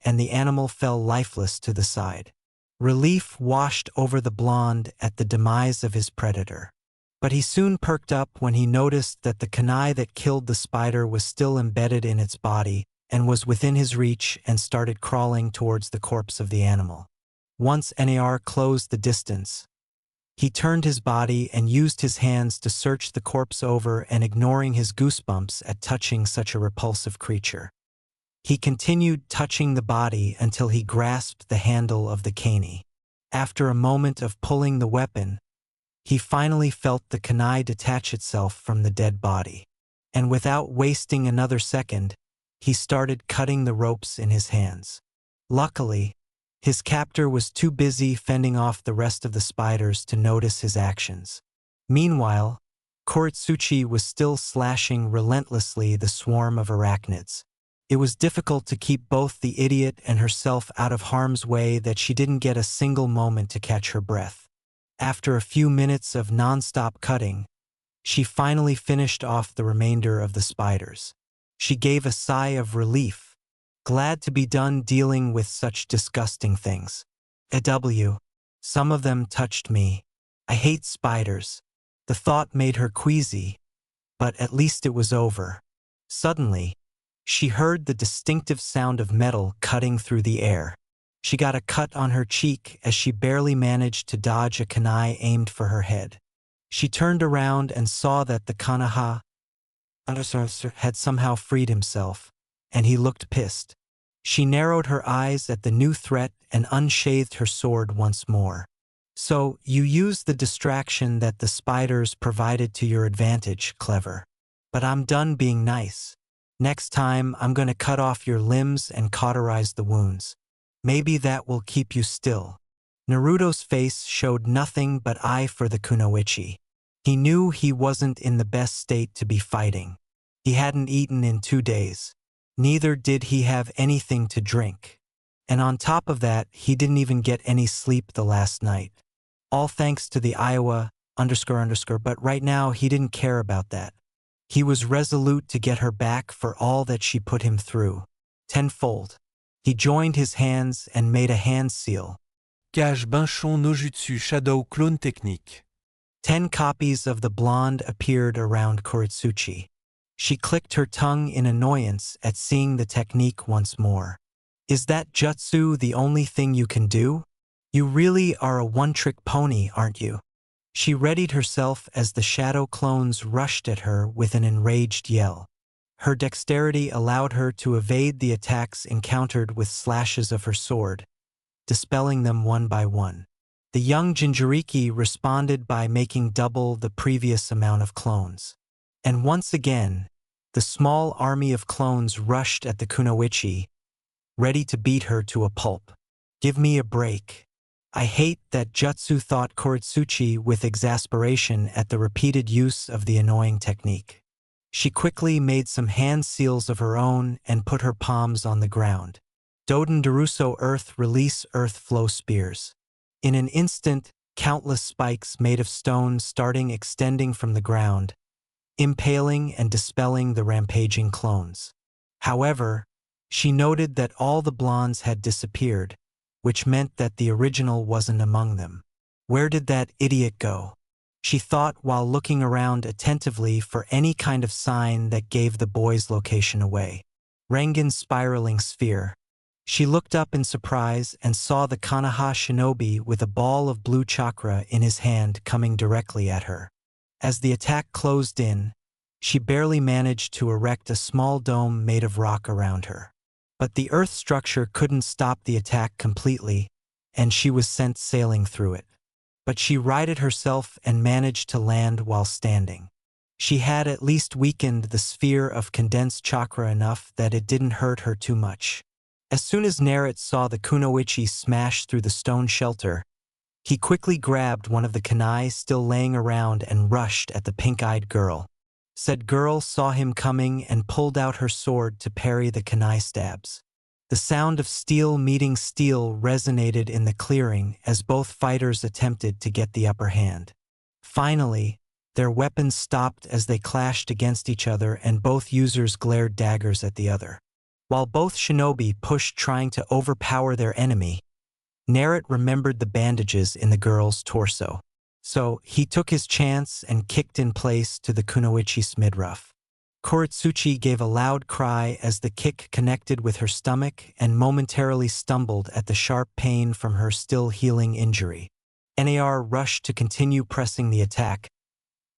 and the animal fell lifeless to the side. Relief washed over the blonde at the demise of his predator. But he soon perked up when he noticed that the kunai that killed the spider was still embedded in its body and was within his reach and started crawling towards the corpse of the animal. Once Nar closed the distance, he turned his body and used his hands to search the corpse over and ignoring his goosebumps at touching such a repulsive creature. He continued touching the body until he grasped the handle of the cane. After a moment of pulling the weapon, he finally felt the kunai detach itself from the dead body. And without wasting another second, he started cutting the ropes in his hands. Luckily, his captor was too busy fending off the rest of the spiders to notice his actions. Meanwhile, Kuritsuchi was still slashing relentlessly the swarm of arachnids. It was difficult to keep both the idiot and herself out of harm's way that she didn't get a single moment to catch her breath. After a few minutes of non-stop cutting, she finally finished off the remainder of the spiders. She gave a sigh of relief, glad to be done dealing with such disgusting things. Some of them touched me. I hate spiders. The thought made her queasy, but at least it was over. Suddenly, she heard the distinctive sound of metal cutting through the air. She got a cut on her cheek as she barely managed to dodge a kunai aimed for her head. She turned around and saw that the Konoha had somehow freed himself, and he looked pissed. She narrowed her eyes at the new threat and unsheathed her sword once more. So, you used the distraction that the spiders provided to your advantage, clever. But I'm done being nice. Next time, I'm going to cut off your limbs and cauterize the wounds. Maybe that will keep you still. Naruto's face showed nothing but eye for the kunoichi. He knew he wasn't in the best state to be fighting. He hadn't eaten in 2 days. Neither did he have anything to drink. And on top of that, he didn't even get any sleep the last night. All thanks to the Iowa __, but right now he didn't care about that. He was resolute to get her back for all that she put him through. Tenfold. He joined his hands and made a hand seal. Kage Binchon no Jutsu Shadow Clone Technique. 10 copies of the blonde appeared around Kuritsuchi. She clicked her tongue in annoyance at seeing the technique once more. Is that jutsu the only thing you can do? You really are a one-trick pony, aren't you? She readied herself as the shadow clones rushed at her with an enraged yell. Her dexterity allowed her to evade the attacks encountered with slashes of her sword, dispelling them one by one. The young Jinchuriki responded by making double the previous amount of clones. And once again, the small army of clones rushed at the kunoichi, ready to beat her to a pulp. Give me a break. I hate that jutsu, thought Kuritsuchi with exasperation at the repeated use of the annoying technique. She quickly made some hand seals of her own and put her palms on the ground. Doden Daruso Earth Release Earth Flow Spears. In an instant, countless spikes made of stone starting extending from the ground, impaling and dispelling the rampaging clones. However, She noted that all the blondes had disappeared, which meant that the original wasn't among them. Where did that idiot go? She thought while looking around attentively for any kind of sign that gave the boy's location away. Rengen's spiraling sphere. She looked up in surprise and saw the Konoha shinobi with a ball of blue chakra in his hand coming directly at her. As the attack closed in, she barely managed to erect a small dome made of rock around her. But the earth structure couldn't stop the attack completely, and she was sent sailing through it. But she righted herself and managed to land while standing. She had at least weakened the sphere of condensed chakra enough that it didn't hurt her too much. As soon as Naruto saw the kunoichi smash through the stone shelter, he quickly grabbed one of the kunai still laying around and rushed at the pink-eyed girl. Said girl saw him coming and pulled out her sword to parry the kunai stabs. The sound of steel meeting steel resonated in the clearing as both fighters attempted to get the upper hand. Finally, their weapons stopped as they clashed against each other and both users glared daggers at the other. While both shinobi pushed trying to overpower their enemy, Naruto remembered the bandages in the girl's torso. So, he took his chance and kicked in place to the kunoichi's midruff. Kuritsuchi gave a loud cry as the kick connected with her stomach and momentarily stumbled at the sharp pain from her still healing injury. Nar rushed to continue pressing the attack,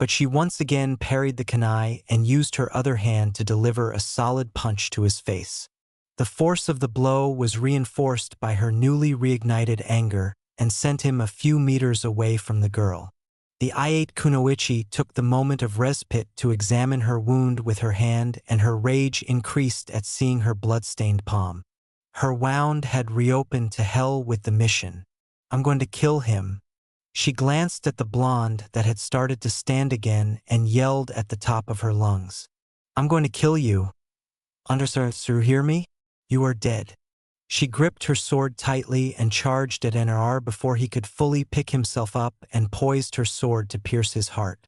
but she once again parried the kunai and used her other hand to deliver a solid punch to his face. The force of the blow was reinforced by her newly reignited anger and sent him a few meters away from the girl. The I-8 kunoichi took the moment of respite to examine her wound with her hand, and her rage increased at seeing her blood-stained palm. Her wound had reopened. To hell with the mission. I'm going to kill him. She glanced at the blonde that had started to stand again and yelled at the top of her lungs. I'm going to kill you. Understand, hear me? You are dead. She gripped her sword tightly and charged at Nar before he could fully pick himself up and poised her sword to pierce his heart.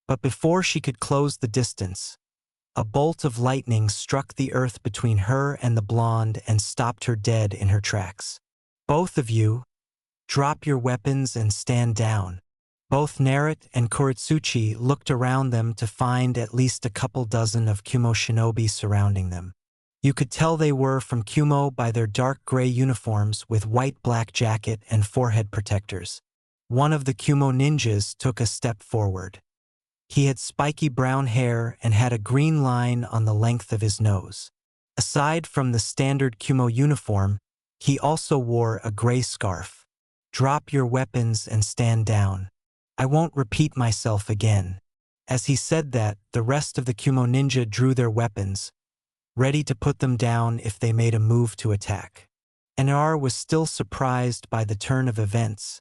But before she could close the distance, a bolt of lightning struck the earth between her and the blonde and stopped her dead in her tracks. Both of you, drop your weapons and stand down. Both Naruto and Kuritsuchi looked around them to find at least a couple dozen of Kumo shinobi surrounding them. You could tell they were from Kumo by their dark gray uniforms with white-black jacket and forehead protectors. One of the Kumo ninjas took a step forward. He had spiky brown hair and had a green line on the length of his nose. Aside from the standard Kumo uniform, he also wore a gray scarf. Drop your weapons and stand down. I won't repeat myself again. As he said that, the rest of the Kumo ninja drew their weapons, ready to put them down if they made a move to attack. Nar was still surprised by the turn of events,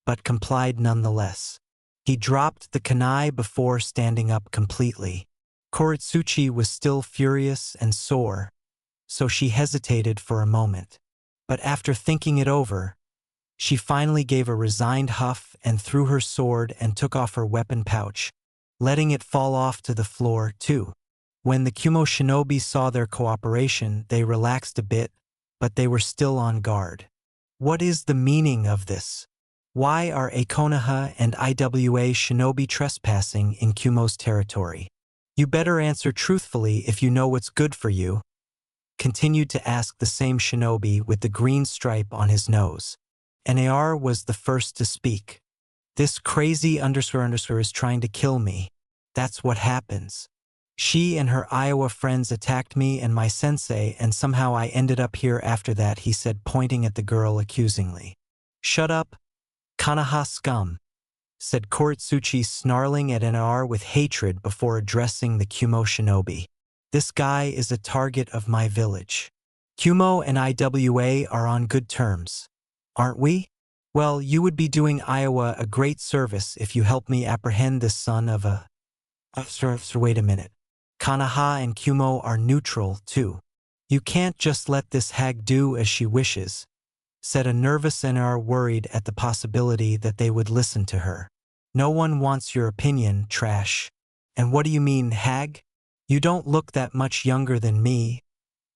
but complied nonetheless. He dropped the kunai before standing up completely. Kuritsuchi was still furious and sore, so she hesitated for a moment. But after thinking it over, she finally gave a resigned huff and threw her sword and took off her weapon pouch, letting it fall off to the floor too. When the Kumo shinobi saw their cooperation, they relaxed a bit, but they were still on guard. What is the meaning of this? Why are Konoha and IWA shinobi trespassing in Kumo's territory? You better answer truthfully if you know what's good for you, continued to ask the same shinobi with the green stripe on his nose. Nar was the first to speak. This crazy underscore is trying to kill me. That's what happens. She and her Iowa friends attacked me and my sensei, and somehow I ended up here after that, he said, pointing at the girl accusingly. Shut up, Konoha scum, said Kuritsuchi, snarling at Nar with hatred before addressing the Kumo shinobi. This guy is a target of my village. Kumo and IWA are on good terms, aren't we? Well, you would be doing Iowa a great service if you help me apprehend this son of a… Wait a minute. Konoha and Kumo are neutral, too. You can't just let this hag do as she wishes, said a nervous Nar, worried at the possibility that they would listen to her. No one wants your opinion, trash. And what do you mean, hag? You don't look that much younger than me.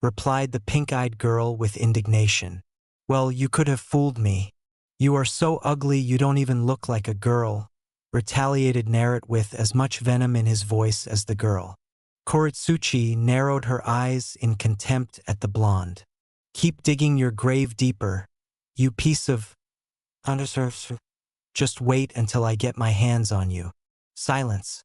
replied the pink-eyed girl with indignation. Well, you could have fooled me. You are so ugly you don't even look like a girl, retaliated Naruto with as much venom in his voice as the girl. Koritsuchi narrowed her eyes in contempt at the blonde. Keep digging your grave deeper, you piece of underserved. Just wait until I get my hands on you. Silence.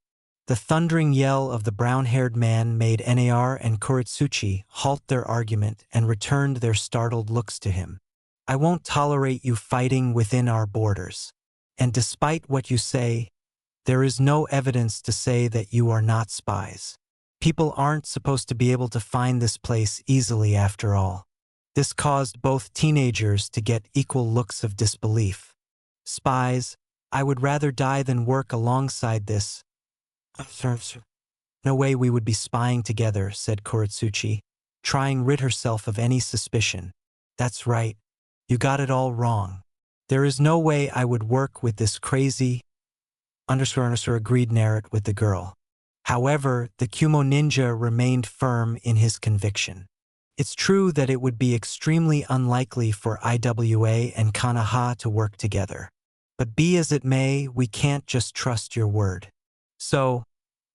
The thundering yell of the brown-haired man made Nar and Koritsuchi halt their argument and returned their startled looks to him. I won't tolerate you fighting within our borders. And despite what you say, there is no evidence to say that you are not spies. People aren't supposed to be able to find this place easily after all. This caused both teenagers to get equal looks of disbelief. Spies, I would rather die than work alongside this. No way we would be spying together, said Koritsuchi, trying to rid herself of any suspicion. That's right. You got it all wrong. There is no way I would work with this crazy agreed Naruto with the girl. However, the Kumo ninja remained firm in his conviction. It's true that it would be extremely unlikely for IWA and Konoha to work together. But be as it may, we can't just trust your word. So,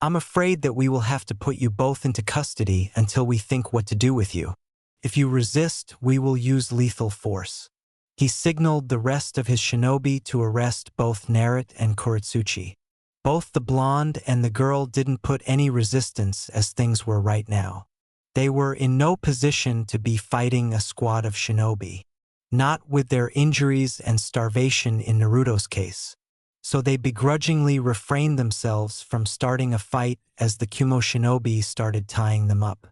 I'm afraid that we will have to put you both into custody until we think what to do with you. If you resist, we will use lethal force. He signaled the rest of his shinobi to arrest both Naruto and Koritsuchi. Both the blonde and the girl didn't put any resistance as things were right now. They were in no position to be fighting a squad of shinobi. Not with their injuries and starvation in Naruto's case. So they begrudgingly refrained themselves from starting a fight as the Kumo shinobi started tying them up.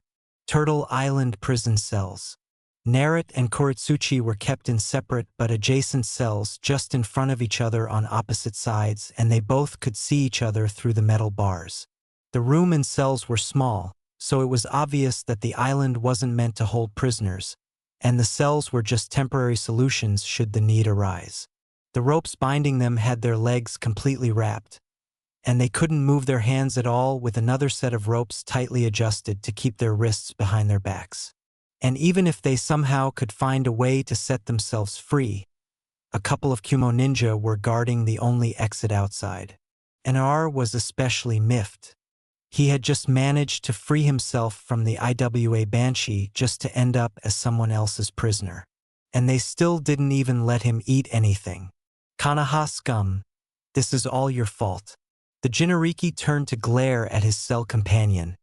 Turtle Island prison cells. Naruto and Koritsuchi were kept in separate but adjacent cells just in front of each other on opposite sides, and they both could see each other through the metal bars. The room and cells were small, so it was obvious that the island wasn't meant to hold prisoners, and the cells were just temporary solutions should the need arise. The ropes binding them had their legs completely wrapped, and they couldn't move their hands at all with another set of ropes tightly adjusted to keep their wrists behind their backs. And even if they somehow could find a way to set themselves free, a couple of Kumo ninja were guarding the only exit outside. Nar was especially miffed. He had just managed to free himself from the IWA Banshee just to end up as someone else's prisoner. And they still didn't even let him eat anything. Konoha scum, this is all your fault. The Jinariki turned to glare at his cell companion,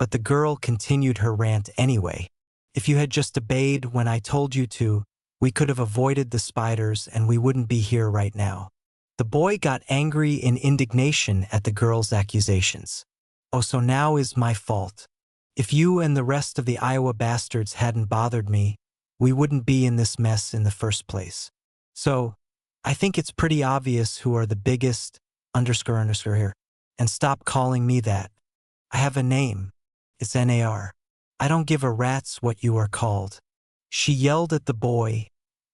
but the girl continued her rant anyway. If you had just obeyed when I told you to, we could have avoided the spiders and we wouldn't be here right now. The boy got angry in indignation at the girl's accusations. Oh, so now is my fault. If you and the rest of the Iowa bastards hadn't bothered me, we wouldn't be in this mess in the first place. So, I think it's pretty obvious who are the biggest here. And stop calling me that. I have a name. It's Nar. I don't give a rat's what you are called. She yelled at the boy,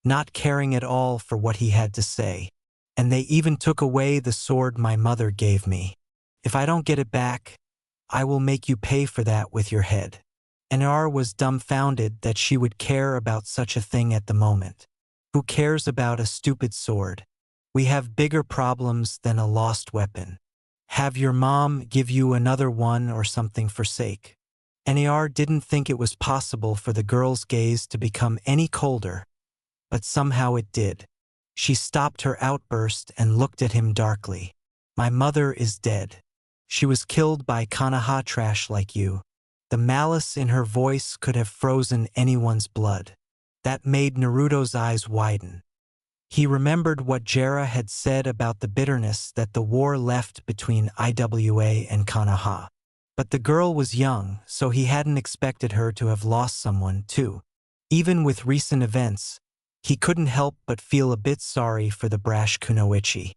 not caring at all for what he had to say. And they even took away the sword my mother gave me. If I don't get it back, I will make you pay for that with your head. Nar was dumbfounded that she would care about such a thing at the moment. Who cares about a stupid sword? We have bigger problems than a lost weapon. Have your mom give you another one or something for sake. Nar didn't think it was possible for the girl's gaze to become any colder, but somehow it did. She stopped her outburst and looked at him darkly. My mother is dead. She was killed by Konoha trash like you. The malice in her voice could have frozen anyone's blood. That made Naruto's eyes widen. He remembered what Jera had said about the bitterness that the war left between IWA and Konoha. But the girl was young, so he hadn't expected her to have lost someone, too. Even with recent events, he couldn't help but feel a bit sorry for the brash kunoichi.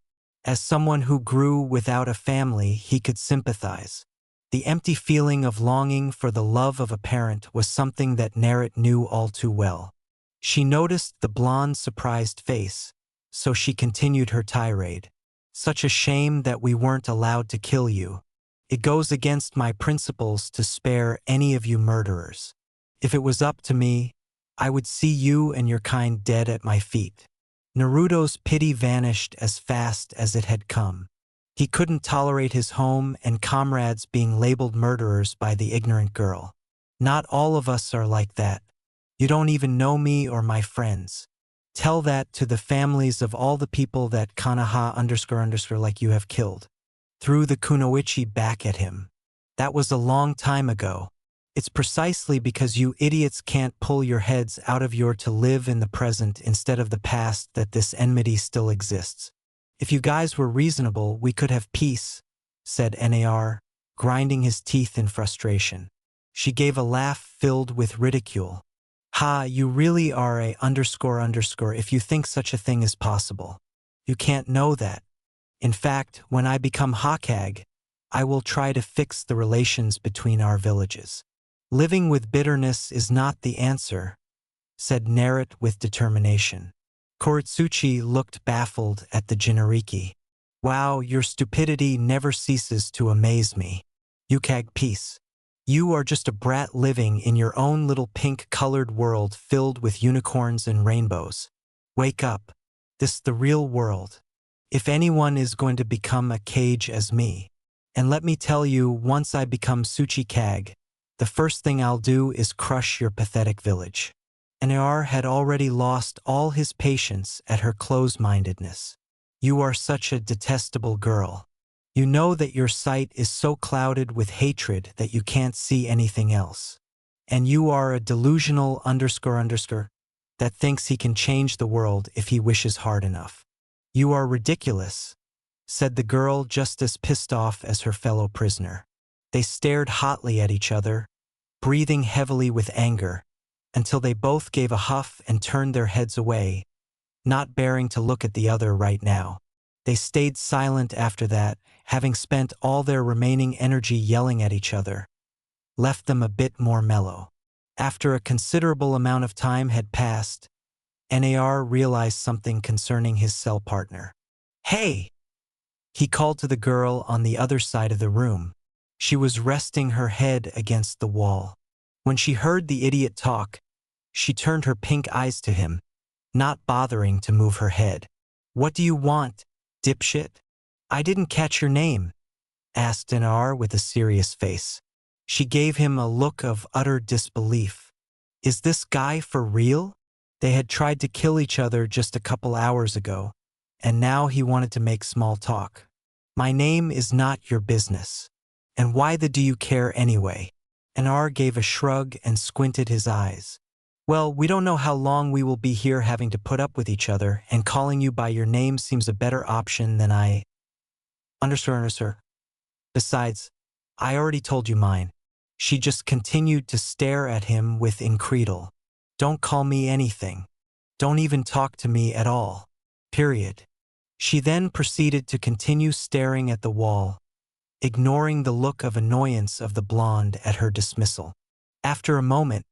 As someone who grew without a family, he could sympathize. The empty feeling of longing for the love of a parent was something that Naruto knew all too well. She noticed the blonde's surprised face, so she continued her tirade. Such a shame that we weren't allowed to kill you. It goes against my principles to spare any of you murderers. If it was up to me, I would see you and your kind dead at my feet. Naruto's pity vanished as fast as it had come. He couldn't tolerate his home and comrades being labeled murderers by the ignorant girl. Not all of us are like that. You don't even know me or my friends. Tell that to the families of all the people that Kanaha __ like you have killed. Threw the kunoichi back at him. That was a long time ago. It's precisely because you idiots can't pull your heads out of your to live in the present instead of the past that this enmity still exists. If you guys were reasonable, we could have peace, said Nar, grinding his teeth in frustration. She gave a laugh filled with ridicule. Ha, you really are a __ if you think such a thing is possible. You can't know that. In fact, when I become Hokage, I will try to fix the relations between our villages. Living with bitterness is not the answer, said Naruto with determination. Koritsuchi looked baffled at the Jinariki. Wow, your stupidity never ceases to amaze me. Yukag peace. You are just a brat living in your own little pink-colored world filled with unicorns and rainbows. Wake up. This is the real world. If anyone is going to become a Kage as me, and let me tell you, once I become Tsuchikage, the first thing I'll do is crush your pathetic village. Nar had already lost all his patience at her close-mindedness. You are such a detestable girl. You know that your sight is so clouded with hatred that you can't see anything else. And you are a delusional __ that thinks he can change the world if he wishes hard enough. You are ridiculous, said the girl just as pissed off as her fellow prisoner. They stared hotly at each other, breathing heavily with anger, until they both gave a huff and turned their heads away, not bearing to look at the other right now. They stayed silent after that, having spent all their remaining energy yelling at each other, left them a bit more mellow. After a considerable amount of time had passed, Nar realized something concerning his cell partner. Hey! He called to the girl on the other side of the room. She was resting her head against the wall. When she heard the idiot talk, she turned her pink eyes to him, not bothering to move her head. What do you want, dipshit? I didn't catch your name, asked Nar with a serious face. She gave him a look of utter disbelief. Is this guy for real? They had tried to kill each other just a couple hours ago, and now he wanted to make small talk. My name is not your business. And why do you care anyway? Nar gave a shrug and squinted his eyes. Well, we don't know how long we will be here having to put up with each other, and calling you by your name seems a better option than I understand. Besides, I already told you mine. She just continued to stare at him with incredulity. Don't call me anything. Don't even talk to me at all. Period. She then proceeded to continue staring at the wall, ignoring the look of annoyance of the blonde at her dismissal. After a moment,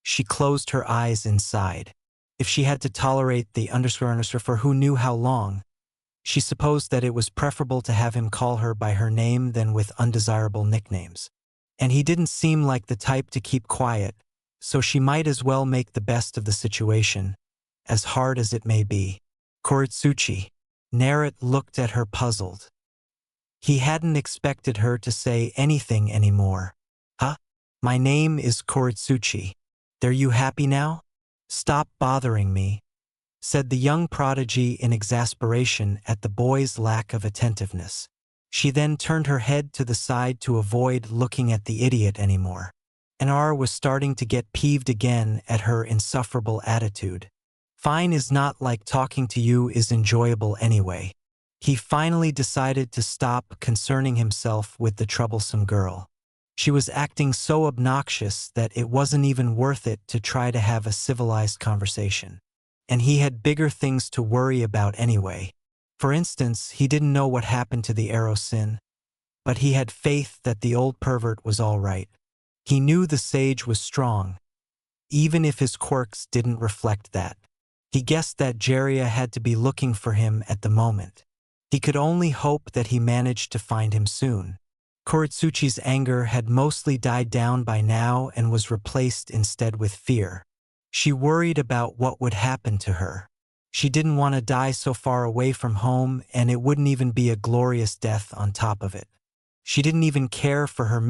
she closed her eyes inside. If she had to tolerate the __ for who knew how long, she supposed that it was preferable to have him call her by her name than with undesirable nicknames. And he didn't seem like the type to keep quiet, so she might as well make the best of the situation, as hard as it may be. Koritsuchi. Naruto looked at her puzzled. He hadn't expected her to say anything anymore. Huh? My name is Koritsuchi. Are you happy now? Stop bothering me, said the young prodigy in exasperation at the boy's lack of attentiveness. She then turned her head to the side to avoid looking at the idiot anymore. Nar was starting to get peeved again at her insufferable attitude. Fine is not like talking to you is enjoyable anyway. He finally decided to stop concerning himself with the troublesome girl. She was acting so obnoxious that it wasn't even worth it to try to have a civilized conversation. And he had bigger things to worry about anyway. For instance, he didn't know what happened to the arrow sin, but he had faith that the old pervert was all right. He knew the sage was strong, even if his quirks didn't reflect that. He guessed that Jiraiya had to be looking for him at the moment. He could only hope that he managed to find him soon. Koritsuchi's anger had mostly died down by now and was replaced instead with fear. She worried about what would happen to her. She didn't want to die so far away from home, and it wouldn't even be a glorious death on top of it. She didn't even care for her